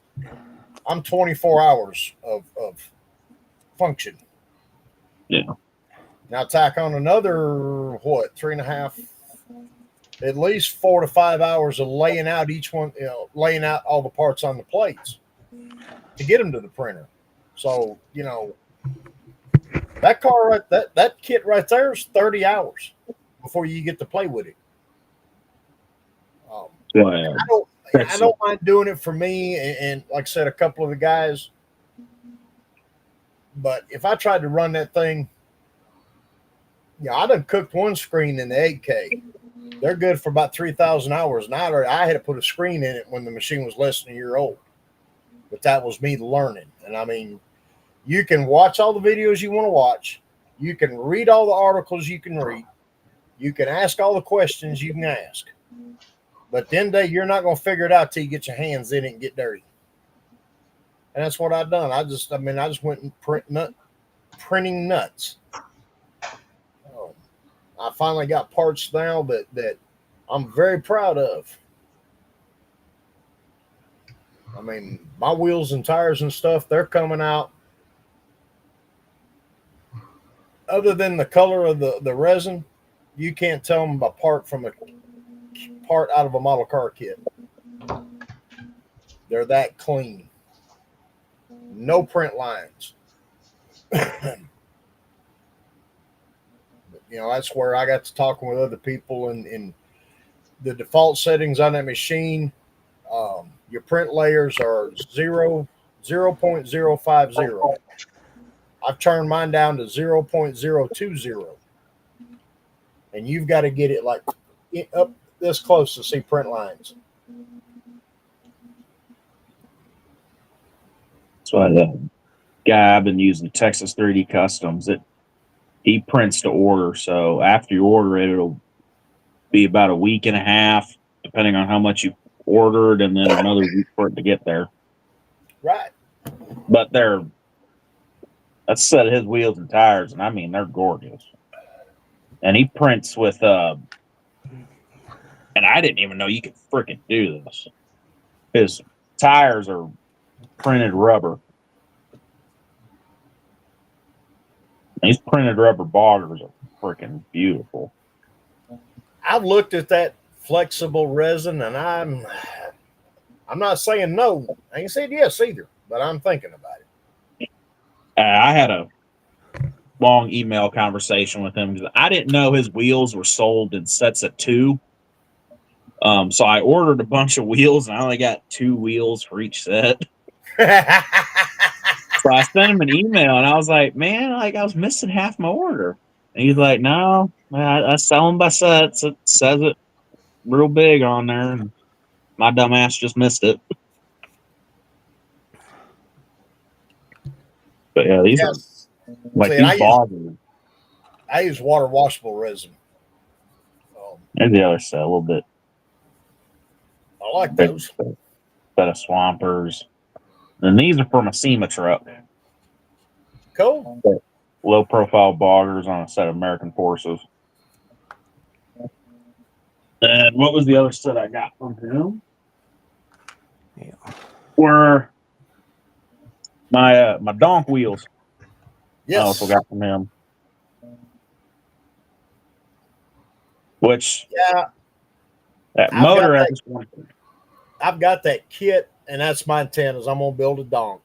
I'm 24 hours of function. Yeah. Now tack on another, 3.5, at least 4 to 5 hours of laying out each one, laying out all the parts on the plates to get them to the printer. So, that car, that kit right there is 30 hours before you get to play with it. I don't mind doing it for me and like I said, a couple of the guys. But if I tried to run that thing, I done cooked one screen in the 8K. They're good for about 3,000 hours. And I had to put a screen in it when the machine was less than a year old. But that was me learning. And I mean, you can watch all the videos you want to watch. You can read all the articles you can read. You can ask all the questions you can ask. But at the end of the day, you're not going to figure it out till you get your hands in it and get dirty. And that's what I've done. I just went and printing nuts. I finally got parts now that I'm very proud of. I mean, my wheels and tires and stuff, they're coming out. Other than the color of the resin, you can't tell them apart from a part out of a model car kit. They're that clean. No print lines. That's where I got to talking with other people and the default settings on that machine. Your print layers are 0.050. I've turned mine down to 0.020. And you've got to get it like up this close to see print lines. That's why the guy I've been using, Texas 3D Customs, he prints to order. So after you order it, it'll be about a week and a half, depending on how much you ordered, and then another week for it to get there. Right. But that's a set of his wheels and tires, and I mean, they're gorgeous. And he prints with, and I didn't even know you could freaking do this. His tires are printed rubber. These printed rubber boggers are freaking beautiful. I've looked at that flexible resin, and I'm not saying no. I ain't said yes either, but I'm thinking about it. I had a long email conversation with him because I didn't know his wheels were sold in sets of 2. So I ordered a bunch of wheels, and I only got 2 wheels for each set. So I sent him an email, and I was like, man, I was missing half my order. And he's like, no, I sell them by sets. It says it real big on there, and my dumb ass just missed it. But yeah, these are like these boggers. I use water washable resin. And the other set a little bit. I like those. Set of Swampers. And these are from a SEMA truck. Cool. Low profile boggers on a set of American Forces. And what was the other set I got from him? Yeah. Were my donk wheels. Yes. I also got from him. Which that motor I just wanted. I've got that kit, and that's my intent. Is I'm gonna build a donk.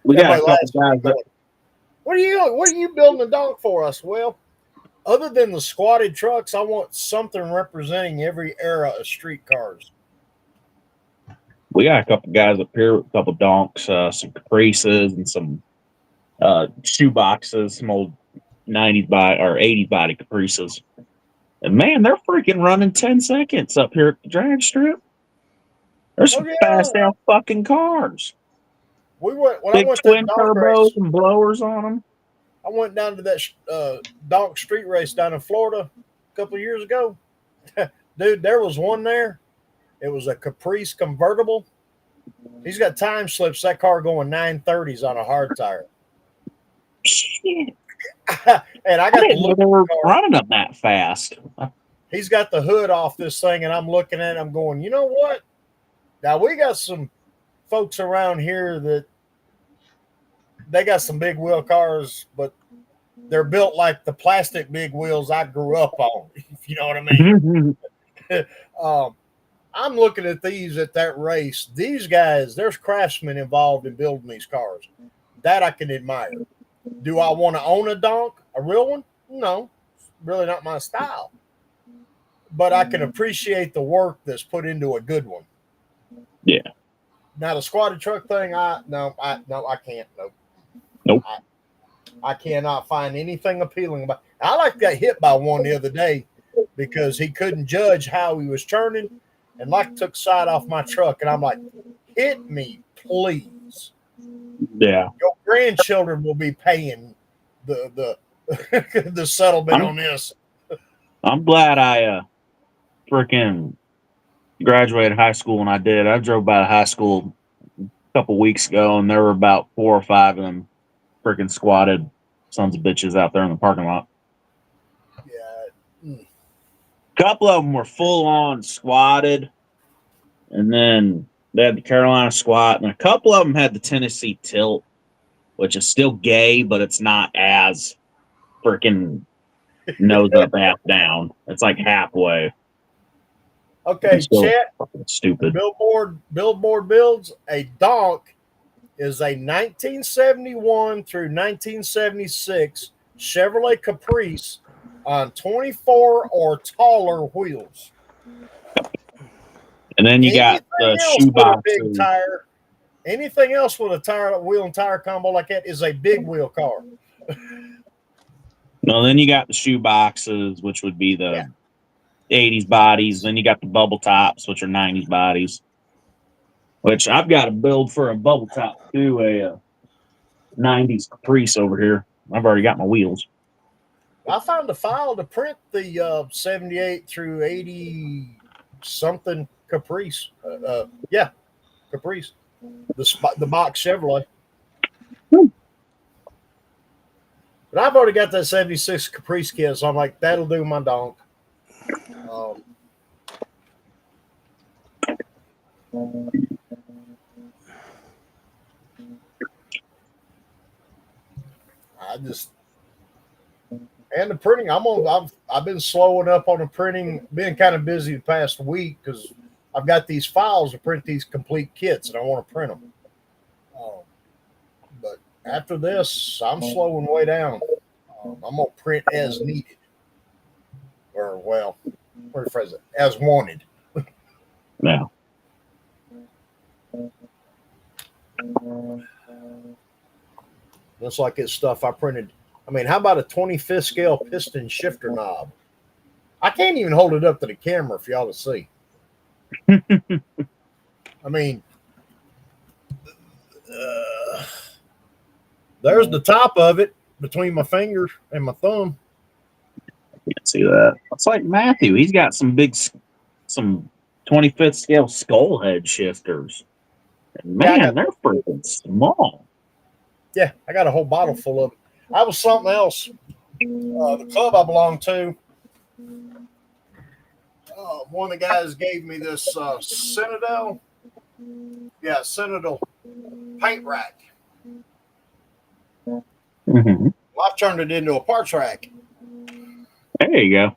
We got a couple guys. What are you building a donk for us? Well, other than the squatted trucks, I want something representing every era of street cars. We got a couple guys up here with a couple donks, some Caprices, and some shoe boxes, some old 90s body or 80s body Caprices. And man, they're freaking running 10 seconds up here at the drag strip. There's some fast down fucking cars. We went when big I went twin to turbos and blowers on them. I went down to that donk street race down in Florida a couple of years ago. Dude, there was one there. It was a Caprice convertible. He's got time slips. That car going 930s on a hard tire. Shit. And I I got the didn't know look. they were running them that fast. He's got the hood off this thing, and I'm looking at it. I'm going, you know what? Now we got some folks around here that they got some big wheel cars, but they're built like the plastic big wheels I grew up on. If you know what I mean. I'm looking at these at that race. These guys, there's craftsmen involved in building these cars. That I can admire. Do I want to own a donk, a real one? No, really not my style. But I can appreciate the work that's put into a good one. Yeah. Now the squatted truck thing, I can't. Nope. I cannot find anything appealing about. I like got hit by one the other day because he couldn't judge how he was turning, and like took side off my truck, and I'm like, hit me, please. Yeah. Your grandchildren will be paying the the settlement on this. I'm glad I freaking graduated high school when I did. I drove by high school a couple weeks ago, and there were about 4 or 5 of them freaking squatted sons of bitches out there in the parking lot. Yeah. A couple of them were full on squatted, and then they had the Carolina squat, and a couple of them had the Tennessee tilt, which is still gay, but it's not as freaking nose up, half down. It's like halfway. Okay, chat. Stupid. Billboard builds a donk is a 1971 through 1976 Chevrolet Caprice on 24 or taller wheels. And then you got the shoebox. Big tire. Anything else with a tire, wheel and tire combo like that is a big wheel car. No, then you got the shoe boxes, which would be the 80s bodies. Then you got the bubble tops, which are 90s bodies. Which I've got to build for a bubble top too, a 90s Caprice over here. I've already got my wheels. I found a file to print the 78 through 80 something Caprice. Caprice. The box Chevrolet. But I've already got that 76 Caprice kit, so I'm like, that'll do my donk. And the printing, I've been slowing up on the printing, been kind of busy the past week because I've got these files to print these complete kits and I want to print them. But after this, I'm slowing way down. I'm going to print as needed. Or, well, rephrase it, as wanted. Yeah. Looks like it's stuff I printed. I mean, how about a 25th scale piston shifter knob? I can't even hold it up to the camera for y'all to see. I mean, there's the top of it between my finger and my thumb. You can see that. It's like Matthew. He's got some 25th scale skull head shifters. And man, they're freaking small. Yeah, I got a whole bottle full of it. I was something else. The club I belong to, one of the guys gave me this Citadel paint rack. Mm-hmm. Well, I've turned it into a parts rack. There you go.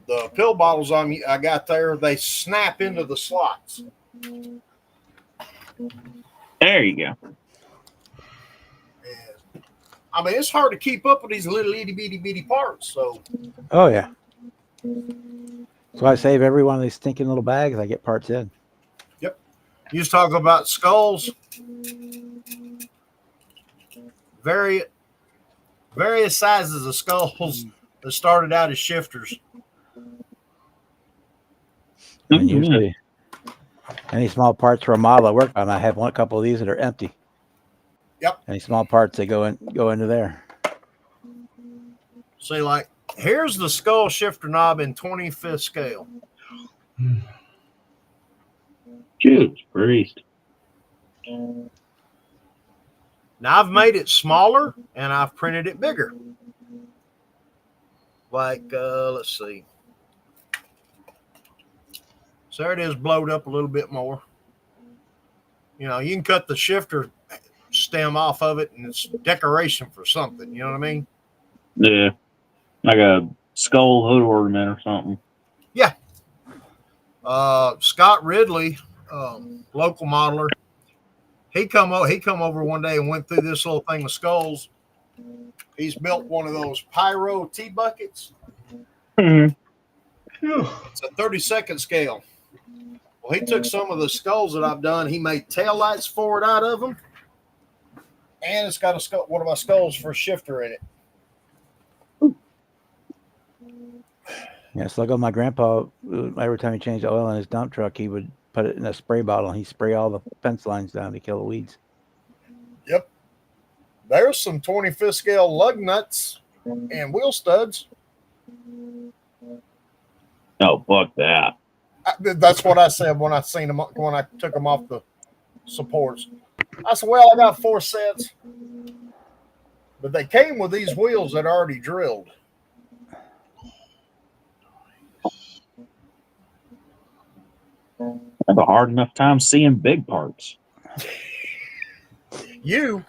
The pill bottles I got there, they snap into the slots. There you go. And, I mean, it's hard to keep up with these little itty bitty parts. So. Oh yeah. So I save every one of these stinking little bags. I get parts in. Yep. You was talking about skulls. Various sizes of skulls that started out as shifters. And usually, any small parts for a model I work on, I have a couple of these that are empty. Yep. Any small parts, they go into there. See, like, here's the skull shifter knob in 25th scale. Judas Priest. Now, I've made it smaller and I've printed it bigger. Like, let's see. So there it is, blowed up a little bit more. You know, you can cut the shifter stem off of it and it's decoration for something. You know what I mean? Yeah. Like a skull hood ornament or something. Yeah. Scott Ridley, local modeler, he come over one day and went through this little thing of skulls. He's built one of those pyro tea buckets. Mm-hmm. It's a 32nd scale. Well, he took some of the skulls that I've done. He made taillights for it out of them, and it's got a skull, one of my skulls for a shifter in it. Yeah, so like on my grandpa, every time he changed the oil in his dump truck, he would put it in a spray bottle and he'd spray all the fence lines down to kill the weeds. Yep. There's some 25th scale lug nuts and wheel studs. Oh, fuck that. That's what I said when I seen them, when I took them off the supports. I said, well, I got 4 sets, but they came with these wheels that are already drilled. I have a hard enough time seeing big parts. You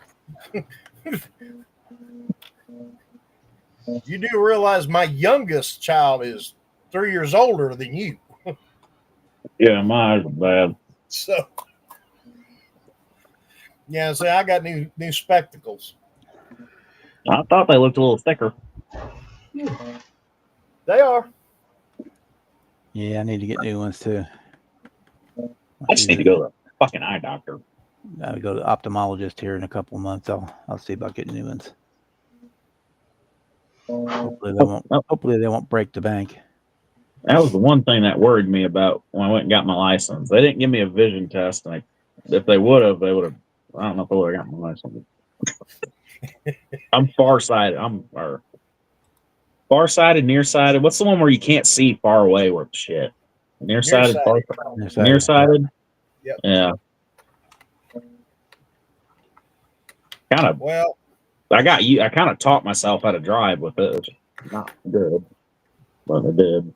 do realize my youngest child is 3 years older than you. Yeah, my eyes are bad. So, yeah, see, I got new spectacles. I thought they looked a little thicker. They are. Yeah, I need to get new ones too. I just need to go to the fucking eye doctor. I would go to the ophthalmologist here in a couple of months. I'll see about getting new ones. Hopefully they won't break the bank. That was the one thing that worried me about when I went and got my license. They didn't give me a vision test, and if they would have, I don't know if I would have got my license. I'm farsighted. Farsighted, nearsighted. What's the one where you can't see far away with shit? Nearsighted, nearsighted. Yep. Yeah. Kind of. Well, I kind of taught myself how to drive with it. Which is not good, but I did.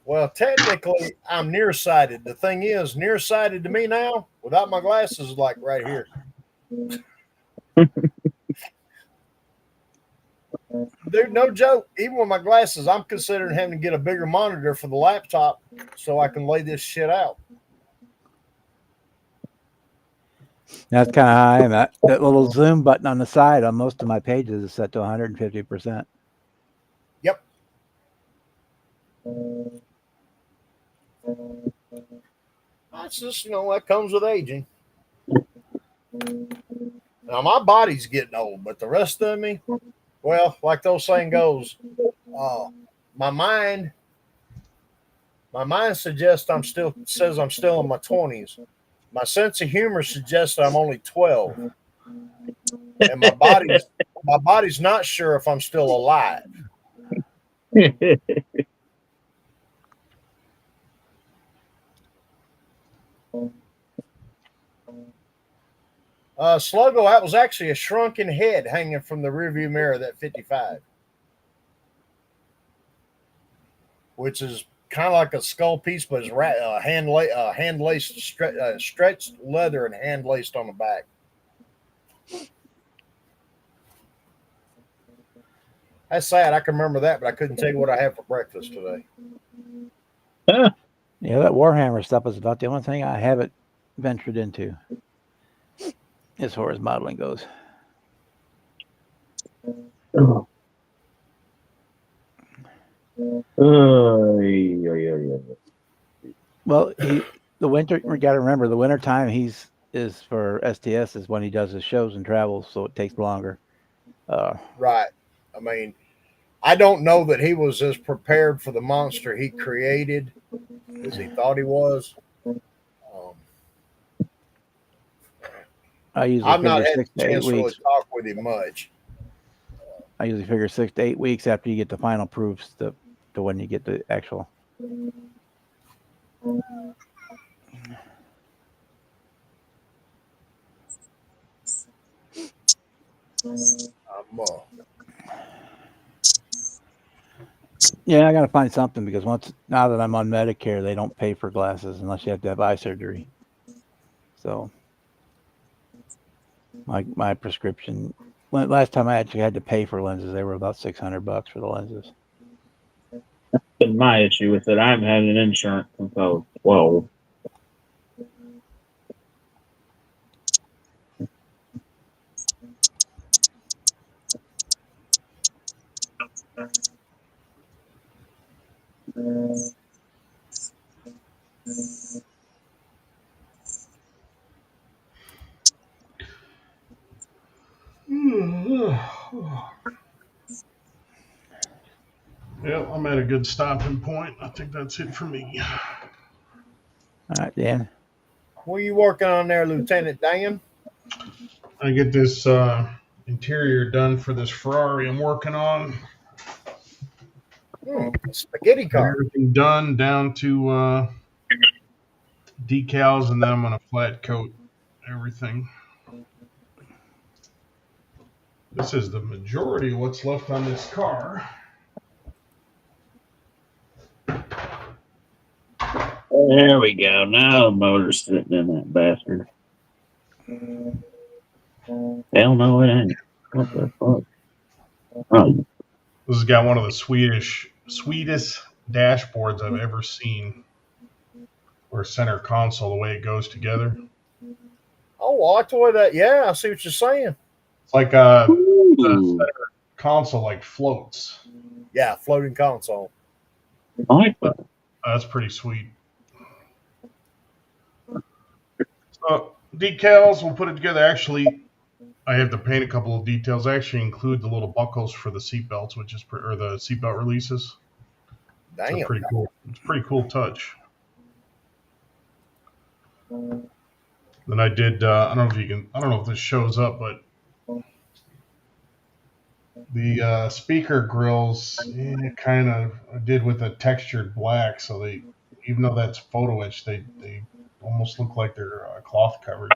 Well, technically, I'm nearsighted. The thing is, nearsighted to me now, without my glasses, is like right here. Dude, no joke. Even with my glasses, I'm considering having to get a bigger monitor for the laptop so I can lay this shit out. That's kind of how I am. That little zoom button on the side on most of my pages is set to 150%. Yep. That's just, that comes with aging. Now, my body's getting old, but the rest of me, well, like the old saying goes, my mind suggests says I'm still in my 20s. My sense of humor suggests I'm only 12. And my body's not sure if I'm still alive. Sluggo, that was actually a shrunken head hanging from the rearview mirror of that 55, which is kind of like a skull piece, but it's hand laced, stretched leather and hand laced on the back. That's sad. I can remember that, but I couldn't tell you what I had for breakfast today. Yeah, that Warhammer stuff is about the only thing I haven't ventured into as far as modeling goes. Well, the winter, we got to remember the winter time is for STS is when he does his shows and travels, so it takes longer. Right. I mean, I don't know that he was as prepared for the monster he created as he thought he was. I usually I've not figure had 6 the to 8 chance to really weeks. talk with him much. I usually figure 6 to 8 weeks after you get the final proofs to when you get the actual. Yeah, I got to find something because now that I'm on Medicare, they don't pay for glasses unless you have to have eye surgery. So my prescription, last time I actually had to pay for lenses, they were about $600 for the lenses. Been my issue with it. I haven't had an insurance since I was 12. Yep, I'm at a good stopping point. I think that's it for me. All right, Dan. What are you working on there, Lieutenant Dan? I get this interior done for this Ferrari I'm working on. Spaghetti Got car. everything done down to decals, and then I'm gonna flat coat everything. This is the majority of what's left on this car. There we go. Now the motor's sitting in that bastard. Hell no, it ain't. What the fuck? Oh, This has got one of the sweetest dashboards I've ever seen. Or center console, the way it goes together. Oh, I like the way that. Yeah, I see what you're saying. It's like the center console like floats. Yeah, floating console. I like that. That's pretty sweet. So decals, we'll put it together. Actually, I have to paint a couple of details. I actually include the little buckles for the seatbelts, or the seatbelt releases. Damn. It's pretty cool. It's a pretty cool touch. Then I did. I don't know if this shows up, but the speaker grills kind of did with a textured black. So they, even though that's photo etched, they almost look like they're cloth covered.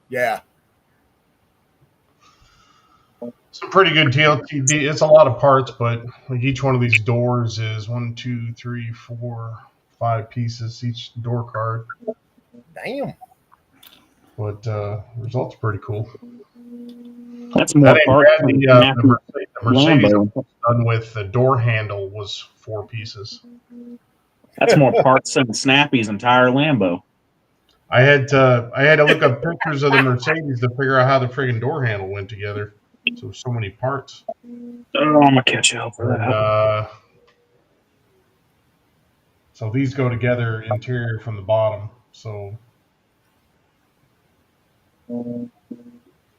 Yeah. Some pretty good TLTD. It's a lot of parts, but like each one of these doors is 1, 2, 3, 4, 5 pieces each door card. Damn. But the result's pretty cool. That's more parts than The Mercedes Lambo. done with the door handle was 4 pieces. That's more parts than Snappy's entire Lambo. I had to look up pictures of the Mercedes to figure out how the friggin' door handle went together. So many parts. Oh, I'm gonna catch you up for that. So these go together interior from the bottom. So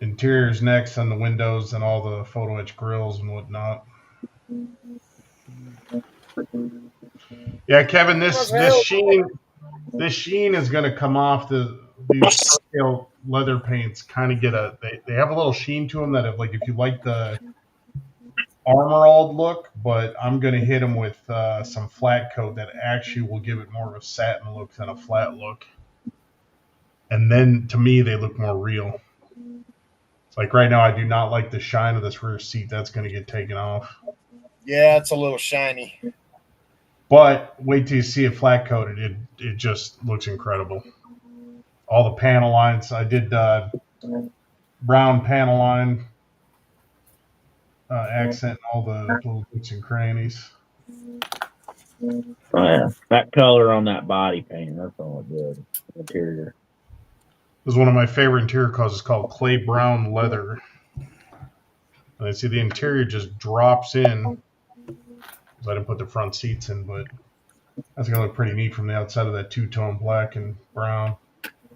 interior's next, and the windows and all the photo etch grills and whatnot. Yeah, Kevin, this sheen is going to come off these leather paints. Kind of they have a little sheen to them that if you like the armoralled look, but I'm going to hit them with some flat coat that actually will give it more of a satin look than a flat look. And then to me, they look more real. It's like right now, I do not like the shine of this rear seat. That's going to get taken off. Yeah, it's a little shiny. But wait till you see it flat coated. It just looks incredible. All the panel lines. I did brown panel line accent, all the little nooks and crannies. Oh, yeah. That color on that body paint, that's all good. Interior. This is one of my favorite interior colors. It's called clay brown leather. And I see the interior just drops in. I didn't put the front seats in, but that's going to look pretty neat from the outside of that two-tone black and brown.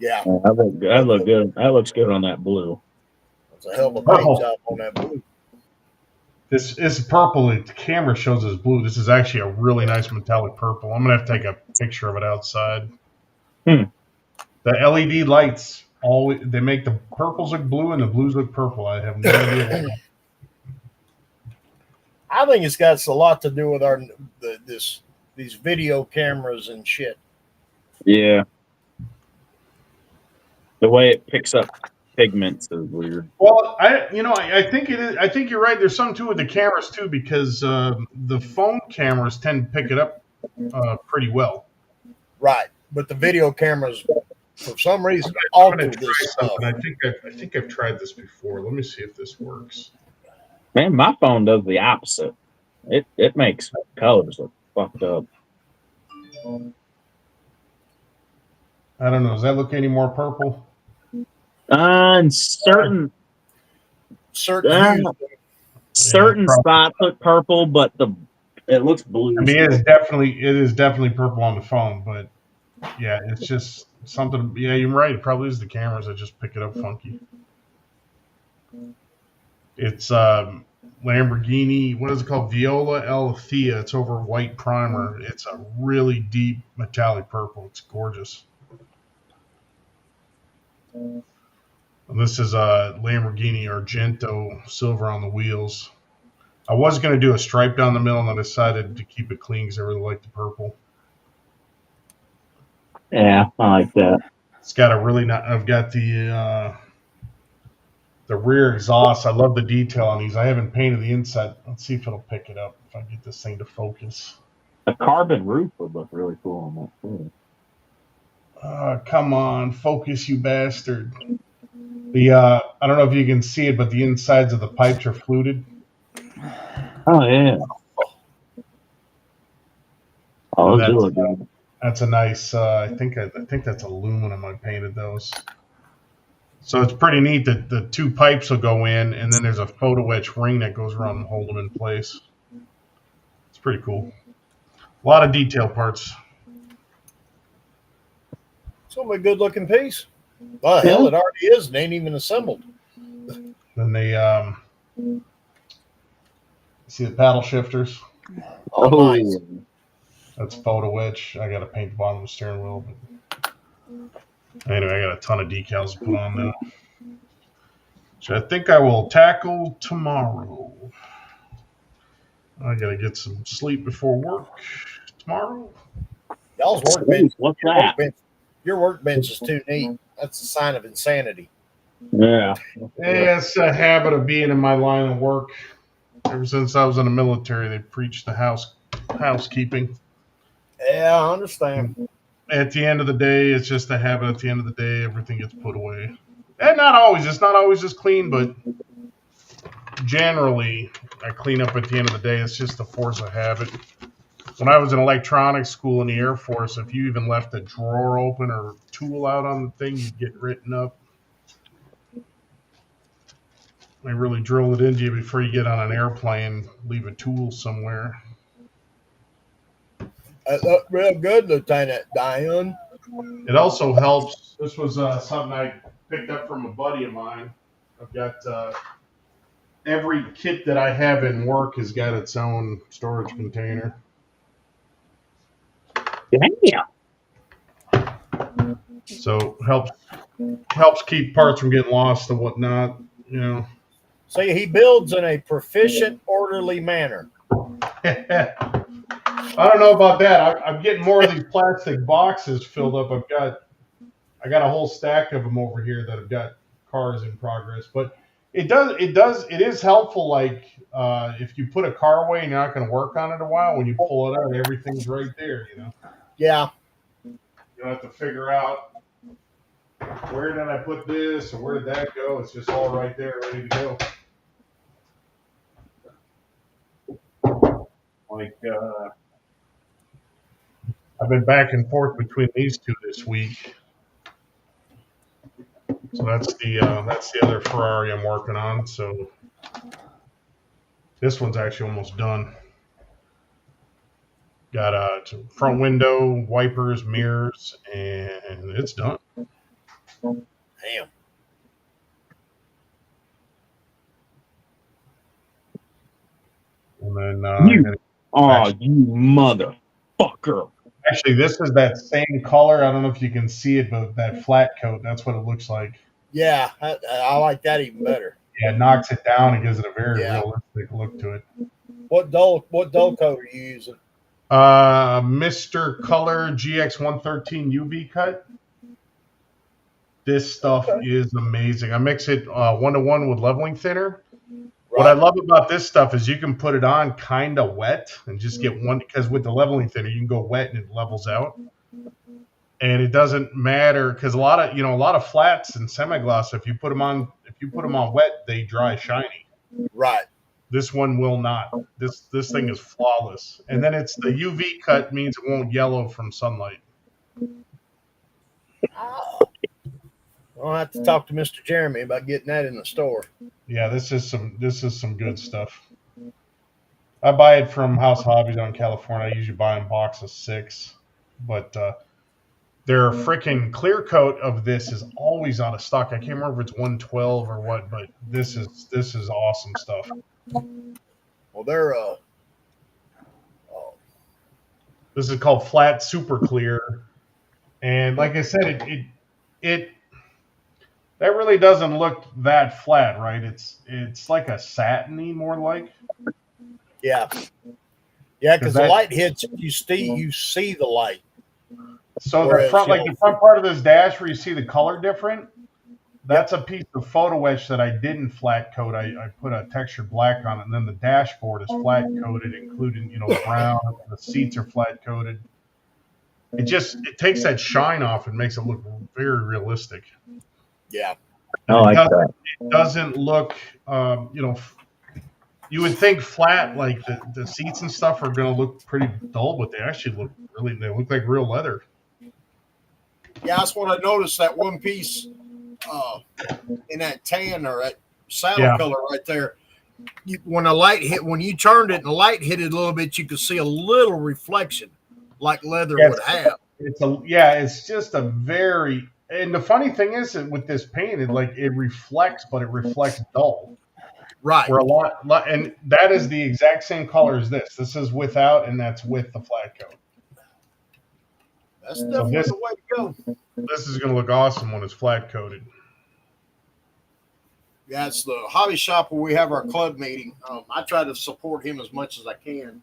Yeah. That look good. That looks good on that blue. It's a hell of a paint job on that blue. This is purple. The camera shows as blue. This is actually a really nice metallic purple. I'm going to have to take a picture of it outside. The LED lights always they make the purples look blue and the blues look purple. I have no idea why. I think it's got a lot to do with these video cameras and shit. Yeah. The way it picks up pigments is weird. Well, I think it is. I think you're right. There's something to with the cameras too, because the phone cameras tend to pick it up pretty well. Right. But the video cameras, for some reason, I'm gonna alter try this stuff. something. I think I've tried this before. Let me see if this works. Man, my phone does the opposite. It makes colors look fucked up. I don't know. Does that look any more purple? And certain Certain hues. certain probably. spots look purple, but it looks blue. I mean, it is definitely purple on the phone, but yeah, it's just something. Yeah, you're right. It probably is the cameras that just pick it up funky. It's Lamborghini. What is it called? Viola Alethea. It's over white primer. It's a really deep metallic purple. It's gorgeous. And this is a Lamborghini Argento silver on the wheels. I was going to do a stripe down the middle, and I decided to keep it clean because I really like the purple. Yeah, I like that. It's got a really nice. I've got the rear exhaust. I love the detail on these. I haven't painted the inside. Let's see if it'll pick it up if I get this thing to focus. A carbon roof would look really cool on that too. Come on, focus, you bastard. The I don't know if you can see it, but the insides of the pipes are fluted. Oh yeah. Oh, And those do look good. that's a nice. I think that's aluminum. I painted those. So it's pretty neat that the two pipes will go in, and then there's a photo etch ring that goes around and hold them in place. It's pretty cool. A lot of detail parts. It's gonna be a good looking piece. Well, hell, it already is and ain't even assembled. Then they see the paddle shifters. Oh, Nice. That's photo etch. I got to paint the bottom of the steering wheel. But anyway, I got a ton of decals to put on now. So I think I will tackle tomorrow. I got to get some sleep before work tomorrow. Y'all's workbench. what's that? Your workbench is too neat. That's a sign of insanity. Yeah. Yeah, it's a habit of being in my line of work. Ever since I was in the military, they preached the housekeeping. Yeah, I understand. At the end of the day, it's just a habit. At the end of the day, everything gets put away. And not always. It's not always just clean, but generally, I clean up at the end of the day. It's just a force of habit. When I was in electronics school in the Air Force, if you even left a drawer open or tool out on the thing, you'd get written up. They really drill it into you before you get on an airplane, leave a tool somewhere. Real good, Lieutenant Diane. It also helps. This was something I picked up from a buddy of mine. I've got every kit that I have in work has got its own storage container. Damn. So helps keep parts from getting lost and whatnot. You know. See, he builds in a proficient, orderly manner. I don't know about that. I'm getting more of these plastic boxes filled up. I got a whole stack of them over here that have got cars in progress. But it is helpful. Like if you put a car away and you're not going to work on it a while, when you pull it out, everything's right there. You know. Yeah. You don't have to figure out where did I put this or where did that go. It's just all right there, ready to go. Like I've been back and forth between these two this week. So that's the other Ferrari I'm working on. So this one's actually almost done. Got a front window, wipers, mirrors, and it's done. Damn. And then You motherfucker. Actually, this is that same color. I don't know if you can see it, but that flat coat, that's what it looks like. Yeah, I like that even better. Yeah, it knocks it down and gives it a very Yeah. realistic look to it. What dull coat are you using? Mr. Color GX113 UV cut. This stuff is amazing. I mix it 1-to-1 with leveling thinner. What I love about this stuff is you can put it on kind of wet and just get one, because with the leveling thinner you can go wet and it levels out, and it doesn't matter because a lot of flats and semi-gloss, if you put them on wet, they dry shiny. Right. This one will not. This thing is flawless, and then it's the UV cut means it won't yellow from sunlight. I'll have to talk to Mr. Jeremy about getting that in the store. Yeah, this is some good stuff. I buy it from House Hobbies out in California. I usually buy in a box of 6, but their freaking clear coat of this is always out of stock. I can't remember if it's 112 or what, but this is awesome stuff. Well, they're this is called Flat Super Clear, and like I said, it that really doesn't look that flat, right? It's like a satiny, more like. Yeah, because the light hits, you see the light. So the front part of this dash where you see the color different, that's a piece of photo etch that I didn't flat coat. I put a textured black on it, and then the dashboard is flat coated, including the brown. The seats are flat coated. It takes that shine off and makes it look very realistic. Yeah, I like that. It doesn't look, you would think flat, like the seats and stuff are going to look pretty dull, but they actually they look like real leather. Yeah, that's what I noticed. That one piece in that tan or that saddle color right there. When you turned it and the light hit it a little bit, you could see a little reflection, like leather would have. It's just a very. And the funny thing is that with this paint, it reflects, but it reflects dull. Right. Where a lot, and that is the exact same color as this. This is without, and that's with the flat coat. That's definitely the way to go. This is going to look awesome when it's flat coated. Yeah, it's the hobby shop where we have our club meeting. I try to support him as much as I can.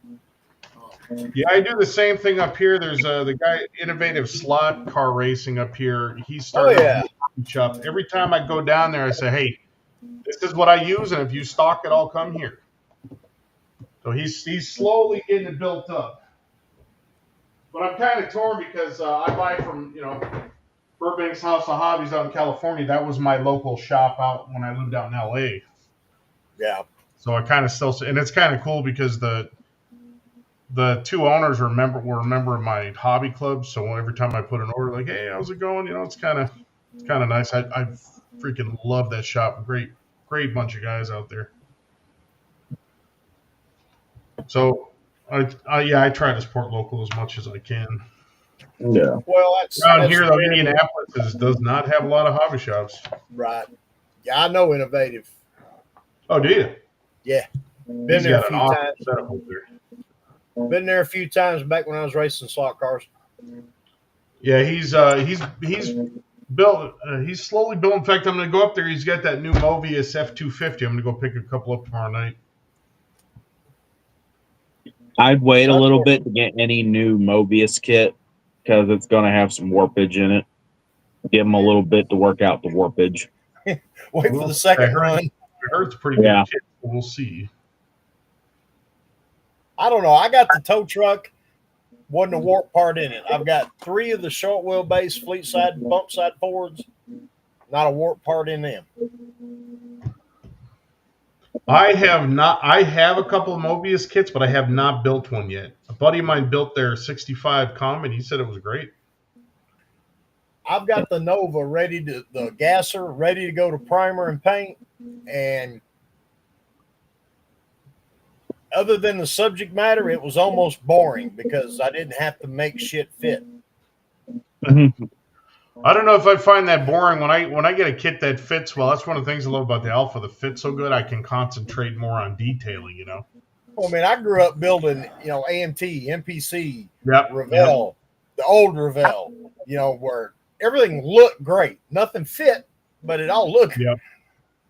Yeah, I do the same thing up here. There's the guy, Innovative Slot Car Racing up here. He started a shop. Every time I go down there, I say, hey, this is what I use, and if you stock it, I'll come here. So he's slowly getting it built up. But I'm kind of torn because I buy from, Burbank's House of Hobbies out in California. That was my local shop out when I lived out in L.A. Yeah. So I kind of still, and it's kind of cool because the 2 owners were a member of my hobby club. So every time I put an order, like, hey, how's it going? It's kind of nice. I freaking love that shop. Great bunch of guys out there. So I try to support local as much as I can. Yeah. Well, around here though, Indianapolis does not have a lot of hobby shops. Right. Yeah, I know Innovative. Oh, do you? Yeah. Been there a few times. Been there a few times back when I was racing slot cars. Yeah, he's built. He's slowly building. In fact, I'm going to go up there. He's got that new Mobius F250. I'm going to go pick a couple up tomorrow night. I'd wait a little bit to get any new Mobius kit because it's going to have some warpage in it. Give them a little bit to work out the warpage. Wait for the second run. I heard it's pretty good kit. We'll see. I don't know. I got the tow truck. Wasn't a warp part in it. I've got 3 of the short wheelbase fleet side and bump side Fords. Not a warp part in them. I have not. I have a couple of Mobius kits, but I have not built one yet. A buddy of mine built their 65 Com, and he said it was great. I've got the Nova the gasser ready to go to primer and paint. And other than the subject matter, it was almost boring because I didn't have to make shit fit. I don't know if I find that boring when I get a kit that fits well. That's one of the things I love about the Alpha. That fits so good, I can concentrate more on detailing. Well, I mean, I grew up building, AMT, MPC, Yep. Revell, the old Revell, where everything looked great. Nothing fit, but it all looked Yep.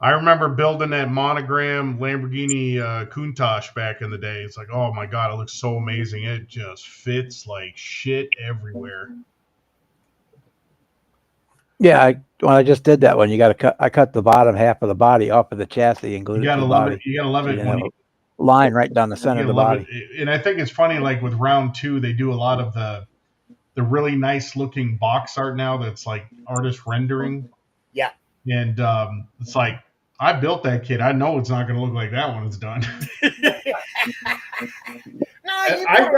I remember building that monogram Lamborghini Countach back in the day. It's like, oh my God, it looks so amazing. It just fits like shit everywhere. Yeah, when I just did that one, you got to cut. I cut the bottom half of the body off of the chassis and glued You it to gotta the love body. it. You gotta love So it you when have a line right down the center you of the love body. it. And I think it's funny, like with round 2, they do a lot of the really nice looking box art now that's like artist rendering. Yeah. And it's like, I built that kit. I know it's not going to look like that when it's done. I've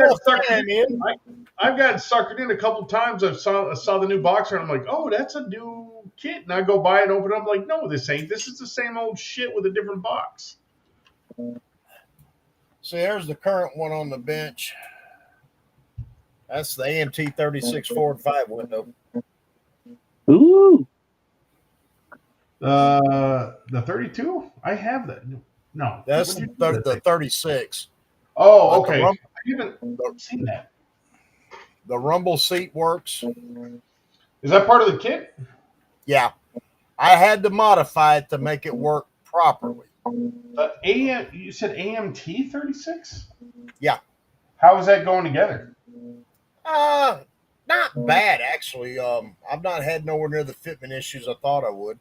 gotten suckered in a couple times. I saw the new box art. I'm like, oh, that's a new kit. And I go buy it and open it up. I'm like, no, this ain't. This is the same old shit with a different box. See, there's the current one on the bench. That's the AMT 36 Ford 5 window. Ooh. The 32? I have that. No. That's the 36. Oh, okay. I haven't seen that. The rumble seat works. Is that part of the kit? Yeah. I had to modify it to make it work properly. You said AMT 36? Yeah. How is that going together? Not bad actually. I've not had nowhere near the fitment issues I thought I would.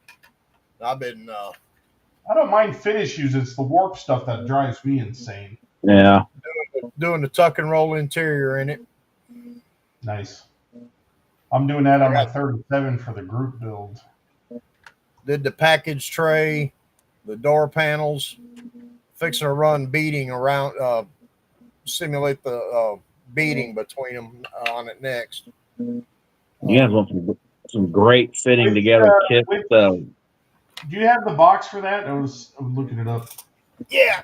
I've been I don't mind fit issues. It's the warp stuff that drives me insane. Yeah. Doing the tuck and roll interior in it. Nice. I'm doing that on my 37 for the group build. Did the package tray, the door panels, fixing to run beading around, simulate the beading between them on it next. You guys want some great fitting together kits. Do you have the box for that? I was looking it up. Yeah.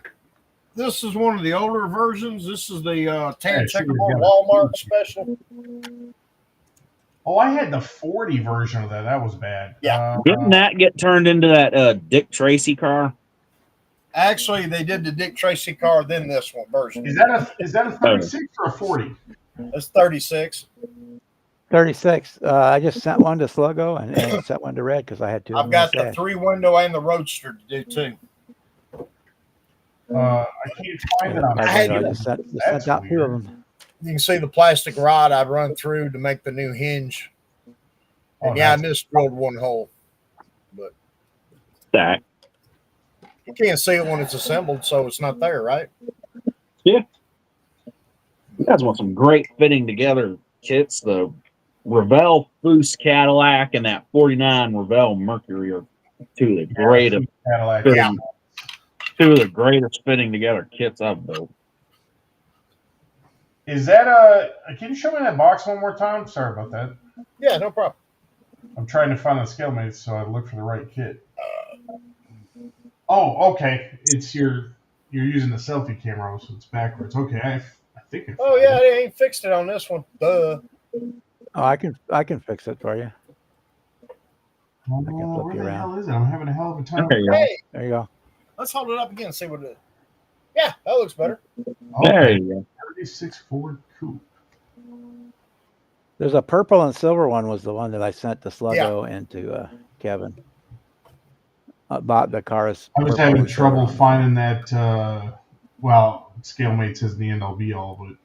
This is one of the older versions. This is the tan checkerboard Walmart special. Oh, I had the 40 version of that. That was bad. Yeah. Didn't that get turned into that Dick Tracy car? Actually, they did the Dick Tracy car, then this one version. Is that a 36 or a 40? That's 36. 36. I just sent one to Sluggo and sent one to Red because I had two. I've got the 3-window and the Roadster to do too. I can't find it on. I just sent out 2 of them. You can see the plastic rod I've run through to make the new hinge. And I misdrilled one hole. But that you can't see it when it's assembled, so it's not there, right? Yeah. You guys want some great fitting together kits. The Revell Foose Cadillac and that 49 Revell Mercury are two of the greatest fitting, two of the greatest fitting together kits I've built. Is that can you show me that box one more time? Sorry about that. Yeah, no problem. I'm trying to find the scale mates so I look for the right kit. Oh, okay. It's you're using the selfie camera, so it's backwards. Okay, I think. They ain't fixed it on this one. Duh. Oh, I can fix it for you. Oh, where the hell is it? I'm having a hell of a time. There you go. Hey, there you go. Let's hold it up again and see what it is. Yeah, that looks better. Okay. There you go. 36 Ford Coupe. There's a purple and silver one was the one that I sent to Sluggo and to Kevin. Bought the cars. I was having trouble finding that. Scale mates isn't the end all be all, but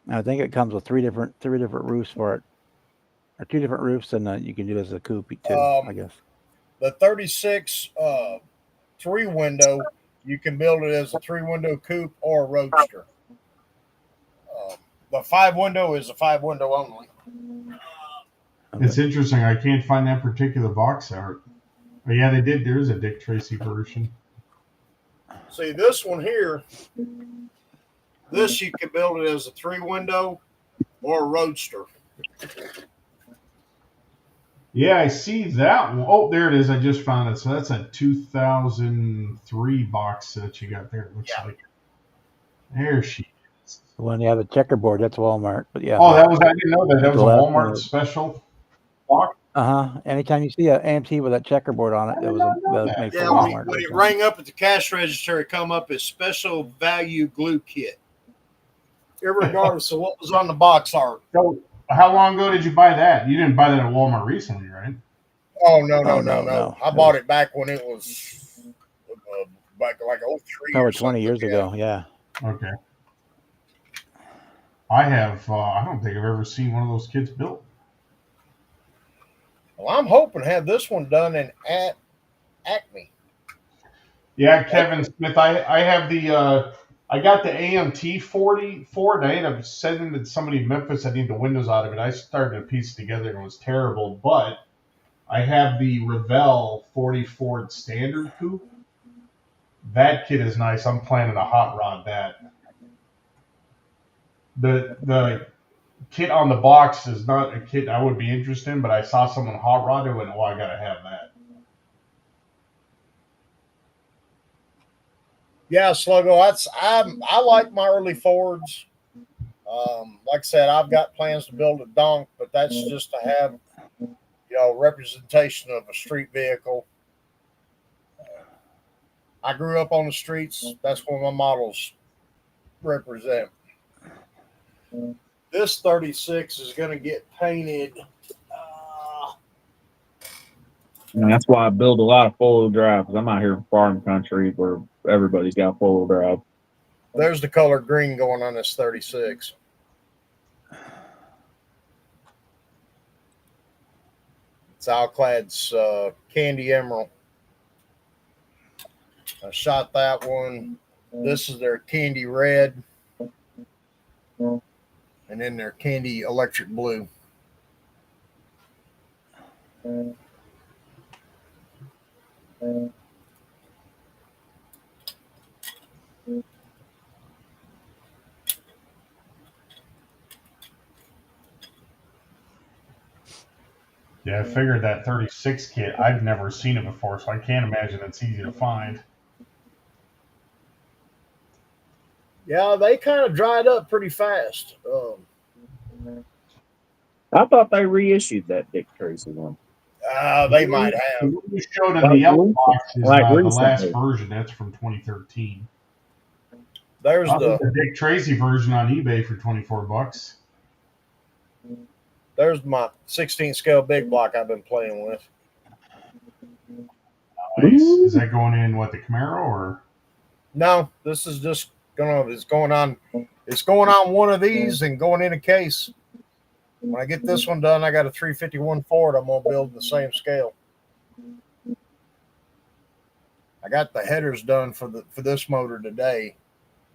I think it comes with three different roofs for it, or 2 different roofs, and you can do it as a coupe too. I guess the 36 3-window, you can build it as a 3-window coupe or a roadster. The 5-window is a 5-window only. It's interesting. I can't find that particular box art. But yeah, they did. There is a Dick Tracy version. See, this one here, this you can build it as a 3-window or a roadster. Yeah, I see that one. Oh, there it is. I just found it. So that's a 2003 box that you got there. It looks like. There she is. When you have a checkerboard, that's Walmart. But yeah. Oh, I didn't know that. That was a Walmart special box. Anytime you see an AMT with that checkerboard on it, that was made for Walmart. When it rang up at the cash register, it come up as special value glue kit. Irregardless of what was on the box art. So How long ago did you buy that? You didn't buy that at Walmart recently, right? Oh no, Oh, no. no. I It bought was it back when it was back like 03 probably or 20 something. years ago. Yeah. Okay. I have. I don't think I've ever seen one of those kits built. Well, I'm hoping to have this one done in Acme. Yeah, Kevin Smith. I have the. I got the AMT 40 Ford. I ended up sending it to somebody in Memphis. I need the windows out of it. I started to piece it together and it was terrible. But I have the Revell 40 Ford Standard Coupe. That kit is nice. I'm planning a hot rod that. The kit on the box is not a kit I would be interested in, but I saw someone hot rod it and went, oh, I gotta have that. Yeah, Sluggo. I like my early Fords. Like I said, I've got plans to build a donk, but that's just to have representation of a street vehicle. I grew up on the streets. That's what my models represent. This 36 is going to get painted. And that's why I build a lot of four-wheel drive, because I'm out here in farm country where everybody's got four-wheel drive. There's the color green going on this 36. It's Alclad's Candy Emerald. I shot that one. This is their Candy Red. And then their Candy Electric Blue. Yeah, I figured that 36 kit, I've never seen it before, so I can't imagine it's easy to find. Yeah, they kind of dried up pretty fast. I thought they reissued that Dick Tracy one. They might have. What you showed in the yellow box is the last recently. version. That's from 2013. There's the Dick Tracy version on eBay for $24. There's my 16 scale big block I've been playing with. Nice. Is that going in the Camaro or? No, this is just it's going on one of these and going in a case. When I get this one done, I got a 351 Ford I'm gonna build in the same scale. I got the headers done for this motor today.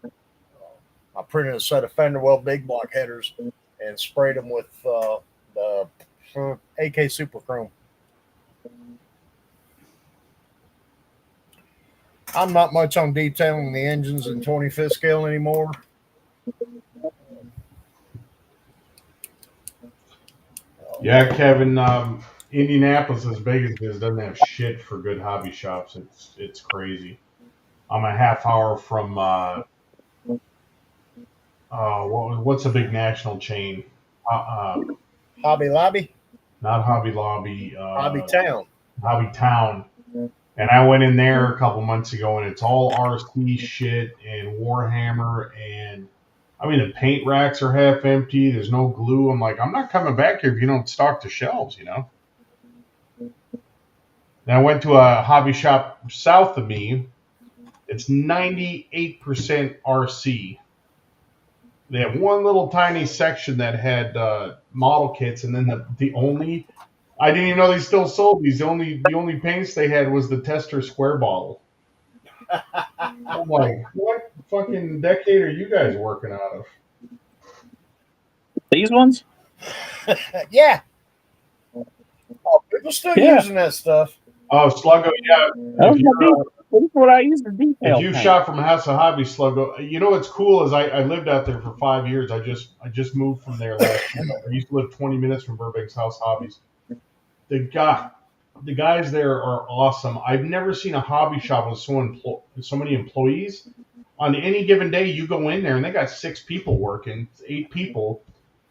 I printed a set of Fenderwell big block headers and sprayed them with the AK Super Chrome. I'm not much on detailing the engines in 25th scale anymore. Yeah, Kevin. Indianapolis, as big as it is, doesn't have shit for good hobby shops. It's crazy. I'm a half hour from what's a big national chain? Hobby Lobby? Not Hobby Lobby. Hobby Town. Hobby Town. And I went in there a couple months ago, and it's all RC shit and Warhammer, and I mean the paint racks are half empty. There's no glue. I'm like, I'm not coming back here if you don't stock the shelves, Then I went to a hobby shop south of me. It's 98% RC. They have one little tiny section that had model kits, and then the only I didn't even know they still sold these. The only paints they had was the Tester square bottle. I'm like, what fucking decade are you guys working out of? These ones? Yeah. Oh, people still using that stuff. Oh, Sluggo, yeah. That's what I used to detail. If you shop from House of Hobby, Sluggo, what's cool is I lived out there for 5 years. I just moved from there last year. I used to live 20 minutes from Burbank's House Hobbies. The guys there are awesome. I've never seen a hobby shop with so many employees. On any given day, you go in there and they got 6 people working, 8 people.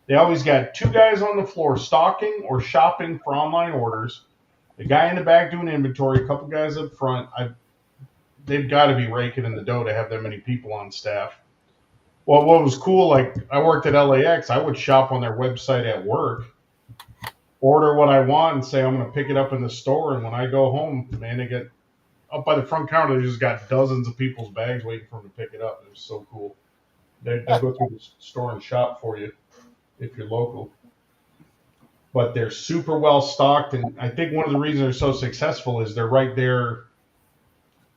They always got 2 guys on the floor stocking or shopping for online orders. The guy in the back doing inventory, a couple guys up front. They've got to be raking in the dough to have that many people on staff. Well, what was cool, like I worked at LAX, I would shop on their website at work, order what I want, and say I'm going to pick it up in the store. And when I go home, man, they get up by the front counter. They just got dozens of people's bags waiting for them to pick it up. It was so cool. They'll go through the store and shop for you if you're local. But they're super well stocked, and I think one of the reasons they're so successful is they're right there.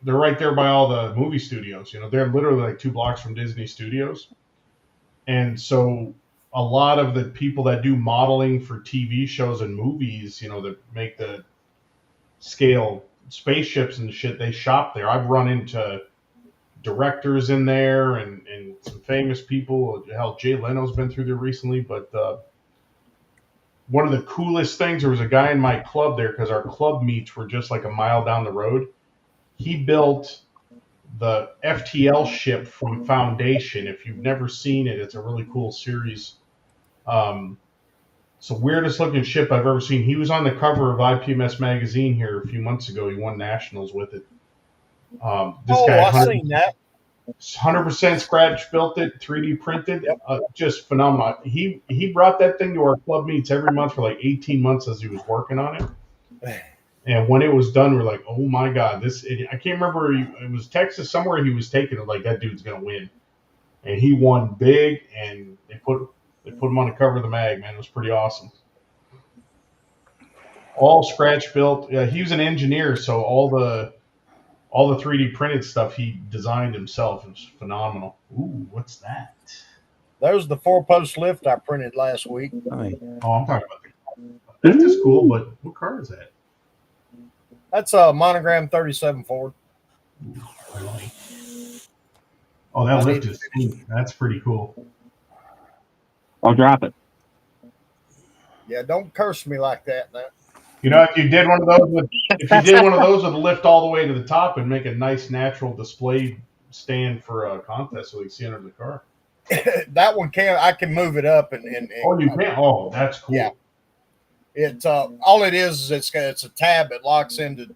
They're right there by all the movie studios. You know, they're literally like 2 blocks from Disney Studios, and so a lot of the people that do modeling for TV shows and movies, you know, that make the scale spaceships and shit, they shop there. I've run into directors in there and some famous people. Hell, Jay Leno's been through there recently, but one of the coolest things, there was a guy in my club there because our club meets were just like a mile down the road. He built the FTL ship from Foundation. If you've never seen it, it's a really cool series. It's the weirdest looking ship I've ever seen. He was on the cover of IPMS magazine here a few months ago. He won nationals with it. This guy, I've seen that. 100% scratch built it, 3D printed, just phenomenal. He brought that thing to our club meets every month for like 18 months as he was working on it. And when it was done, we're like, oh my God, I can't remember, it was Texas, somewhere he was taking it, like that dude's going to win. And he won big, and they put him on the cover of the mag, man. It was pretty awesome. All scratch built. He was an engineer, so all the 3D printed stuff he designed himself. It was phenomenal. Ooh, what's that? There's the 4-post lift I printed last week. Oh, I'm talking about the lift is cool, but what car is that? That's a Monogram 37 Ford. Really? Oh, that lift is sweet. That's pretty cool. I'll drop it. Yeah, don't curse me like that now. You know, if you did one of those with a lift all the way to the top and make a nice natural display stand for a contest so you can see under the car. That one I can move it up and oh, you can? Oh, that's cool. Yeah. It all it is it's a tab that locks into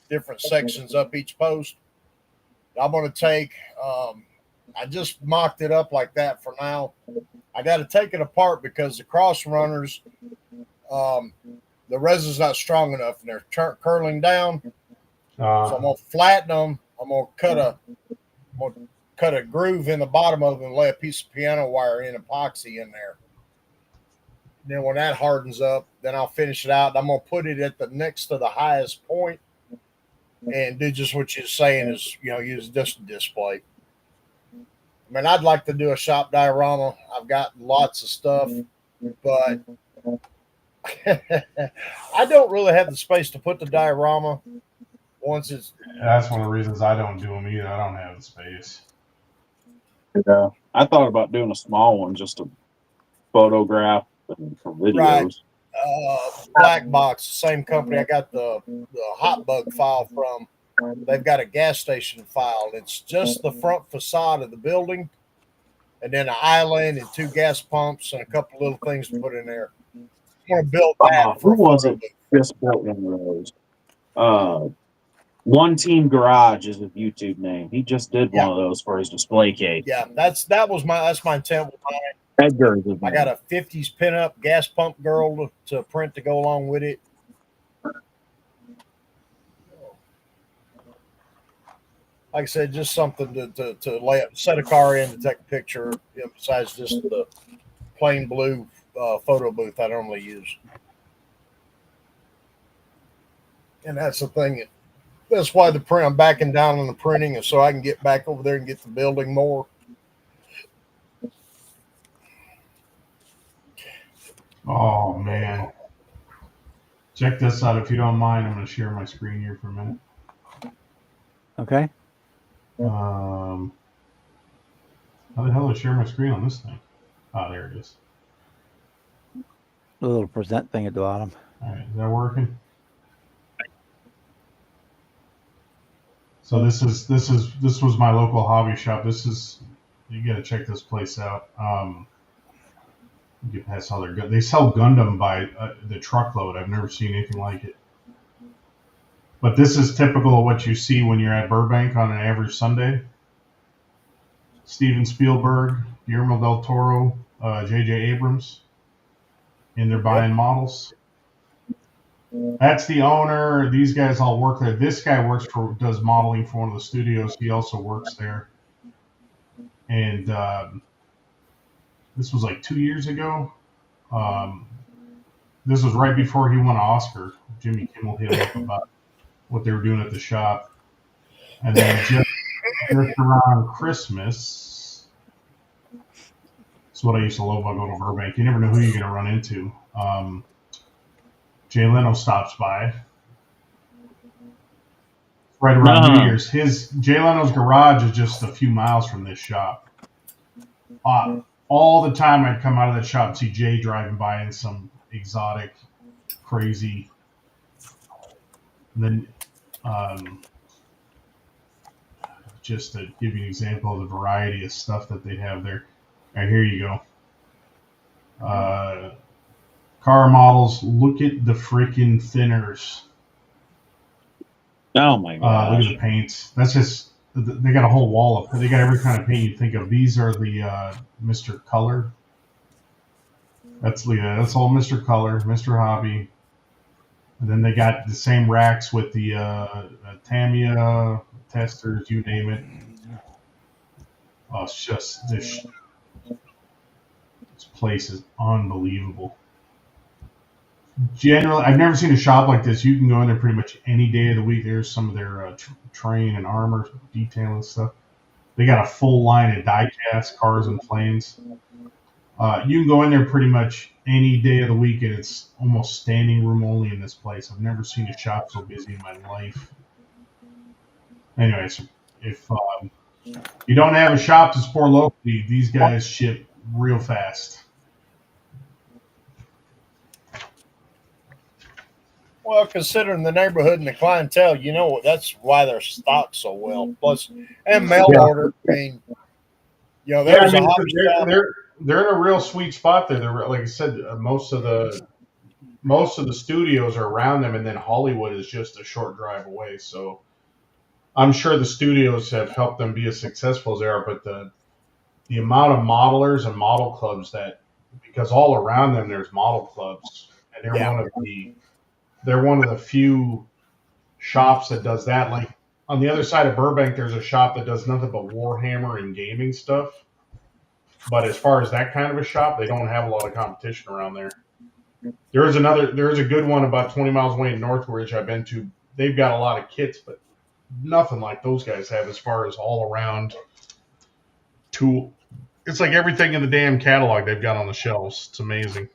different sections up each post. I'm going to take I just mocked it up like that for now. I got to take it apart because the cross runners the resin's not strong enough and they're curling down. So I'm going to flatten them. I'm going to cut a groove in the bottom of them and lay a piece of piano wire in epoxy in there. Then when that hardens up, then I'll finish it out. I'm going to put it at the next to the highest point and do just what you're saying is, you know, use just a display. I mean, I'd like to do a shop diorama. I've got lots of stuff, but I don't really have the space to put the diorama once it's. That's one of the reasons I don't do them either. I don't have the space. Yeah, I thought about doing a small one just to photograph and for videos. Right. Black Box, same company I got the hot bug file from. They've got a gas station file. It's just the front facade of the building, and then an island and 2 gas pumps and a couple little things to put in there. I want to build that. Who was it? Just built one of those. One Team Garage is his YouTube name. He just did one of those for his display case. Yeah, that's my intent with mine. Edgar is his I got a 50s pinup gas pump girl to print to go along with it. Like I said, just something to lay up, set a car in to take a picture, you know, besides just the plain blue photo booth I normally use. And that's the thing. That's why I'm backing down on the printing, and so I can get back over there and get the building more. Oh, man. Check this out. If you don't mind, I'm going to share my screen here for a minute. Okay. How the hell do I share my screen on this thing? Oh, there it is. The little present thing at the bottom. All right, is that working? So this was my local hobby shop. You got to check this place out. You can sell they sell Gundam by the truckload. I've never seen anything like it. But this is typical of what you see when you're at Burbank on an average Sunday. Steven Spielberg, Guillermo del Toro, J.J. Abrams, and they're buying models. That's the owner. These guys all work there. This guy does modeling for one of the studios. He also works there. And this was like 2 years ago. This was right before he won an Oscar. Jimmy Kimmel hit him up about what they were doing at the shop. And then just around Christmas, that's what I used to love about going to Burbank. You never know who you're going to run into. Jay Leno stops by right around New Year's. Jay Leno's garage is just a few miles from this shop. All the time I'd come out of that shop and see Jay driving by in some exotic, crazy. And then, just to give you an example of the variety of stuff that they have there. All right, here you go. Car models. Look at the freaking thinners. Oh my god! Look at the paints. That's just. They got a whole wall of. They got every kind of paint you think of. These are the Mr. Color. That's all Mr. Color, Mr. Hobby. And then they got the same racks with the Tamiya testers, you name it. Oh, it's just this place is unbelievable. Generally, I've never seen a shop like this. You can go in there pretty much any day of the week. There's some of their train and armor detailing stuff. They got a full line of die-cast cars and planes. You can go in there pretty much any day of the week, and it's almost standing room only in this place. I've never seen a shop so busy in my life. Anyways, if you don't have a shop to support locally, these guys ship real fast. Well, considering the neighborhood and the clientele, that's why they're stocked so well. Plus, and mail order. I mean, there's a hobby shop. They're in a real sweet spot there. They're, like I said, most of the studios are around them, and then Hollywood is just a short drive away. So I'm sure the studios have helped them be as successful as they are. But the amount of modelers and model clubs because all around them there's model clubs, and they're one of the few shops that does that. Like on the other side of Burbank, there's a shop that does nothing but Warhammer and gaming stuff. But as far as that kind of a shop, they don't have a lot of competition around there. There is a good one about 20 miles away in Northridge I've been to. They've got a lot of kits, but nothing like those guys have as far as all around tool. It's like everything in the damn catalog they've got on the shelves. It's amazing.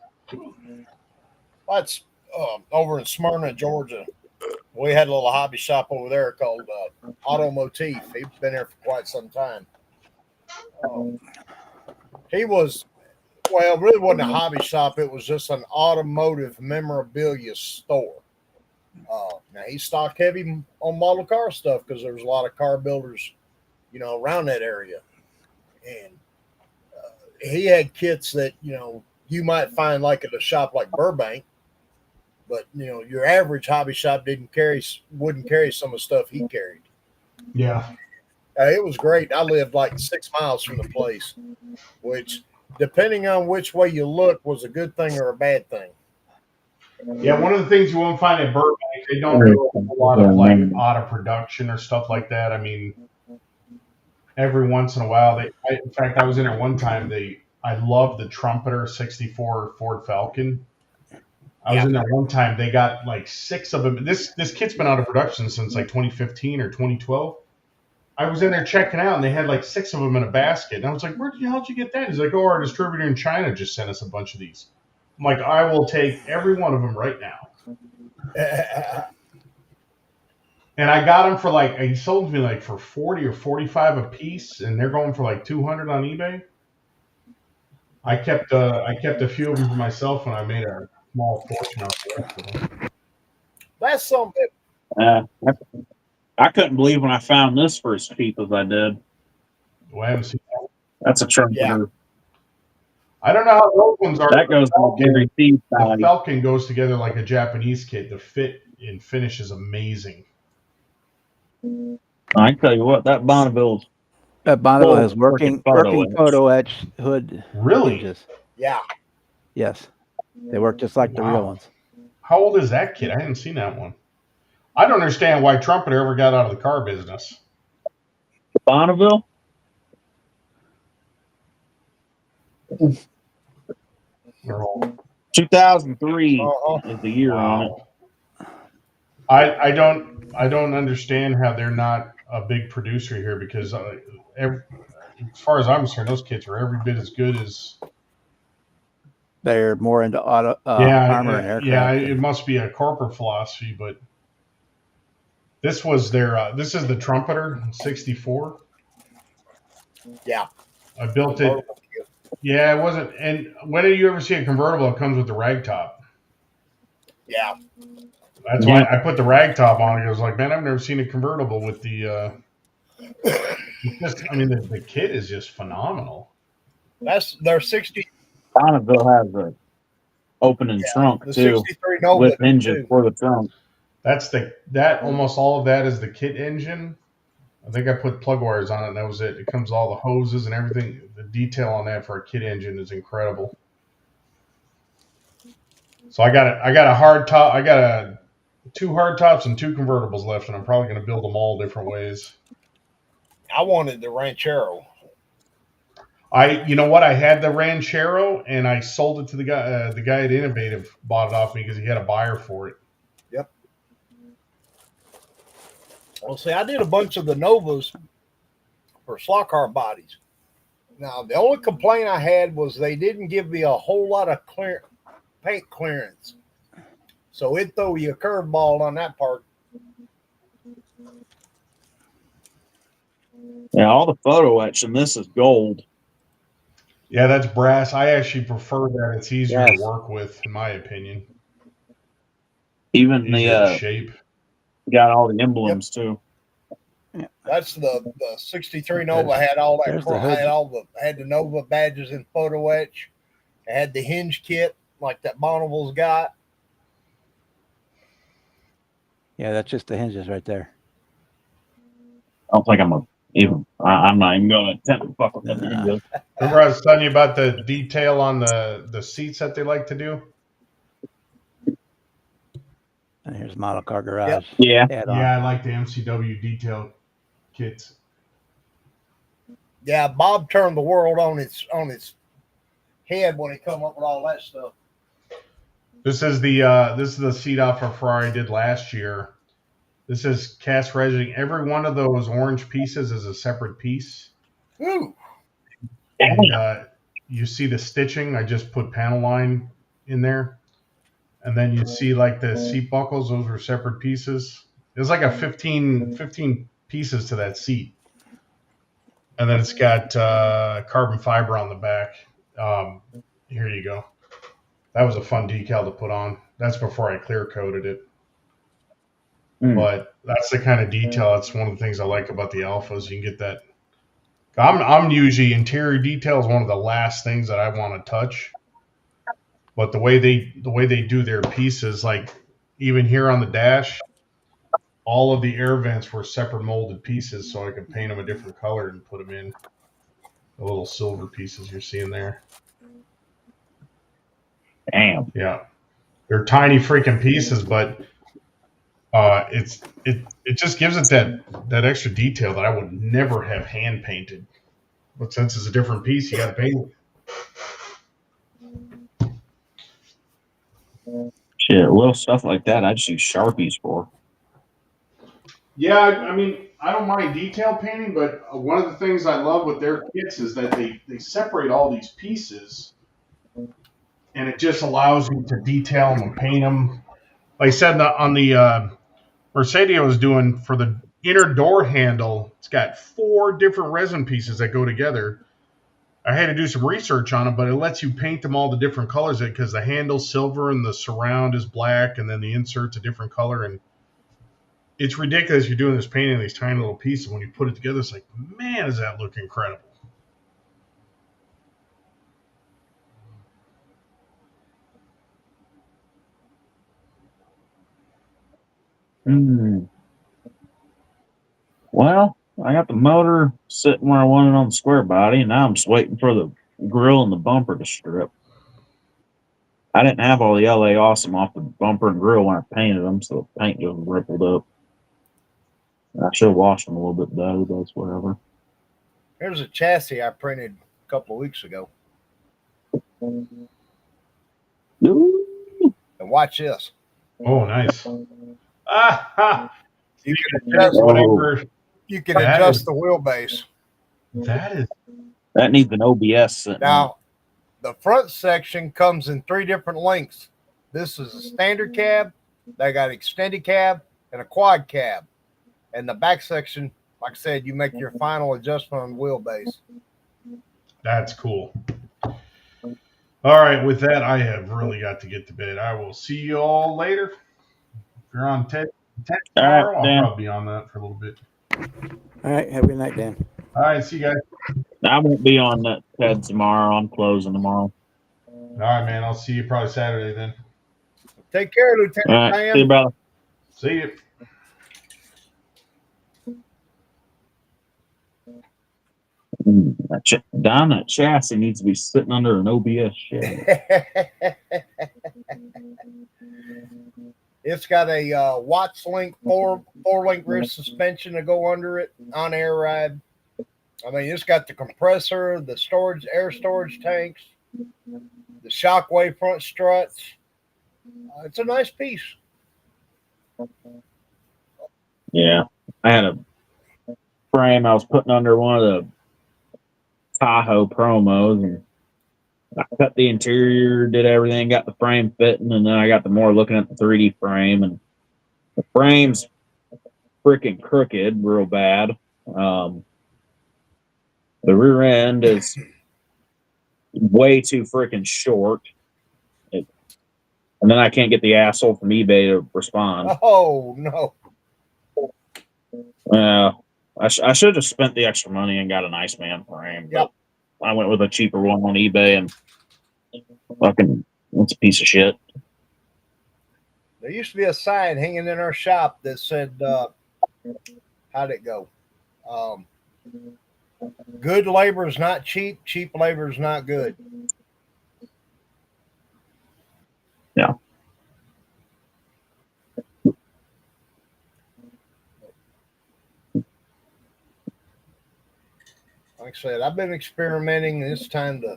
That's over in Smyrna, Georgia. We had a little hobby shop over there called Automotive. He's been there for quite some time. He was, it really wasn't a hobby shop. It was just an automotive memorabilia store. Now, he stocked heavy on model car stuff because there was a lot of car builders, around that area. And he had kits that, you might find like at a shop like Burbank. But, your average hobby shop wouldn't carry some of the stuff he carried. Yeah. It was great. I lived like 6 miles from the place, which, depending on which way you look, was a good thing or a bad thing. Yeah, one of the things you won't find at Burbank, they don't do a whole lot of like out of production or stuff like that. I mean, every once in a while, in fact, I was in there one time. I loved the Trumpeter 64 Ford Falcon. I was in there one time. They got like 6 of them. This kit's been out of production since like 2015 or 2012. I was in there checking out, and they had like 6 of them in a basket. And I was like, "Where the hell did you get that?" He's like, "Oh, our distributor in China just sent us a bunch of these." I'm like, "I will take every one of them right now." And I got them for he sold them to me like for 40 or 45 a piece, and they're going for like 200 on eBay. I kept a few of them for myself, and I made a small fortune out of the rest of them. That's something. I couldn't believe when I found this for as cheap as I did. Well, I haven't seen that. That's a trumpeter. Yeah. I don't know how those ones are. That goes with Gary C's The body. Falcon goes together like a Japanese kit. The fit and finish is amazing. I can tell you what, that Bonneville's Bonneville has working working photo photo etch hood Really? hinges. Yeah. Yes, they work just like the real Wow. ones. How old is that kid? I hadn't seen that one. I don't understand why Trumpeter ever got out of the car business. Bonneville. They're all, 2003 Uh-huh. is the year on it. wow. I don't understand how they're not a big producer here because as far as I'm concerned, those kits are every bit as good as. They're more into auto armor and Yeah. aircraft. It must be a corporate philosophy, but this was their. This is the Trumpeter 64. Yeah. I built it. Yeah, it wasn't. And when did you ever see a convertible that comes with the rag top? Yeah. That's why I put the rag top on. I was like, man, I've never seen a convertible with the. I mean, the kit is just phenomenal. That's their 60. Bonneville has a opening trunk The too, 63 Nova with engine too. for the trunk. That's that almost all of that is the kit engine. I think I put plug wires on it, and that was it. It comes with all the hoses and everything. The detail on that for a kit engine is incredible. So I got a hard top. I got two hard tops and two convertibles left, and I'm probably going to build them all different ways. I wanted the Ranchero. You know what? I had the Ranchero, and I sold it to the guy. The guy at Innovative bought it off me because he had a buyer for it. Yep. Well, see, I did a bunch of the Novas for slot car bodies. Now, the only complaint I had was they didn't give me a whole lot of paint clearance. So it throw you a curveball on that part. Yeah, all the photo etch and this is gold. Yeah, that's brass. I actually prefer that. It's easier Yes. to work with, in my opinion. Even Easier to the shape. got all the emblems too. That's the 63 Nova had all that. There's the hood. Had the Nova badges in photo etch. It had the hinge kit like that Bonneville's got. Yeah, that's just the hinges right there. I don't think I'm not even going to attempt to fuck with them. Nah. Remember I was telling you about the detail on the seats that they like to do? And here's Model Car Garage. Yeah. add-on. Yeah, I like the MCW detail kits. Yeah, Bob turned the world on its head when he come up with all that stuff. This is the seat off of Ferrari did last year. This is cast resin. Every one of those orange pieces is a separate piece. Ooh. And you see the stitching. I just put panel line in there. And then you see like the seat buckles. Those were separate pieces. There's like a 15 pieces to that seat. And then it's got carbon fiber on the back. Here you go. That was a fun decal to put on. That's before I clear coated it. But that's the kind of detail. That's one of the things I like about the Alphas. You can get that. I'm usually interior detail is one of the last things that I want to touch. But the way they do their pieces, like even here on the dash, all of the air vents were separate molded pieces, so I could paint them a different color and put them in the little silver pieces you're seeing there. Damn. Yeah, they're tiny freaking pieces, but it just gives it that extra detail that I would never have hand painted. But since it's a different piece, you got to paint it. Shit, little stuff like that I just use Sharpies for. Yeah, I mean, I don't mind detail painting, but one of the things I love with their kits is that they separate all these pieces, and it just allows you to detail them and paint them. Like I said, on the Mercedes I was doing for the inner door handle, it's got 4 different resin pieces that go together. I had to do some research on them, but it lets you paint them all the different colors because the handle's silver and the surround is black, and then the insert's a different color. And it's ridiculous. You're doing this painting of these tiny little pieces. When you put it together, it's like, man, does that look incredible. Well, I got the motor sitting where I wanted on the square body, and now I'm just waiting for the grill and the bumper to strip. I didn't have all the LA Awesome off the bumper and grill when I painted them, so the paint just rippled up. I should have washed them a little bit better, but it's whatever. Here's a chassis I printed a couple of weeks ago. Ooh. And watch this. Oh, nice. Ah, You can adjust, whatever. you can That adjust is- the wheelbase. That is That needs an OBS sitting on. Now, the front section comes in 3 different lengths. This is a standard cab. They got extended cab and a quad cab. And the back section, like I said, you make your final adjustment on the wheelbase. that's cool. All right, with that, I have really got to get to bed. I will see you all later. If you're on Ted tomorrow, All right, Dan. I'll probably be on that for a little bit. All right. Have a good night, Dan. All right, see you guys. I won't be on that Ted tomorrow. I'm closing tomorrow. All right, man. I'll see you probably Saturday then. Take care, Lieutenant All right, Dan. see you, brother. See you. That chassis needs to be sitting under an OBS shed. It's got a Watts Link four-link rear suspension to go under it on air ride. I mean, it's got the compressor, the storage, air storage tanks, the Shockwave front struts. It's a nice piece. Yeah, I had a frame I was putting under one of the Tahoe promos, and I cut the interior, did everything, got the frame fitting, and then I got the more looking at the 3D frame, and the frame's freaking crooked real bad. The rear end is way too freaking short. And then I can't get the asshole from eBay to respond. Oh, no. I should have spent the extra money and got an Iceman frame, but I went with a cheaper one on eBay, and fucking, it's a piece of shit. There used to be a sign hanging in our shop that said, how'd it go? Good labor is not cheap. Cheap labor is not good. Yeah. Like I said, I've been experimenting. It's time to,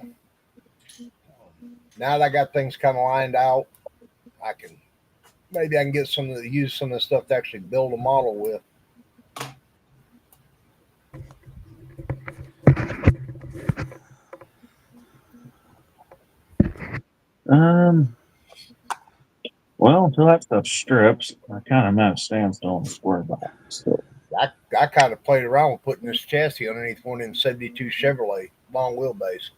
now that I got things kind of lined out, maybe I can get use some of the stuff to actually build a model with. Well, until that stuff strips, I kind of am at a standstill on the square box. So. I kind of played around with putting this chassis underneath one in 72 Chevrolet long wheelbase.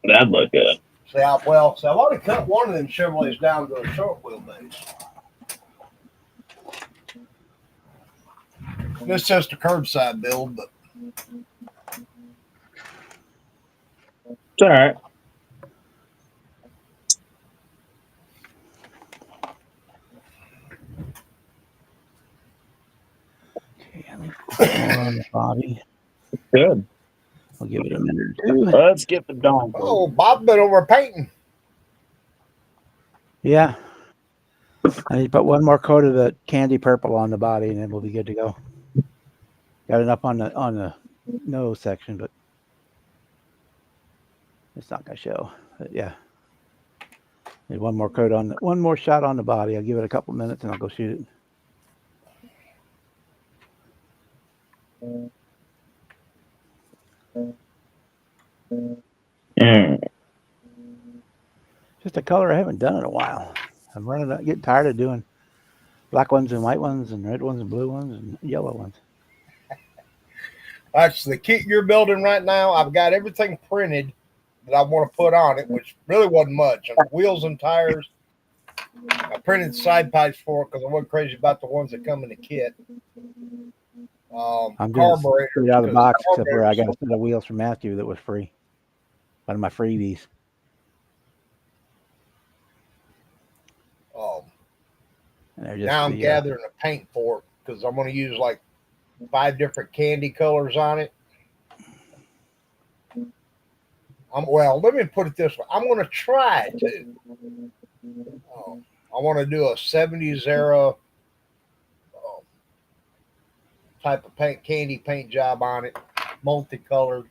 That'd look good. I've already cut one of them Chevrolets down to a short wheelbase. This is just a curbside build, but it's all right. Okay, on the body. Good. I'll give it a minute or two. Let's get the donk. oh, Bob's been over painting. Yeah. I need to put one more coat of the candy purple on the body, and then we'll be good to go. Got enough on the nose section, but it's not gonna show. But yeah. Need one more shot on the body. I'll give it a couple minutes and I'll go shoot it. Just a color I haven't done in a while. I'm getting tired of doing black ones and white ones and red ones and blue ones and yellow ones. That's the kit you're building right now. I've got everything printed that I want to put on it, which really wasn't much. Wheels and tires. I printed side pipes for it because I wasn't crazy about the ones that come in the kit. I'm doing straight out of the box, except where I got a set of wheels from Matthew that was free. One of my freebies. Now I'm gathering a paint for it because I'm going to use like 5 different candy colors on it. Well, let me put it this way. I'm going to try to. I want to do a 70s era type of candy paint job on it, multicolored.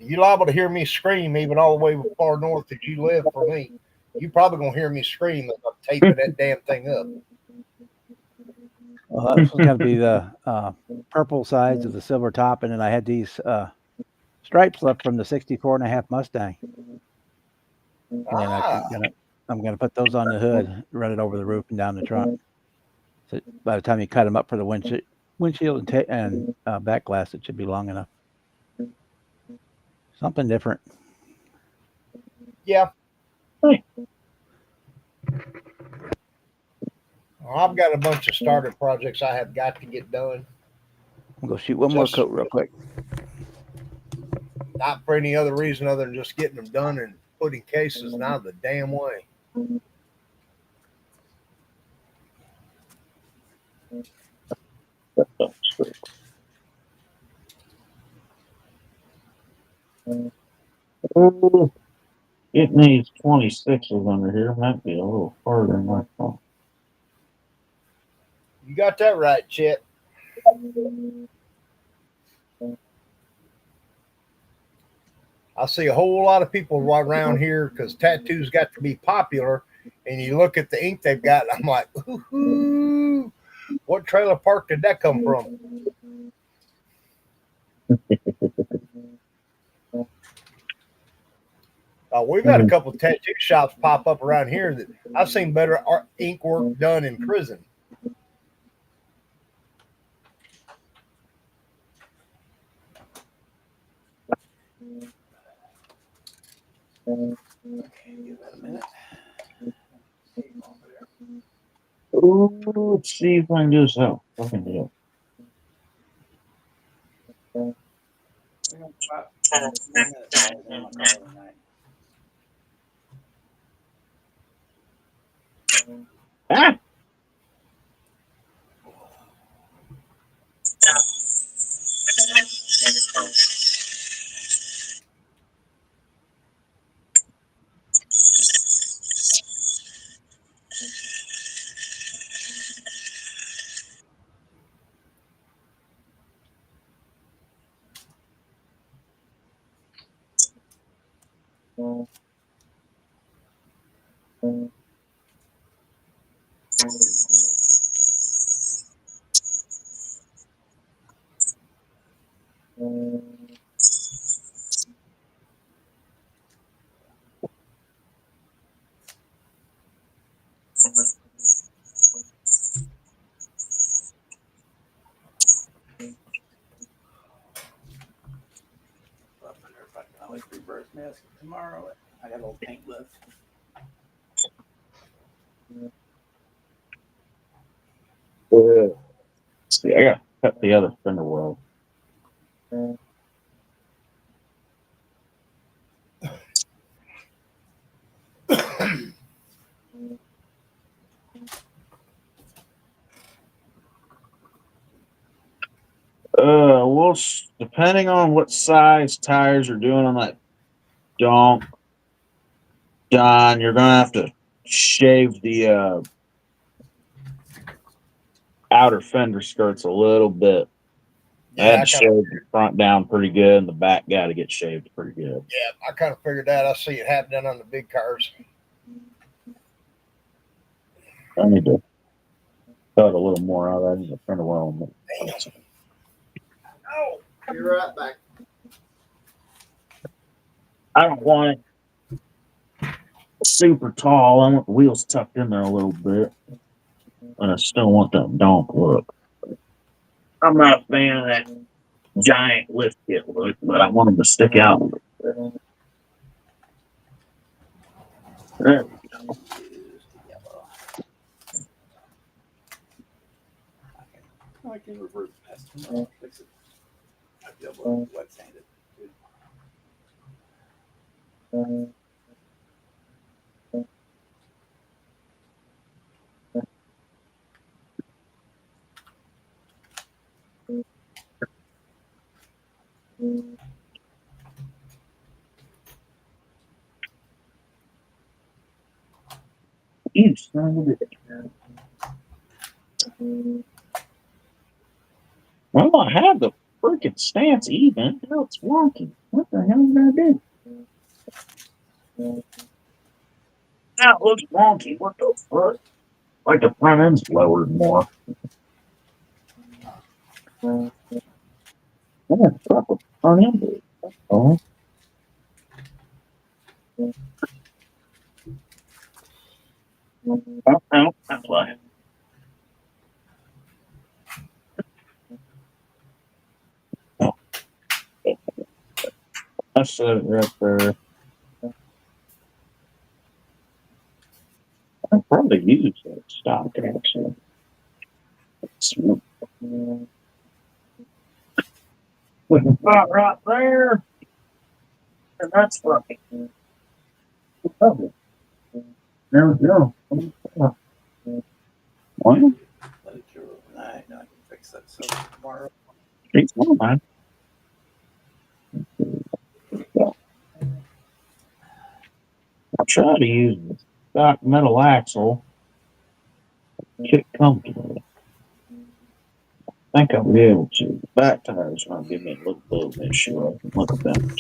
You're liable to hear me scream even all the way far north that you live for me. You probably going to hear me scream as I'm taping that damn thing up. Well, this was going to be the purple sides of the silver top, and then I had these stripes left from the 64.5 Mustang. And then I'm gonna put those on the hood, run it over the roof and down the trunk. So by the time you cut them up for the windshield and back glass, it should be long enough. Something different. Yeah. Hey. I've got a bunch of starter projects I have got to get done. I'll go shoot one more coat real quick. Not for any other reason other than just getting them done and putting cases out of the damn way. It needs 26s under here. Might be a little farther than I thought. You got that right, Chet. I see a whole lot of people right around here because tattoos got to be popular. And you look at the ink they've got, and I'm like, ooh, what trailer park did that come from? We've had a couple of tattoo shops pop up around here that I've seen better ink work done in prison. Okay, give that a minute. Ooh, let's see if I can do this out. Fucking deal. Ah! I like reverse mask tomorrow. I got a little paint left. See, I gotta cut the other fender well. Well, depending on what size tires you're doing on that donk, John, you're gonna have to shave the outer fender skirts a little bit. I had to shave the front down pretty good, and the back got to get shaved pretty good. Yeah, I kind of figured that. I see it happening on the big cars. I need to cut a little more out of that. The fender well. Oh, be right back. I don't want it super tall. I want the wheels tucked in there a little bit, and I still want that donk look. I'm not a fan of that giant lift kit look, but I want them to stick out a little bit. There we go. I can revert past tomorrow. Fix it. I'd be able to wet sand it. You son of a- Well, I have the freaking stance even. Now it's wonky. What the hell did I do? Now it looks wonky. What the fuck? Like the front end's lowered more. What the fuck with the front end? Oh, no, that's like that's right there. I probably use that stock actually. With the spot right there, and that's fucking lovely. There we go. Well, Let it cure overnight. I can fix that so tomorrow. it's one man. I try to use the stock metal axle. Get comfortable. I think I'll be able to. The back tires are going to give me a little bit of issue. I can look at them.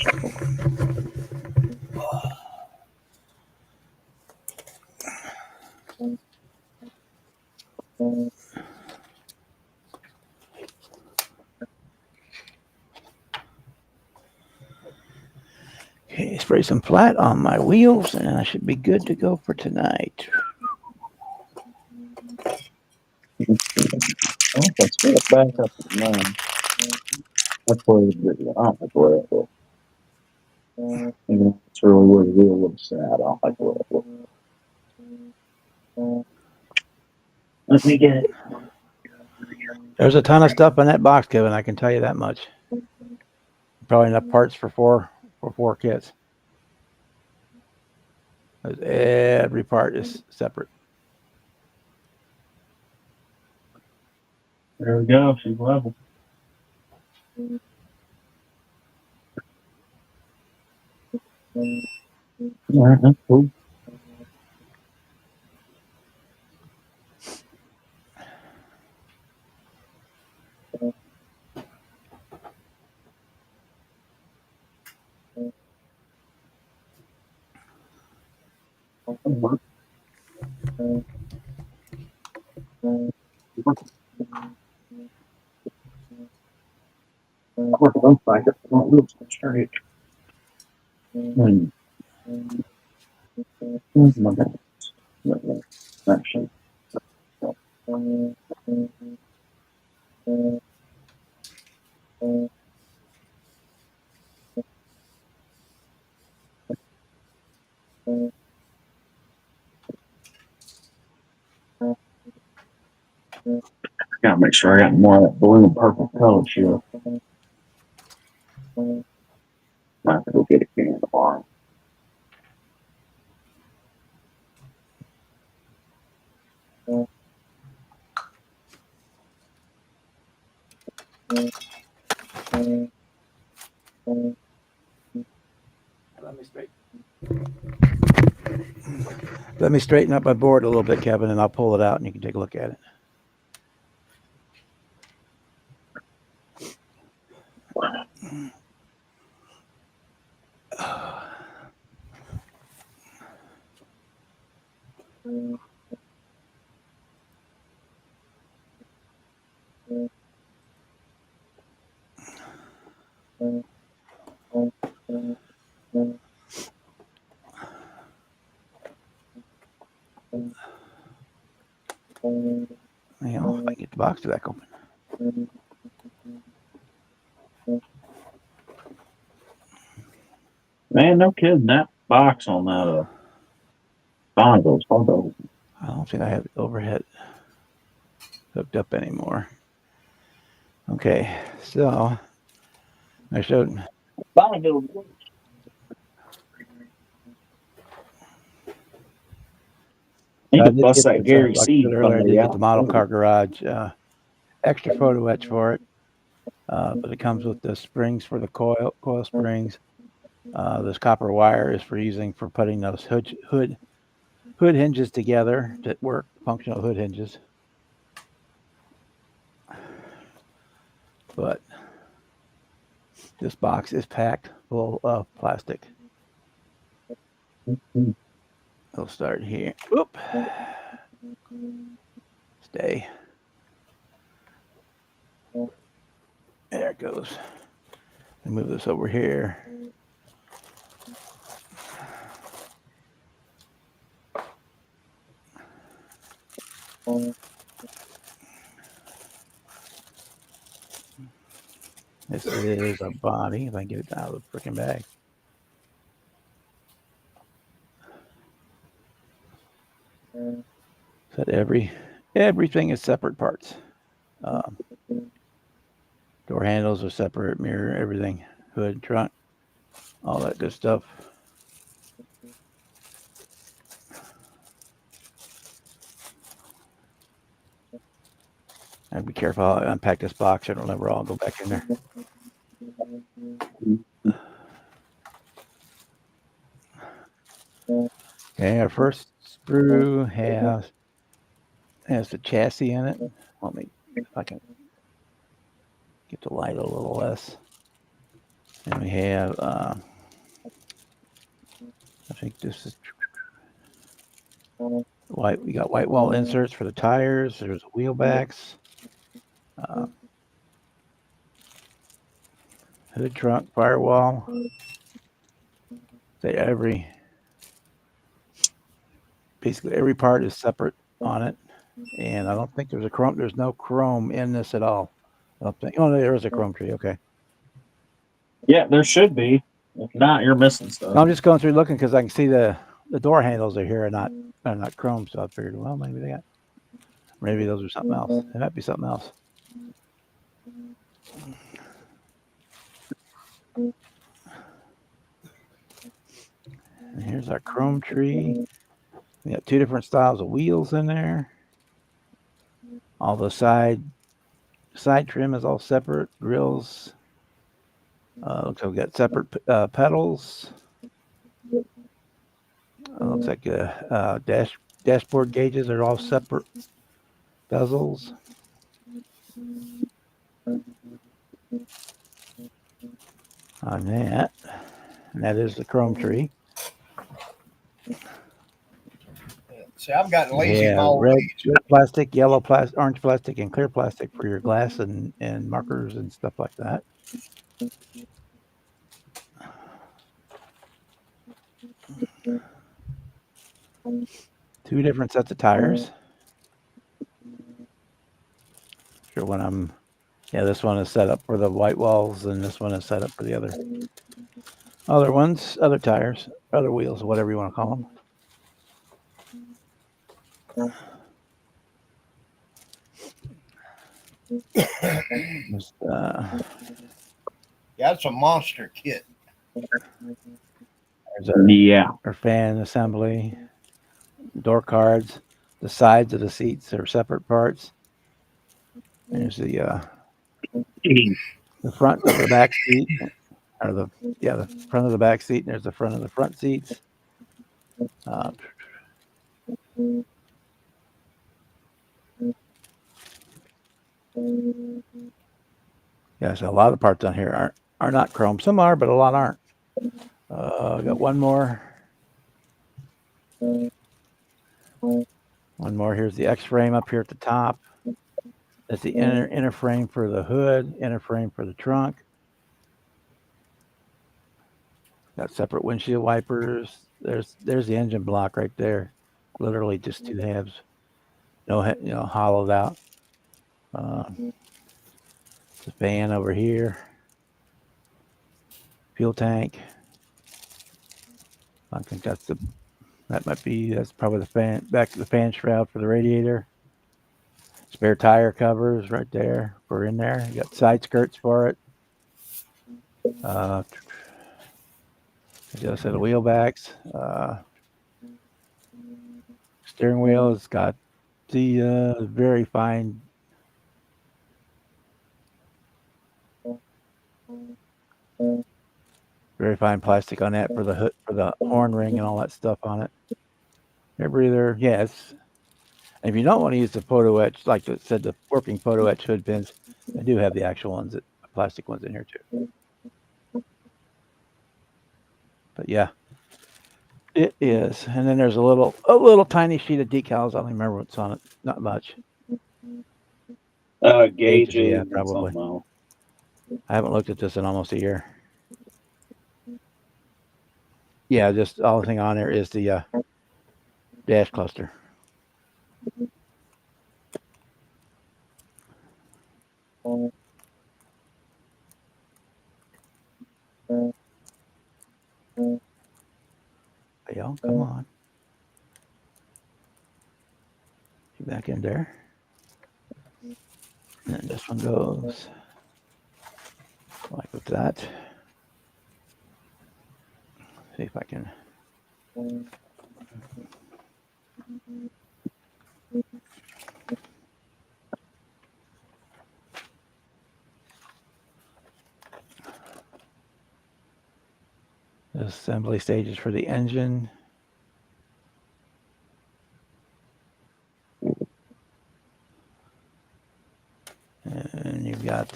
Okay, spray some flat on my wheels, and I should be good to go for tonight. Oh, let's get it back up to 9. That's where the video. I don't like the way it looks. Even though it's really where the wheel looks sad. I don't like the way it looks. Let me get it. There's a ton of stuff in that box, Kevin. I can tell you that much. Probably enough parts for four kits. Every part is separate. There we go. She's level. All right, that's cool. Looks like it. It looks straight. Where's my balance? Actually. Gotta make sure I got more of that blue and purple color shield. I have to go get it in the bar. Let me straighten up my board a little bit, Kevin, and I'll pull it out and you can take a look at it. Hang on, if I can get the box back open. Man, no kidding. That box on that Bongo's. I don't think I have the overhead hooked up anymore. Okay, so I showed. Bongo. You I could did bust get that this, Gary like I C said earlier, I from did the get the model car garage extra photo etch for it. but it comes with the springs for the coil springs. This copper wire is for using for putting those hood hinges together that work, functional hood hinges. But this box is packed full of plastic. We'll start here. Whoop. Stay. There it goes. And move this over here. This is a body. If I can get it out of the freaking bag. So everything is separate parts. Door handles are separate, mirror, everything, hood, trunk, all that good stuff. I'd be careful how I unpack this box. It'll never all go back in there. Okay, our first sprue has the chassis in it. Let me, if I can get the light a little less. And we have, I think this is white. We got white wall inserts for the tires. There's wheel backs. Hood, trunk, firewall. Basically every part is separate on it, and I don't think there's no chrome in this at all. I don't think. Oh, there is a chrome tree. Okay. Yeah, there should be. If not, you're missing stuff. I'm just going through looking because I can see the door handles are here and not chrome. So I figured, well, maybe those are something else. It might be something else. And here's our chrome tree. We got two different styles of wheels in there. All the side trim is all separate. Grills. Looks like we got separate pedals. Looks like dashboard gauges are all separate bezels. On that, and that is the chrome tree. See, I've gotten lazy. Yeah, red plastic, yellow plastic, orange plastic, and clear plastic for your glass and markers and stuff like that. Two different sets of tires. Sure, this one is set up for the white walls, and this one is set up for the other ones, other tires, other wheels, whatever you want to call them. Just, Yeah, it's a monster kit. Yeah. Our fan assembly, door cards, the sides of the seats are separate parts. There's the front of the back seat, or the front of the back seat, and there's the front of the front seats. Yeah, so a lot of parts on here are not chrome. Some are, but a lot aren't. I got one more. One more. Here's the X frame up here at the top. That's the inner frame for the hood, inner frame for the trunk. Got separate windshield wipers. There's the engine block right there. Literally just two halves. No, hollowed out. The fan over here. Fuel tank. I think that's probably the fan shroud for the radiator. Spare tire covers right there. We're in there. You got side skirts for it. Just set of wheel backs. Steering wheel has got the very fine Very fine plastic on that for the hood, for the horn ring and all that stuff on it. Air breather, yes. And if you don't want to use the photo etch, like I said, the working photo etch hood pins, I do have the actual ones, that plastic ones in here too. But yeah, it is. And then there's a little tiny sheet of decals. I don't remember what's on it. Not much. Gauges, yeah, and probably. something else. I haven't looked at this in almost a year. Yeah, just all the thing on there is the dash cluster. Hey, y'all, come on. Get back in there. And then this one goes like with that. See if I can. The assembly stages for the engine. And you've got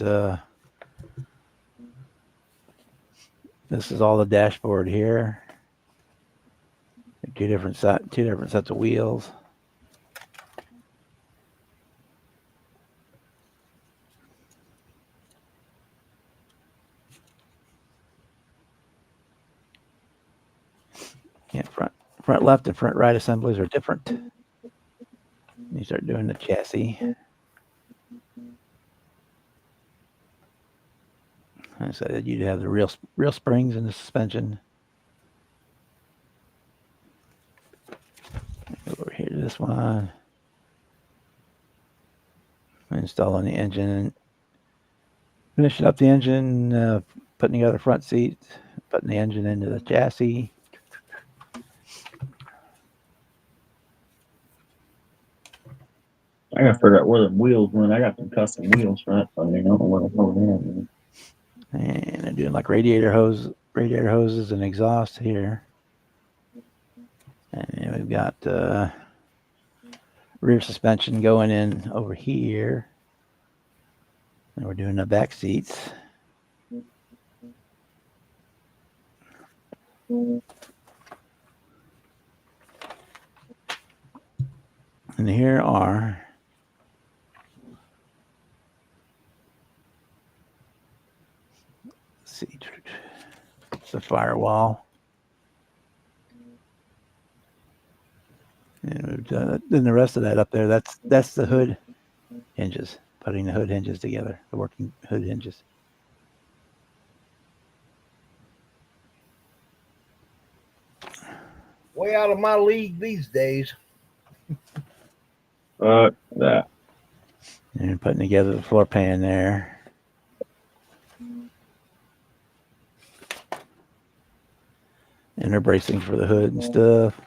this is all the dashboard here. Two different sets of wheels. Yeah, front left and front right assemblies are different. You start doing the chassis. I said you'd have the real springs in the suspension. Go over here to this one. Installing the engine. Finishing up the engine, putting together front seats, putting the engine into the chassis. I gotta figure out where the wheels went. I got some custom wheels for that thing. I don't know where the hell they are. And they're doing like radiator hoses and exhaust here. And we've got rear suspension going in over here. And we're doing the back seats. And here are see, it's the firewall. And we've done it. Then the rest of that up there, that's the hood hinges, putting the hood hinges together, the working hood hinges. Way out of my league these days. That. And putting together the floor pan there. Inner bracing for the hood and stuff.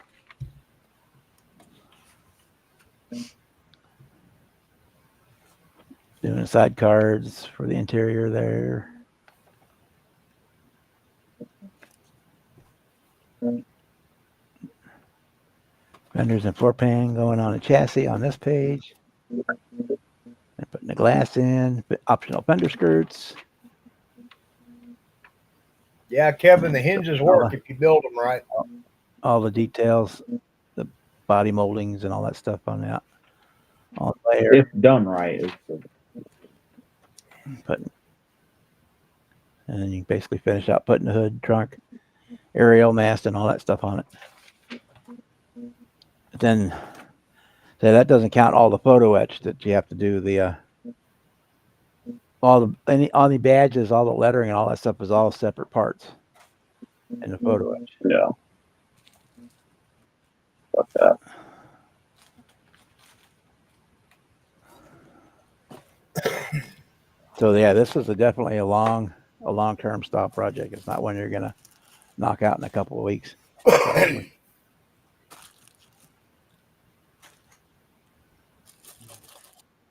Doing side cards for the interior there. Fenders and floor pan going on a chassis on this page. And putting the glass in, optional fender skirts. Yeah, Kevin, the hinges work if you build them right. All the details, the body moldings and all that stuff on that. All layer. If done right. Putting, and then you basically finish out putting the hood, trunk, aerial mast, and all that stuff on it. But then, so that doesn't count all the photo etch that you have to do. The all the badges, all the lettering, and all that stuff is all separate parts in the photo etch. Yeah. Fuck that. So yeah, this is definitely a long-term style project. It's not one you're gonna knock out in a couple of weeks.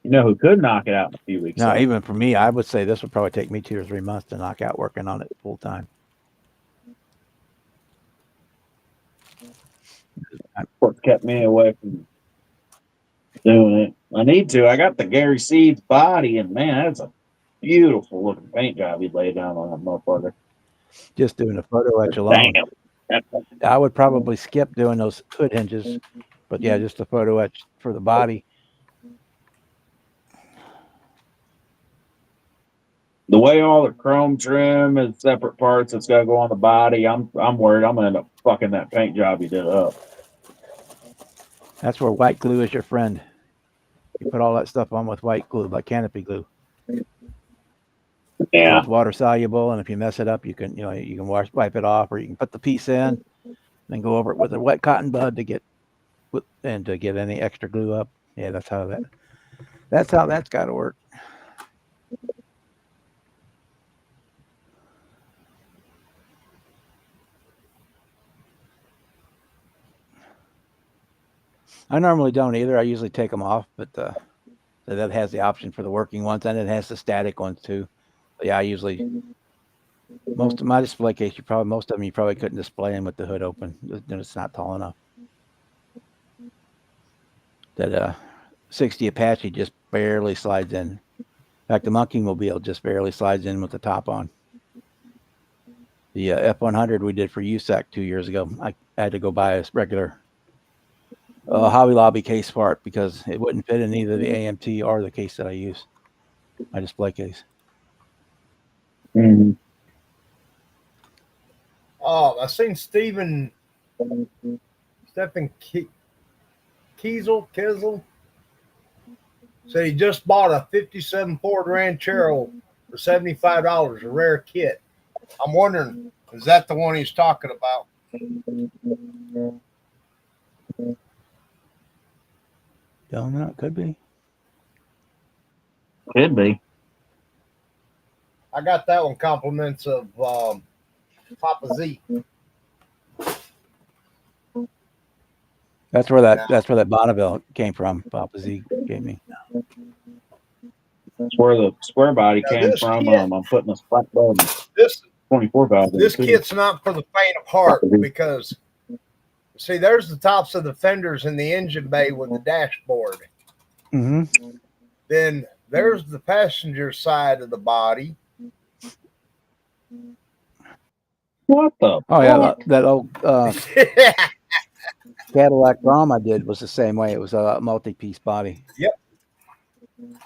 You know who could knock it out in a few weeks? No, though? even for me, I would say this would probably take me 2 or 3 months to knock out working on it full time. What's kept me away from doing it. I need to. I got the Gary Seeds body, and man, that's a beautiful looking paint job he laid down on that motherfucker. Just doing the photo etch alone. Damn. I would probably skip doing those hood hinges, but yeah, just the photo etch for the body. The way all the chrome trim is separate parts that's got to go on the body, I'm worried I'm gonna end up fucking that paint job he did up. That's where white glue is your friend. You put all that stuff on with white glue, like canopy glue. Yeah. It's water soluble, and if you mess it up, you can wipe it off, or you can put the piece in, then go over it with a wet cotton bud to get any extra glue up. Yeah, that's how that's got to work. I normally don't either. I usually take them off, but that has the option for the working ones, and it has the static ones too. But yeah, I usually most of my display case, most of them you probably couldn't display them with the hood open. It's not tall enough. That 60 Apache just barely slides in. In fact, the Monkey Mobile just barely slides in with the top on. The F100 we did for USAC 2 years ago, I had to go buy a regular Hobby Lobby case part because it wouldn't fit in either the AMT or the case that I use, my display case. Mm-hmm. Oh, I seen Stephen Kiesel said he just bought a 57 Ford Ranchero for $75, a rare kit. I'm wondering, is that the one he's talking about? Don't know. It could be. Could be. I got that one compliments of Papa Z. That's where that Bonneville came from. Papa Z gave me. That's where the square body came from. Kit, I'm putting a spot button. This 24 valve. This kit's not for the faint of heart because, see, there's the tops of the fenders in the engine bay with the dashboard. Mm-hmm. Then there's the passenger side of the body. What the? Oh yeah, that old Cadillac ROM I did was the same way. It was a multi-piece body. Yep. And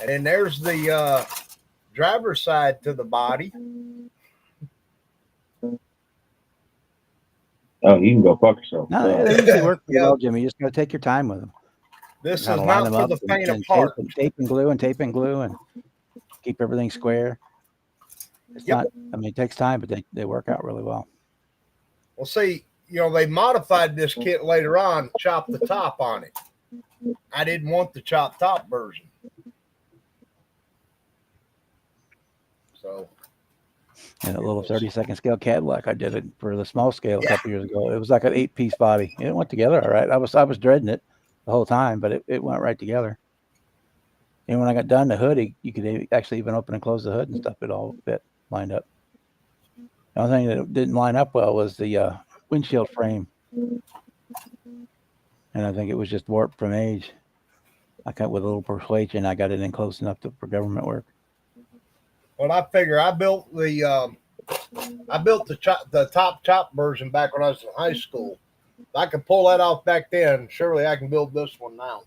then there's the driver's side to the body. Oh, you can go fuck yourself. No, they usually work pretty well, Jimmy. You just got to take your time with them. This is not for the faint of heart. Tape and glue and keep everything square. It's not. I mean, it takes time, but they work out really well. Well, see, they modified this kit later on, chopped the top on it. I didn't want the chopped top version. So, And a little 32nd scale Cadillac, I did it for the small scale a couple years ago. It was like an 8-piece body. It went together all right. I was dreading it the whole time, but it went right together. And when I got done, the hood, you could actually even open and close the hood and stuff. It all fit, lined up. The only thing that didn't line up well was the windshield frame. And I think it was just warped from age. I cut with a little persuasion. I got it in close enough for government work. Well, I figure I built the top chop version back when I was in high school. If I could pull that off back then, surely I can build this one now.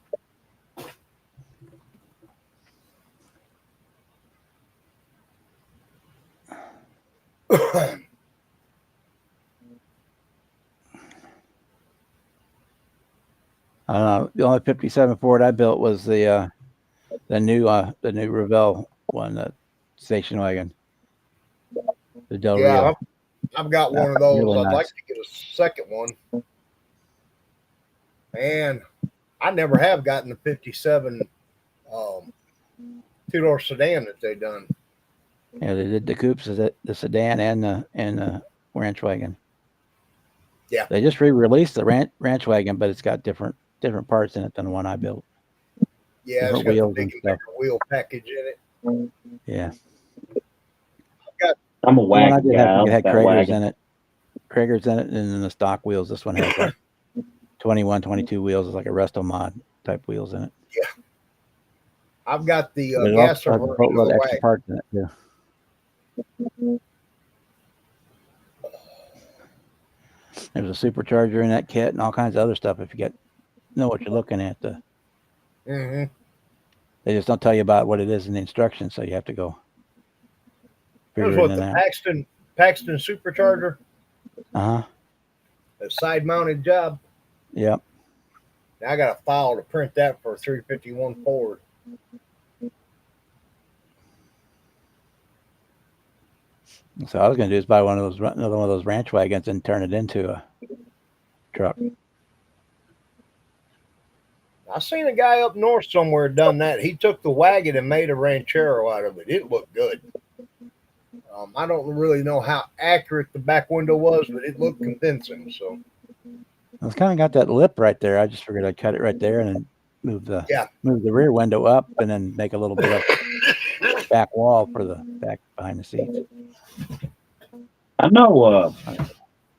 The only 57 Ford I built was the new Revell one, the station wagon. The Del Rio. Yeah, I've got one of those. Really I'd nice. like to get a second one. And I never have gotten the 57 two-door sedan that they done. Yeah, they did the coupes, the sedan, and the ranch wagon. Yeah, they just re-released the ranch wagon, but it's got different parts in it than the one I built. Yeah, it's different got the wheels big and and stuff. bigger wheel package in it. Yeah. I'm a The one I wagon did guy. I have, it like had that Krager's wagon. in it. Krager's in it, and then the stock wheels. This one has like 21, 22 wheels. It's like a resto mod type wheels in it. Yeah. I've got the But it gas also has a version of boatload the of extra wagon. parts in it too. There's a supercharger in that kit and all kinds of other stuff. If you know what you're looking at, Mm-hmm. they just don't tell you about what it is in the instructions, so you have to go That was figure it what in the out. Paxton supercharger, Uh huh. a side mounted job. Yep. Now I got a file to print that for a 351 Ford. So I was going to do is buy another one of those ranch wagons and turn it into a truck. I seen a guy up north somewhere done that. He took the wagon and made a ranchero out of it. It looked good. I don't really know how accurate the back window was, but it looked convincing. So It's kind of got that lip right there. I just figured I'd cut it right there and then move the rear window up and then make a little bit of back wall for the back behind the seats. I know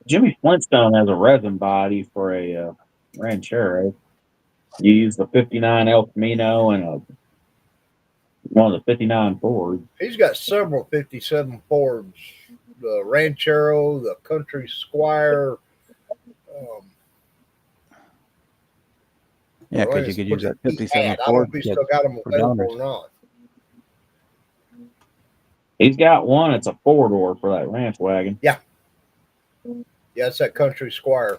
Jimmy Flintstone has a resin body for a Ranchero. You use the 59 El Camino and one of the 59 Fords. he's got several 57 Fords, the Ranchero, the Country Squire. Yeah, because you could use that 57 I don't know Ford if he kit still got them for available donors. or not. He's got one. It's a 4-door for that ranch wagon. Yeah, it's that Country Squire.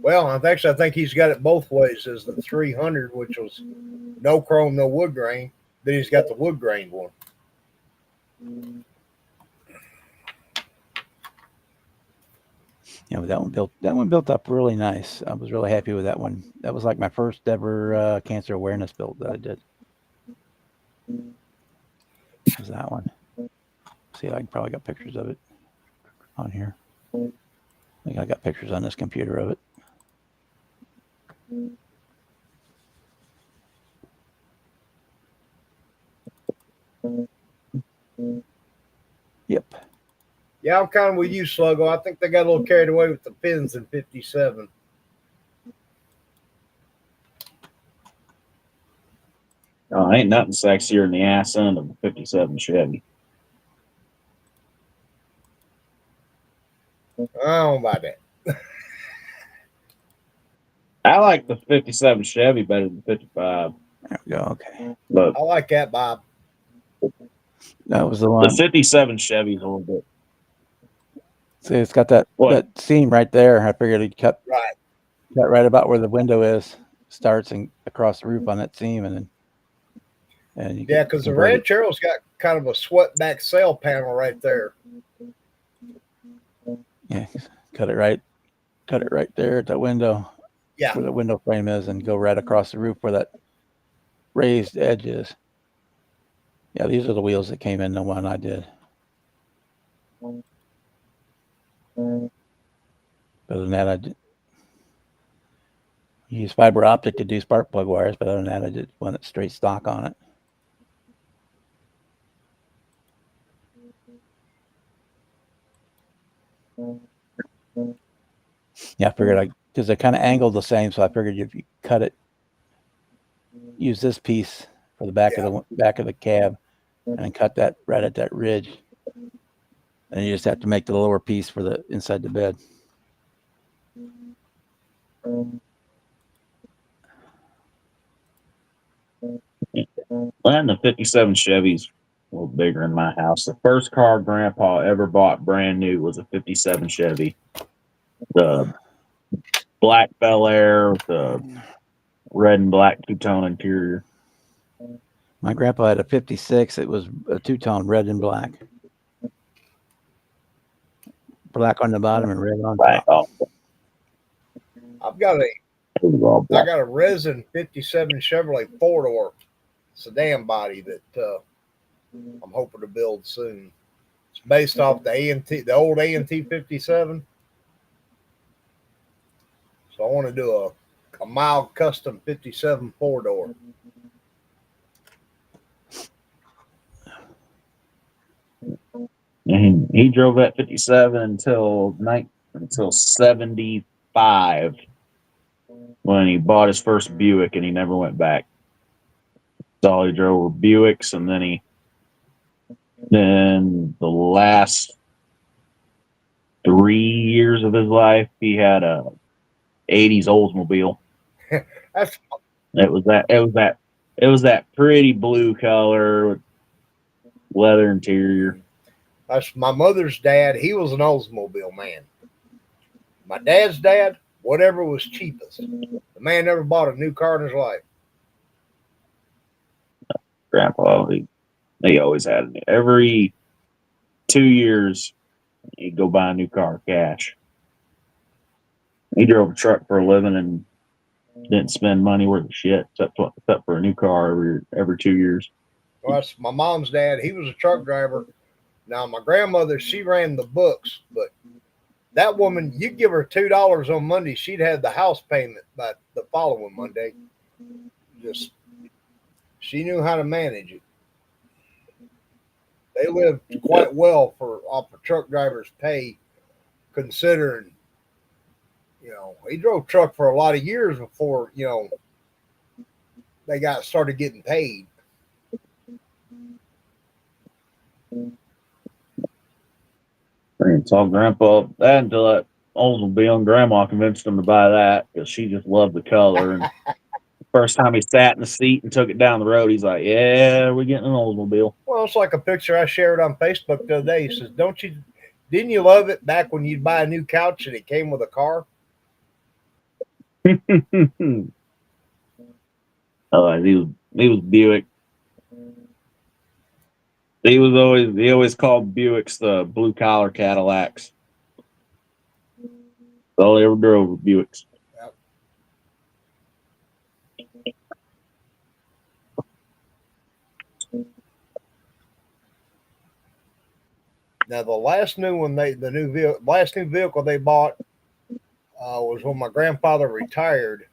Well, I think he's got it both ways. As the 300, which was no chrome, no wood grain. Then he's got the wood grain one. Yeah, that one built up really nice. I was really happy with that one. That was like my first ever cancer awareness build that I did. Was that one? See, I probably got pictures of it on here. I think I got pictures on this computer of it. Yep. Yeah, I'm kind of with you, Sluggo. I think they got a little carried away with the pins in 57. Oh, ain't nothing sexier than the ass end of a 57 Chevy. I don't know about that. I like the 57 Chevy better than 55. There we go. Okay. But I like that, Bob. That was the the one. 57 Chevy's a little bit. See, it's got that seam right there. I figured he'd cut right about where the window starts and across the roof on that seam, and you yeah, because the Ranchero's got kind of a swept back sail panel right there. Yeah, cut it right there at that window. Yeah, where the window frame is, and go right across the roof where that raised edge is. Yeah, these are the wheels that came in the one I did. Other than that, I use fiber optic to do spark plug wires, but other than that, I did one that's straight stock on it. Yeah, I figured because they kind of angled the same, so I figured if you cut it, use this piece for the back of the cab, and then cut that right at that ridge. And you just have to make the lower piece for the inside the bed. Well, the 57 Chevy's a little bigger in my house. The first car Grandpa ever bought brand new was a 57 Chevy. The black Bel Air with the red and black two-tone interior. My grandpa had a 56. It was a two-tone, red and black. Black on the bottom and red on top. I've got a resin 57 Chevrolet 4-door sedan body that I'm hoping to build soon. It's based off the old A&T 57. So I want to do a mild custom 57 4-door. And he drove that 57 until 75 when he bought his first Buick, and he never went back. That's all he drove were Buicks, and then the last 3 years of his life, he had a 80s Oldsmobile. That's It was that pretty blue color with leather interior. That's my mother's dad. He was an Oldsmobile man. My dad's dad, whatever was cheapest. The man never bought a new car in his life. Grandpa, he always had it. Every 2 years, he'd go buy a new car cash. He drove a truck for a living and didn't spend money worth of shit except for a new car every 2 years. Well, that's my mom's dad. He was a truck driver. Now, my grandmother, she ran the books, but that woman, you give her $2 on Monday, she'd have the house payment by the following Monday. Just, she knew how to manage it. They lived quite well off of truck drivers' pay, considering, he drove truck for a lot of years before, they started getting paid. And saw Grandpa that until that Oldsmobile, and Grandma convinced him to buy that because she just loved the color. And the first time he sat in the seat and took it down the road, he's like, "Yeah, we're getting an Oldsmobile." Well, it's like a picture I shared on Facebook the other day. He says, didn't you love it back when you'd buy a new couch and it came with a car? Oh, he was Buick. He always called Buicks the blue collar Cadillacs. All they ever drove were Buicks. Yep. Now the last new vehicle they bought was when my grandfather retired.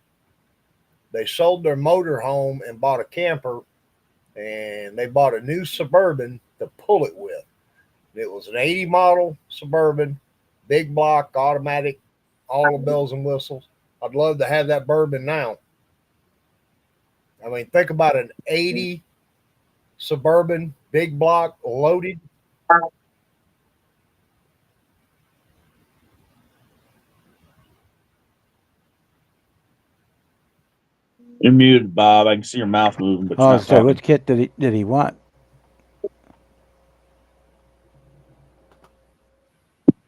They sold their motor home and bought a camper, and they bought a new Suburban to pull it with. It was an 80 model Suburban, big block, automatic, all the bells and whistles. I'd love to have that Bourbon now. I mean, think about an 80 Suburban, big block, loaded. You're muted, Bob. I can see your mouth moving, but Oh, sorry. Which kit did he want?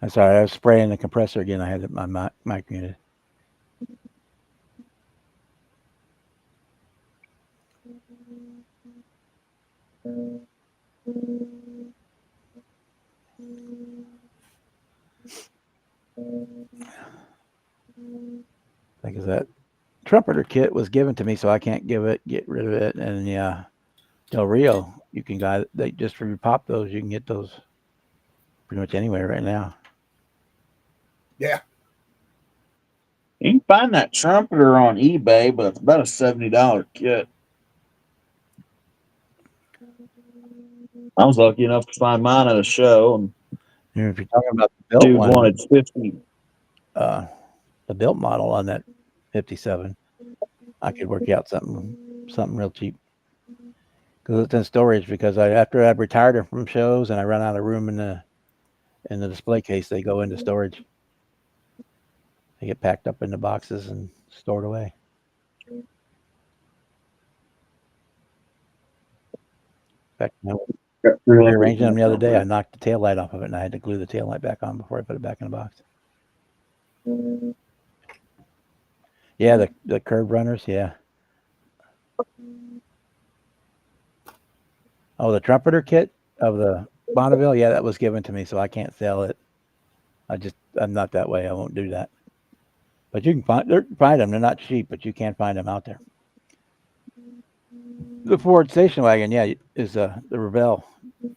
I'm sorry. I was spraying the compressor again. I had my mic muted. Like is that trumpeter kit was given to me, so I can't get rid of it. And yeah, Del Rio, you can just for you pop those, you can get those pretty much anywhere right now. Yeah. you can find that trumpeter on eBay, but it's about a $70 kit. I was lucky enough to find mine at a show, and if you're talking about the built dude one, wanted 50. The built model on that 57, I could work out something real cheap because it's in storage. Because after I retired from shows and I run out of room in the display case, they go into storage. They get packed up into boxes and stored away. In fact, I was rearranging them the other day. I knocked the tail light off of it, and I had to glue the tail light back on before I put it back in the box. Yeah, the curb runners, yeah. Oh, the trumpeter kit of the Bonneville, yeah, that was given to me, so I can't sell it. I'm not that way. I won't do that. But you can find them. They're not cheap, but you can find them out there. The Ford station wagon, yeah, is the Revell.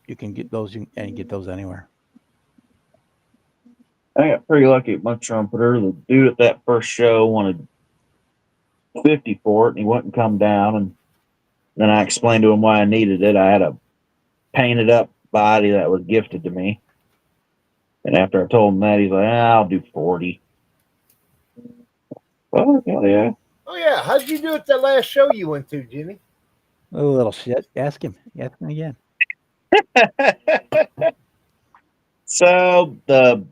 You can get those and get those anywhere. I got pretty lucky at my trumpeter. The dude at that first show wanted $50 for it, and he wouldn't come down. And then I explained to him why I needed it. I had a painted up body that was gifted to me. And after I told him that, he's like, I'll do 40. Well, hell yeah. Oh yeah, how'd you do at that last show you went to, Jimmy? A little shit. Ask him. Ask him again. So the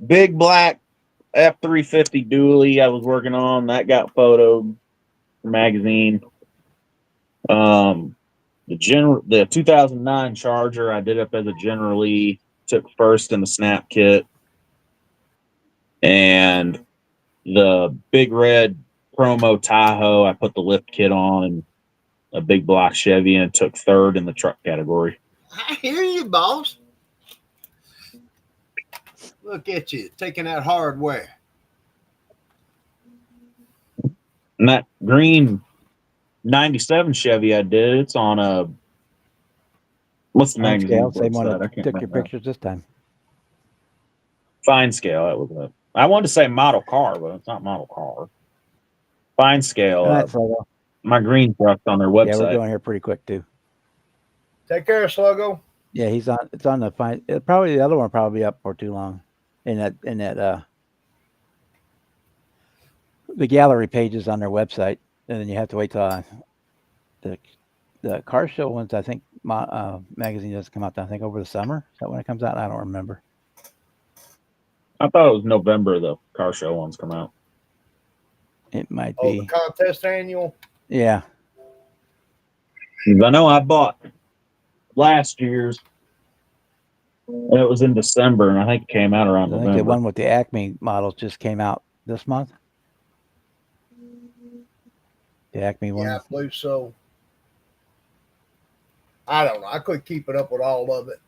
big black F350 dually I was working on, that got photoed for magazine. The 2009 Charger I did up as a generally, took first in the snap kit. And the big red promo Tahoe, I put the lift kit on, and a big block Chevy, and took third in the truck category. I hear you, boss. Look at you taking out hardware. And that green 97 Chevy I did, it's on a, what's the Fine magazine scale. Same one website? I that can't took your remember. pictures this time. Fine scale. That was a, I wanted to say model car, but it's not model car. Fine scale. All right, Sluggo. My green truck's on their website. Yeah, we're doing here pretty quick too. Take care, Sluggo. Yeah, he's on. It's on the fine. Probably the other one will probably be up for too long. In that the gallery pages on their website, and then you have to wait till the car show ones. I think magazine doesn't come out. I think over the summer. Is that when it comes out? I don't remember. I thought it was November the car show ones come out. It might Oh, be. the contest annual? Yeah. I know I bought last year's, and it was in December, and I think it came out around I think November. the one with the Acme models just came out this month. The Acme one. Yeah, I believe so. I don't know. I couldn't keep it up with all of it.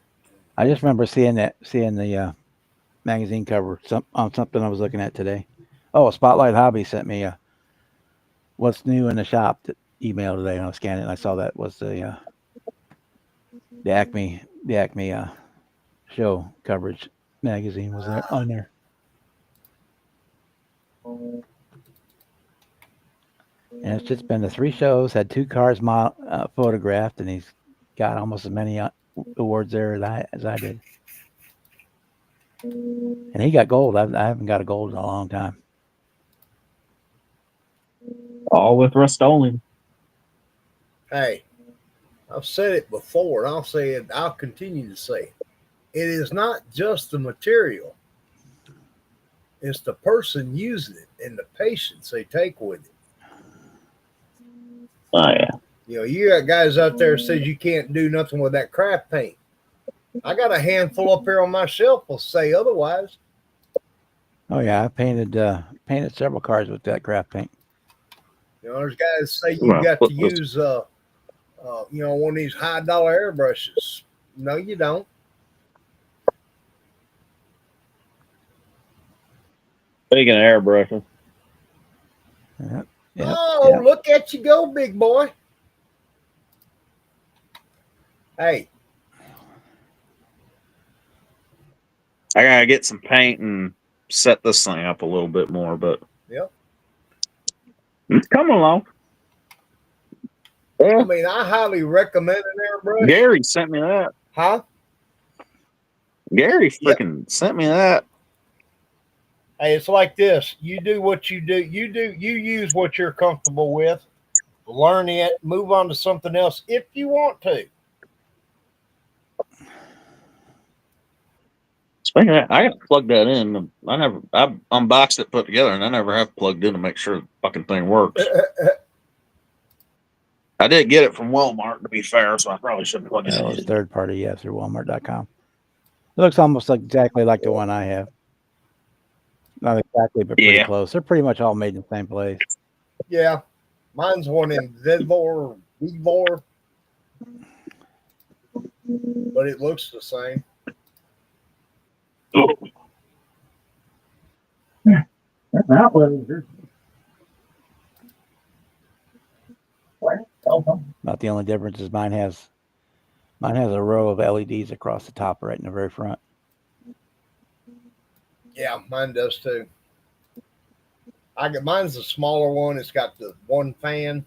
I just remember seeing the magazine cover on something I was looking at today. Oh, Spotlight Hobby sent me a what's new in the shop email today, and I was scanning it, and I saw that was the Acme show coverage magazine was there on there. And it's just been the 3 shows, had 2 cars photographed, and he's got almost as many awards there as I did. And he got gold. I haven't got a gold in a long time. All with Rust-Oleum. Hey, I've said it before, and I'll say it. I'll continue to say it. It is not just the material; it's the person using it and the patience they take with it. Oh yeah. You know, you got guys out there says you can't do nothing with that craft paint. I got a handful up here on my shelf will say otherwise. Oh yeah, I painted several cars with that craft paint. You know, there's guys say you got to use one of these $high airbrushes. No, you don't. Speaking of airbrushing. Yep. Look at you go, big boy. Hey. I gotta get some paint and set this thing up a little bit more, but yep, it's coming along. Yeah. I mean, I highly recommend an airbrush. Gary sent me that. Huh? Gary freaking sent me that. Hey, it's like this. You do what you do. You use what you're comfortable with. Learn it. Move on to something else if you want to. Speaking of that, I gotta plug that in. I've unboxed it, put together, and I never have plugged in to make sure the fucking thing works. I did get it from Walmart, to be fair, so I probably shouldn't plug it in. It's third party, yeah, through Walmart.com. It looks almost exactly like the one I have. Not exactly, but pretty close. They're pretty much all made in the same place. Yeah. Mine's one in Zedvor, Vivor. But it looks the same. Not About the only difference is mine has a row of LEDs across the top right in the very front. Yeah, mine does too. I got mine's the smaller one. It's got the one fan.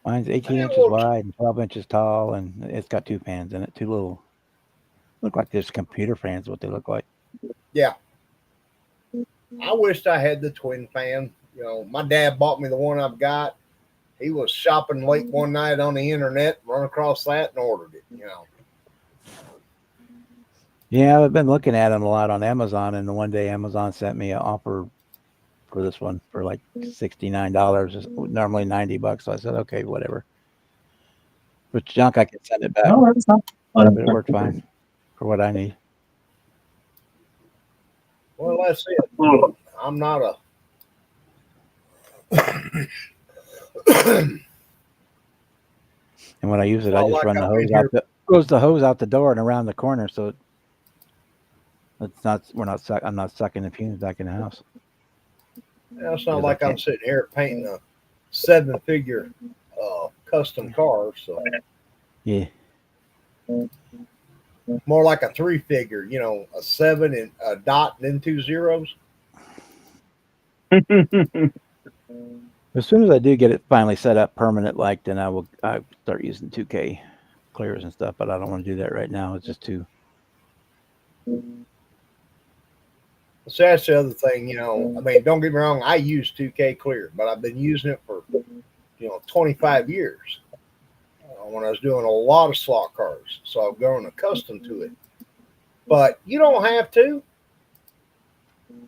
Mine's 18 It inches looks, wide and 12 inches tall, and it's got two fans in it. Two little, look like just computer fans. What they look like. yeah. I wished I had the twin fan. You know, my dad bought me the one I've got. He was shopping late one night on the internet, run across that and ordered it. You know, Yeah, I've been looking at them a lot on Amazon, and one day Amazon sent me an offer for this one for like $69. Normally $90. So I said, okay, whatever. If it's junk, I can send it back. No, that's not. But it worked fine for what I need. well, that's it. I'm not a. And when I use it, I Not just like run the I've been hose here. out goes the hose out the door and around the corner, so it's not I'm not sucking the fumes back in the house. It's not Because I like I'm can't. sitting here painting a 7-figure custom car. So Yeah, more like a 3-figure. You know, a 7 and a dot and then 2 zeros. as soon as I do get it finally set up permanent, like then I start using 2K clears and stuff. But I don't want to do that right now. It's just too. So that's the other thing. You know, I mean, don't get me wrong. I use 2K clear, but I've been using it for 25 years. When I was doing a lot of slot cars, so I've grown accustomed to it. But you don't have to.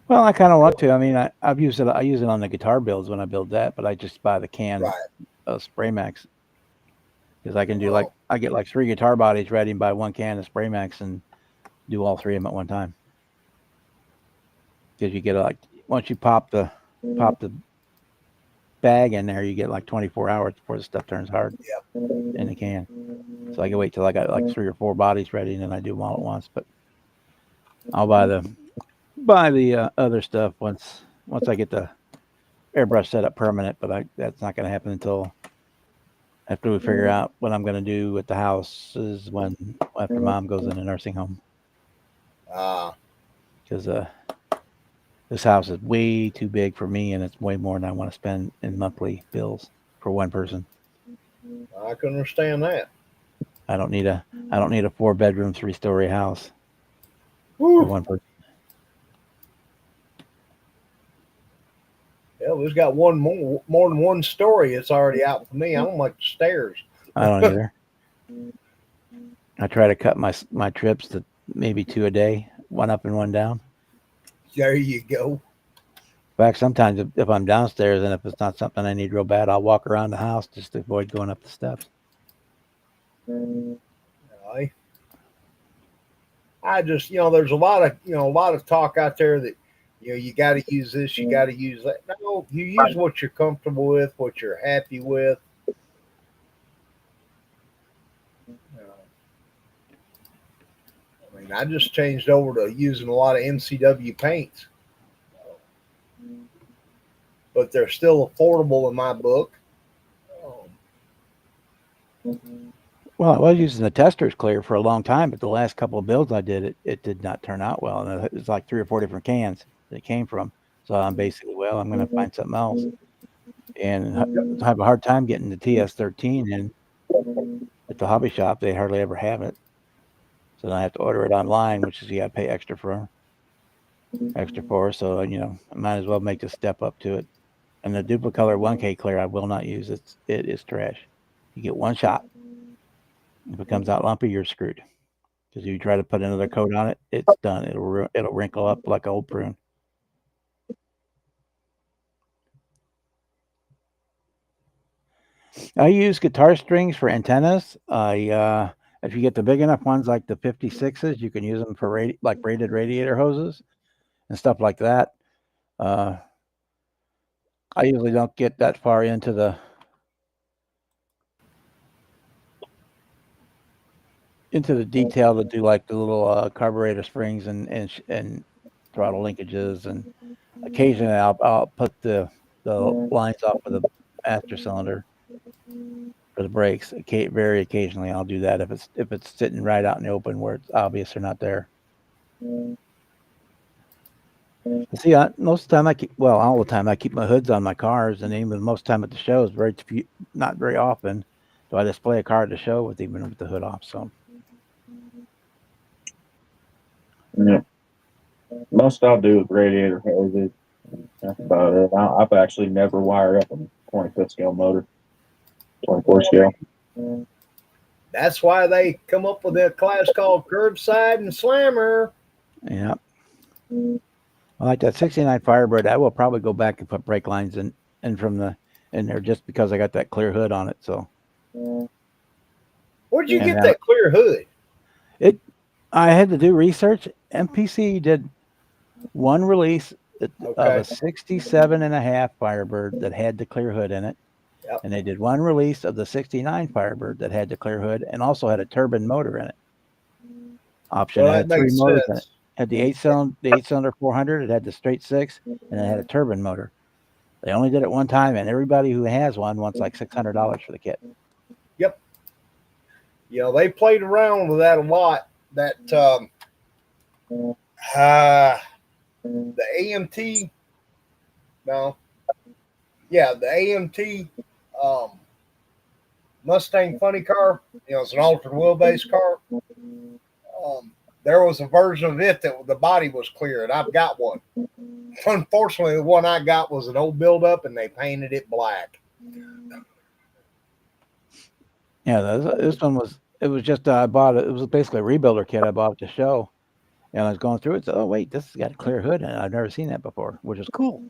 Well, I kind of want to. I mean, I've used it. I use it on the guitar builds when I build that, but I just buy the canned Right. Spray Max because I can do Well, I get like 3 guitar bodies ready and buy one can of Spray Max and do all 3 of them at one time. Because you get like once you pop the bag in there, you get like 24 hours before the stuff turns hard yeah. in the can. So I can wait till I got like 3 or 4 bodies ready and then I do them all at once. But I'll buy the other stuff once I get the airbrush set up permanent. But that's not going to happen until after we figure out what I'm going to do with the house is after Mom goes in a nursing home. Because this house is way too big for me, and it's way more than I want to spend in monthly bills for one person. I can understand that. I don't need a 4-bedroom, 3-story house Woo. for one person. Yeah, we've got one more than one story. It's already out for me. I don't like the stairs. I don't either. I try to cut my trips to maybe 2 a day, one up and one down. There you go. In fact, sometimes if I'm downstairs and if it's not something I need real bad, I'll walk around the house just to avoid going up the steps. I just, there's a lot of talk out there that, you got to use this, you got to use that. No, you use what you're comfortable with, what you're happy with. I mean, I just changed over to using a lot of MCW paints, but they're still affordable in my book. Well, I was using the Testers clear for a long time, but the last couple of builds I did, it did not turn out well. And it's like 3 or 4 different cans that it came from. So I'm basically, I'm going to find something else. And I have a hard time getting the TS13 in at the hobby shop. They hardly ever have it. So then I have to order it online, which is you got to pay extra for. So, I might as well make the step up to it. And the Duplicolor 1K clear I will not use. It is trash. You get one shot. If it comes out lumpy, you're screwed. Because if you try to put another coat on it, it's done. It'll wrinkle up like an old prune. I use guitar strings for antennas. If you get the big enough ones like the 56s, you can use them for braided radiator hoses and stuff like that. I usually don't get that far into the detail to do like the little carburetor springs and throttle linkages, and occasionally I'll put the lines off of the master cylinder for the brakes. Very occasionally I'll do that if it's sitting right out in the open where it's obvious they're not there. See, most of the time all the time I keep my hoods on my cars, and even most of the time at the shows, not very often do I display a car at the show even with the hood off. So Yeah. Most I'll do is radiator hoses. That's about it. I've actually never wired up a 25th scale motor, 24 scale. That's why they come up with a class called curbside and slammer. yeah, I like that 69 Firebird. I will probably go back and put brake lines in there just because I got that clear hood on it. So Where'd you and get that clear hood? I had to do research. MPC did one release of Okay. a 67 and a half Firebird that had the clear hood in it. Yep. And they did one release of the 69 Firebird that had the clear hood and also had a turbine motor in it. Option. Well, It that had three makes motors in it. sense. Had the eight cylinder 400. It had the straight six, and it had a turbine motor. They only did it one time, and everybody who has one wants like $600 for the kit. Yep. You know, they played around with that a lot. That the AMT, no, yeah, the AMT Mustang funny car. You know, it's an altered wheelbase car. There was a version of it that the body was clear, and I've got one. Unfortunately, the one I got was an old buildup, and they painted it black. Yeah, this one was. It was just I bought it. It was basically a rebuilder kit I bought at the show, and I was going through it. So, oh wait, this has got a clear hood, and I've never seen that before, which is cool.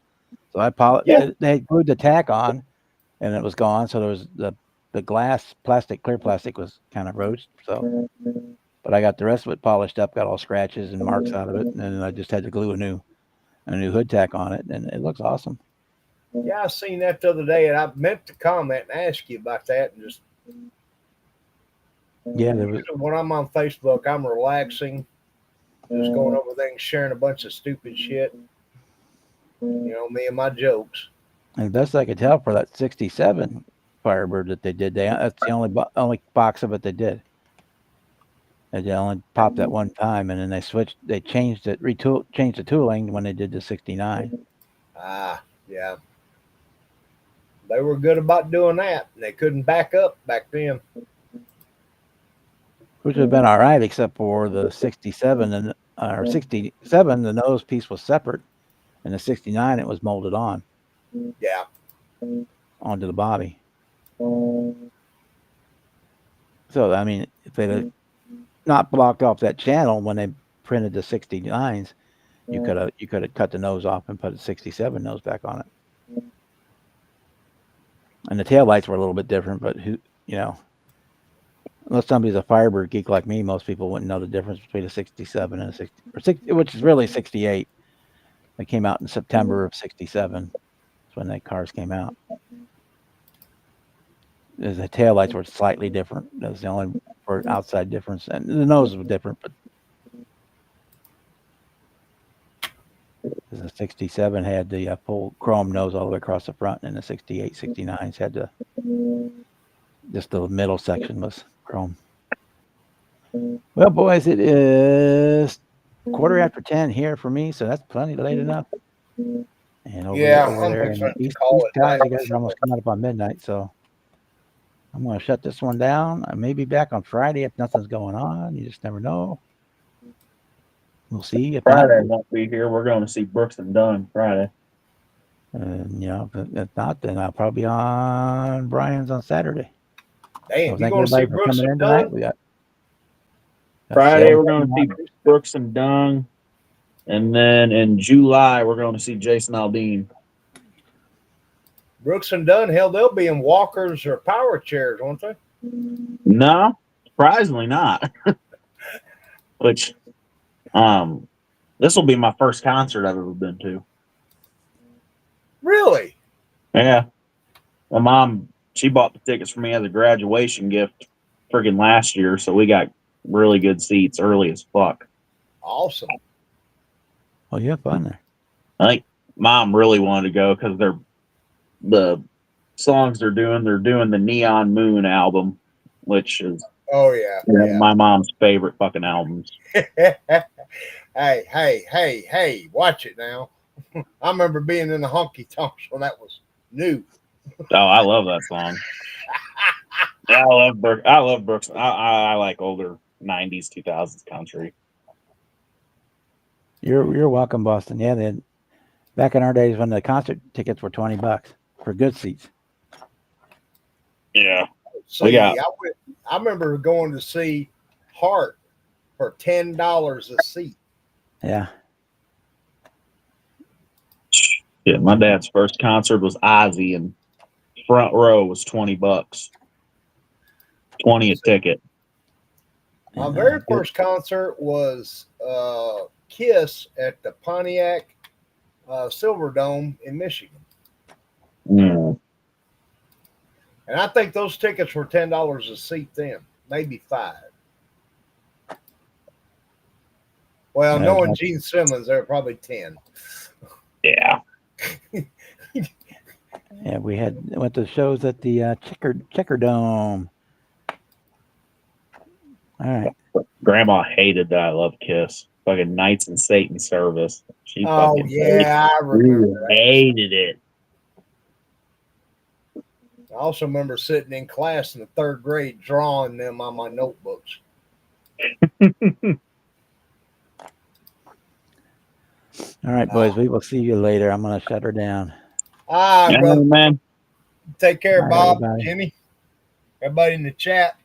So they had glued the tack on, and it was gone. So there was the clear plastic was kind of roached. So, but I got the rest of it polished up, got all scratches and marks out of it, and then I just had to glue a new hood tack on it, and it looks awesome. Yeah, I seen that the other day, and I meant to comment and ask you about that. And just there was. When I'm on Facebook, I'm relaxing, just going over things, sharing a bunch of stupid shit. You know, me and my jokes. And best I could tell for that 67 Firebird that they did, that's the only box of it they did. They only popped that one time, and then they changed the tooling when they did the 69. Yeah. They were good about doing that. They couldn't back up back then. Which would have been all right, except for the 67 or 67, the nose piece was separate, and the 69 it was molded on. Yeah. Onto the body. So I mean, if they'd have not blocked off that channel when they printed the 69s, you could have cut the nose off and put a 67 nose back on it. And the tail lights were a little bit different, but unless somebody's a Firebird geek like me, most people wouldn't know the difference between a 67 and a 60, which is really 68. They came out in September of 67. That's when the cars came out. The tail lights were slightly different. That was the only outside difference, and the nose was different. But the 67 had the full chrome nose all the way across the front, and the 68, 69s had just the middle section was chrome. Well, boys, it is 10:15 here for me, so that's plenty late enough. And over there in the East Coast, you guys are almost coming up on midnight, so I'm going to shut this one down. I may be back on Friday if nothing's going on. You just never know. We'll see. If Friday won't be here. We're going to see Brooks and Dunn Friday. If not, then I'll probably be on Brian's on Saturday. Damn, so thank everybody for coming in tonight. We got Friday, we're going to see Brooks and Dunn. And then in July, we're going to see Jason Aldean. Brooks and Dunn, hell, they'll be in walkers or power chairs, won't they? No, surprisingly not. Which, this will be my first concert I've ever been to. Really? Yeah. My mom, she bought the tickets for me as a graduation gift friggin' last year, so we got really good seats early as fuck. Awesome. Oh, you have fun there. I think Mom really wanted to go because the songs they're doing the Neon Moon album, which is my mom's favorite fucking albums. Hey, watch it now. I remember being in the honky tonks when that was new. Oh, I love that song. Yeah, I love Brooks. I love Brooks. I like older '90s, 2000s country. You're welcome, Boston. Yeah, then back in our days when the concert tickets were $20 for good seats. Yeah, See, got- I remember going to see Heart for $10 a seat. Yeah. yeah. My dad's first concert was Ozzy, and front row was $20. 20 a ticket. My And, very good. first concert was Kiss at the Pontiac Silverdome in Michigan. Mm. And I think those tickets were $10 a seat then, maybe $5. Well, Yeah, knowing that- Gene Simmons, they're probably 10. Yeah. Yeah, we went to shows at the Checker Dome. All right. Grandma hated that I Love Kiss. Fucking Knights in Satan service. She Oh, fucking yeah, I remember that. hated it. I also remember sitting in class in the third grade drawing them on my notebooks. All right, boys. We will see you later. I'm going to shut her down. All right, Yeah, brother. man. Take care, All right, Bob, everybody. Jimmy, everybody in the chat.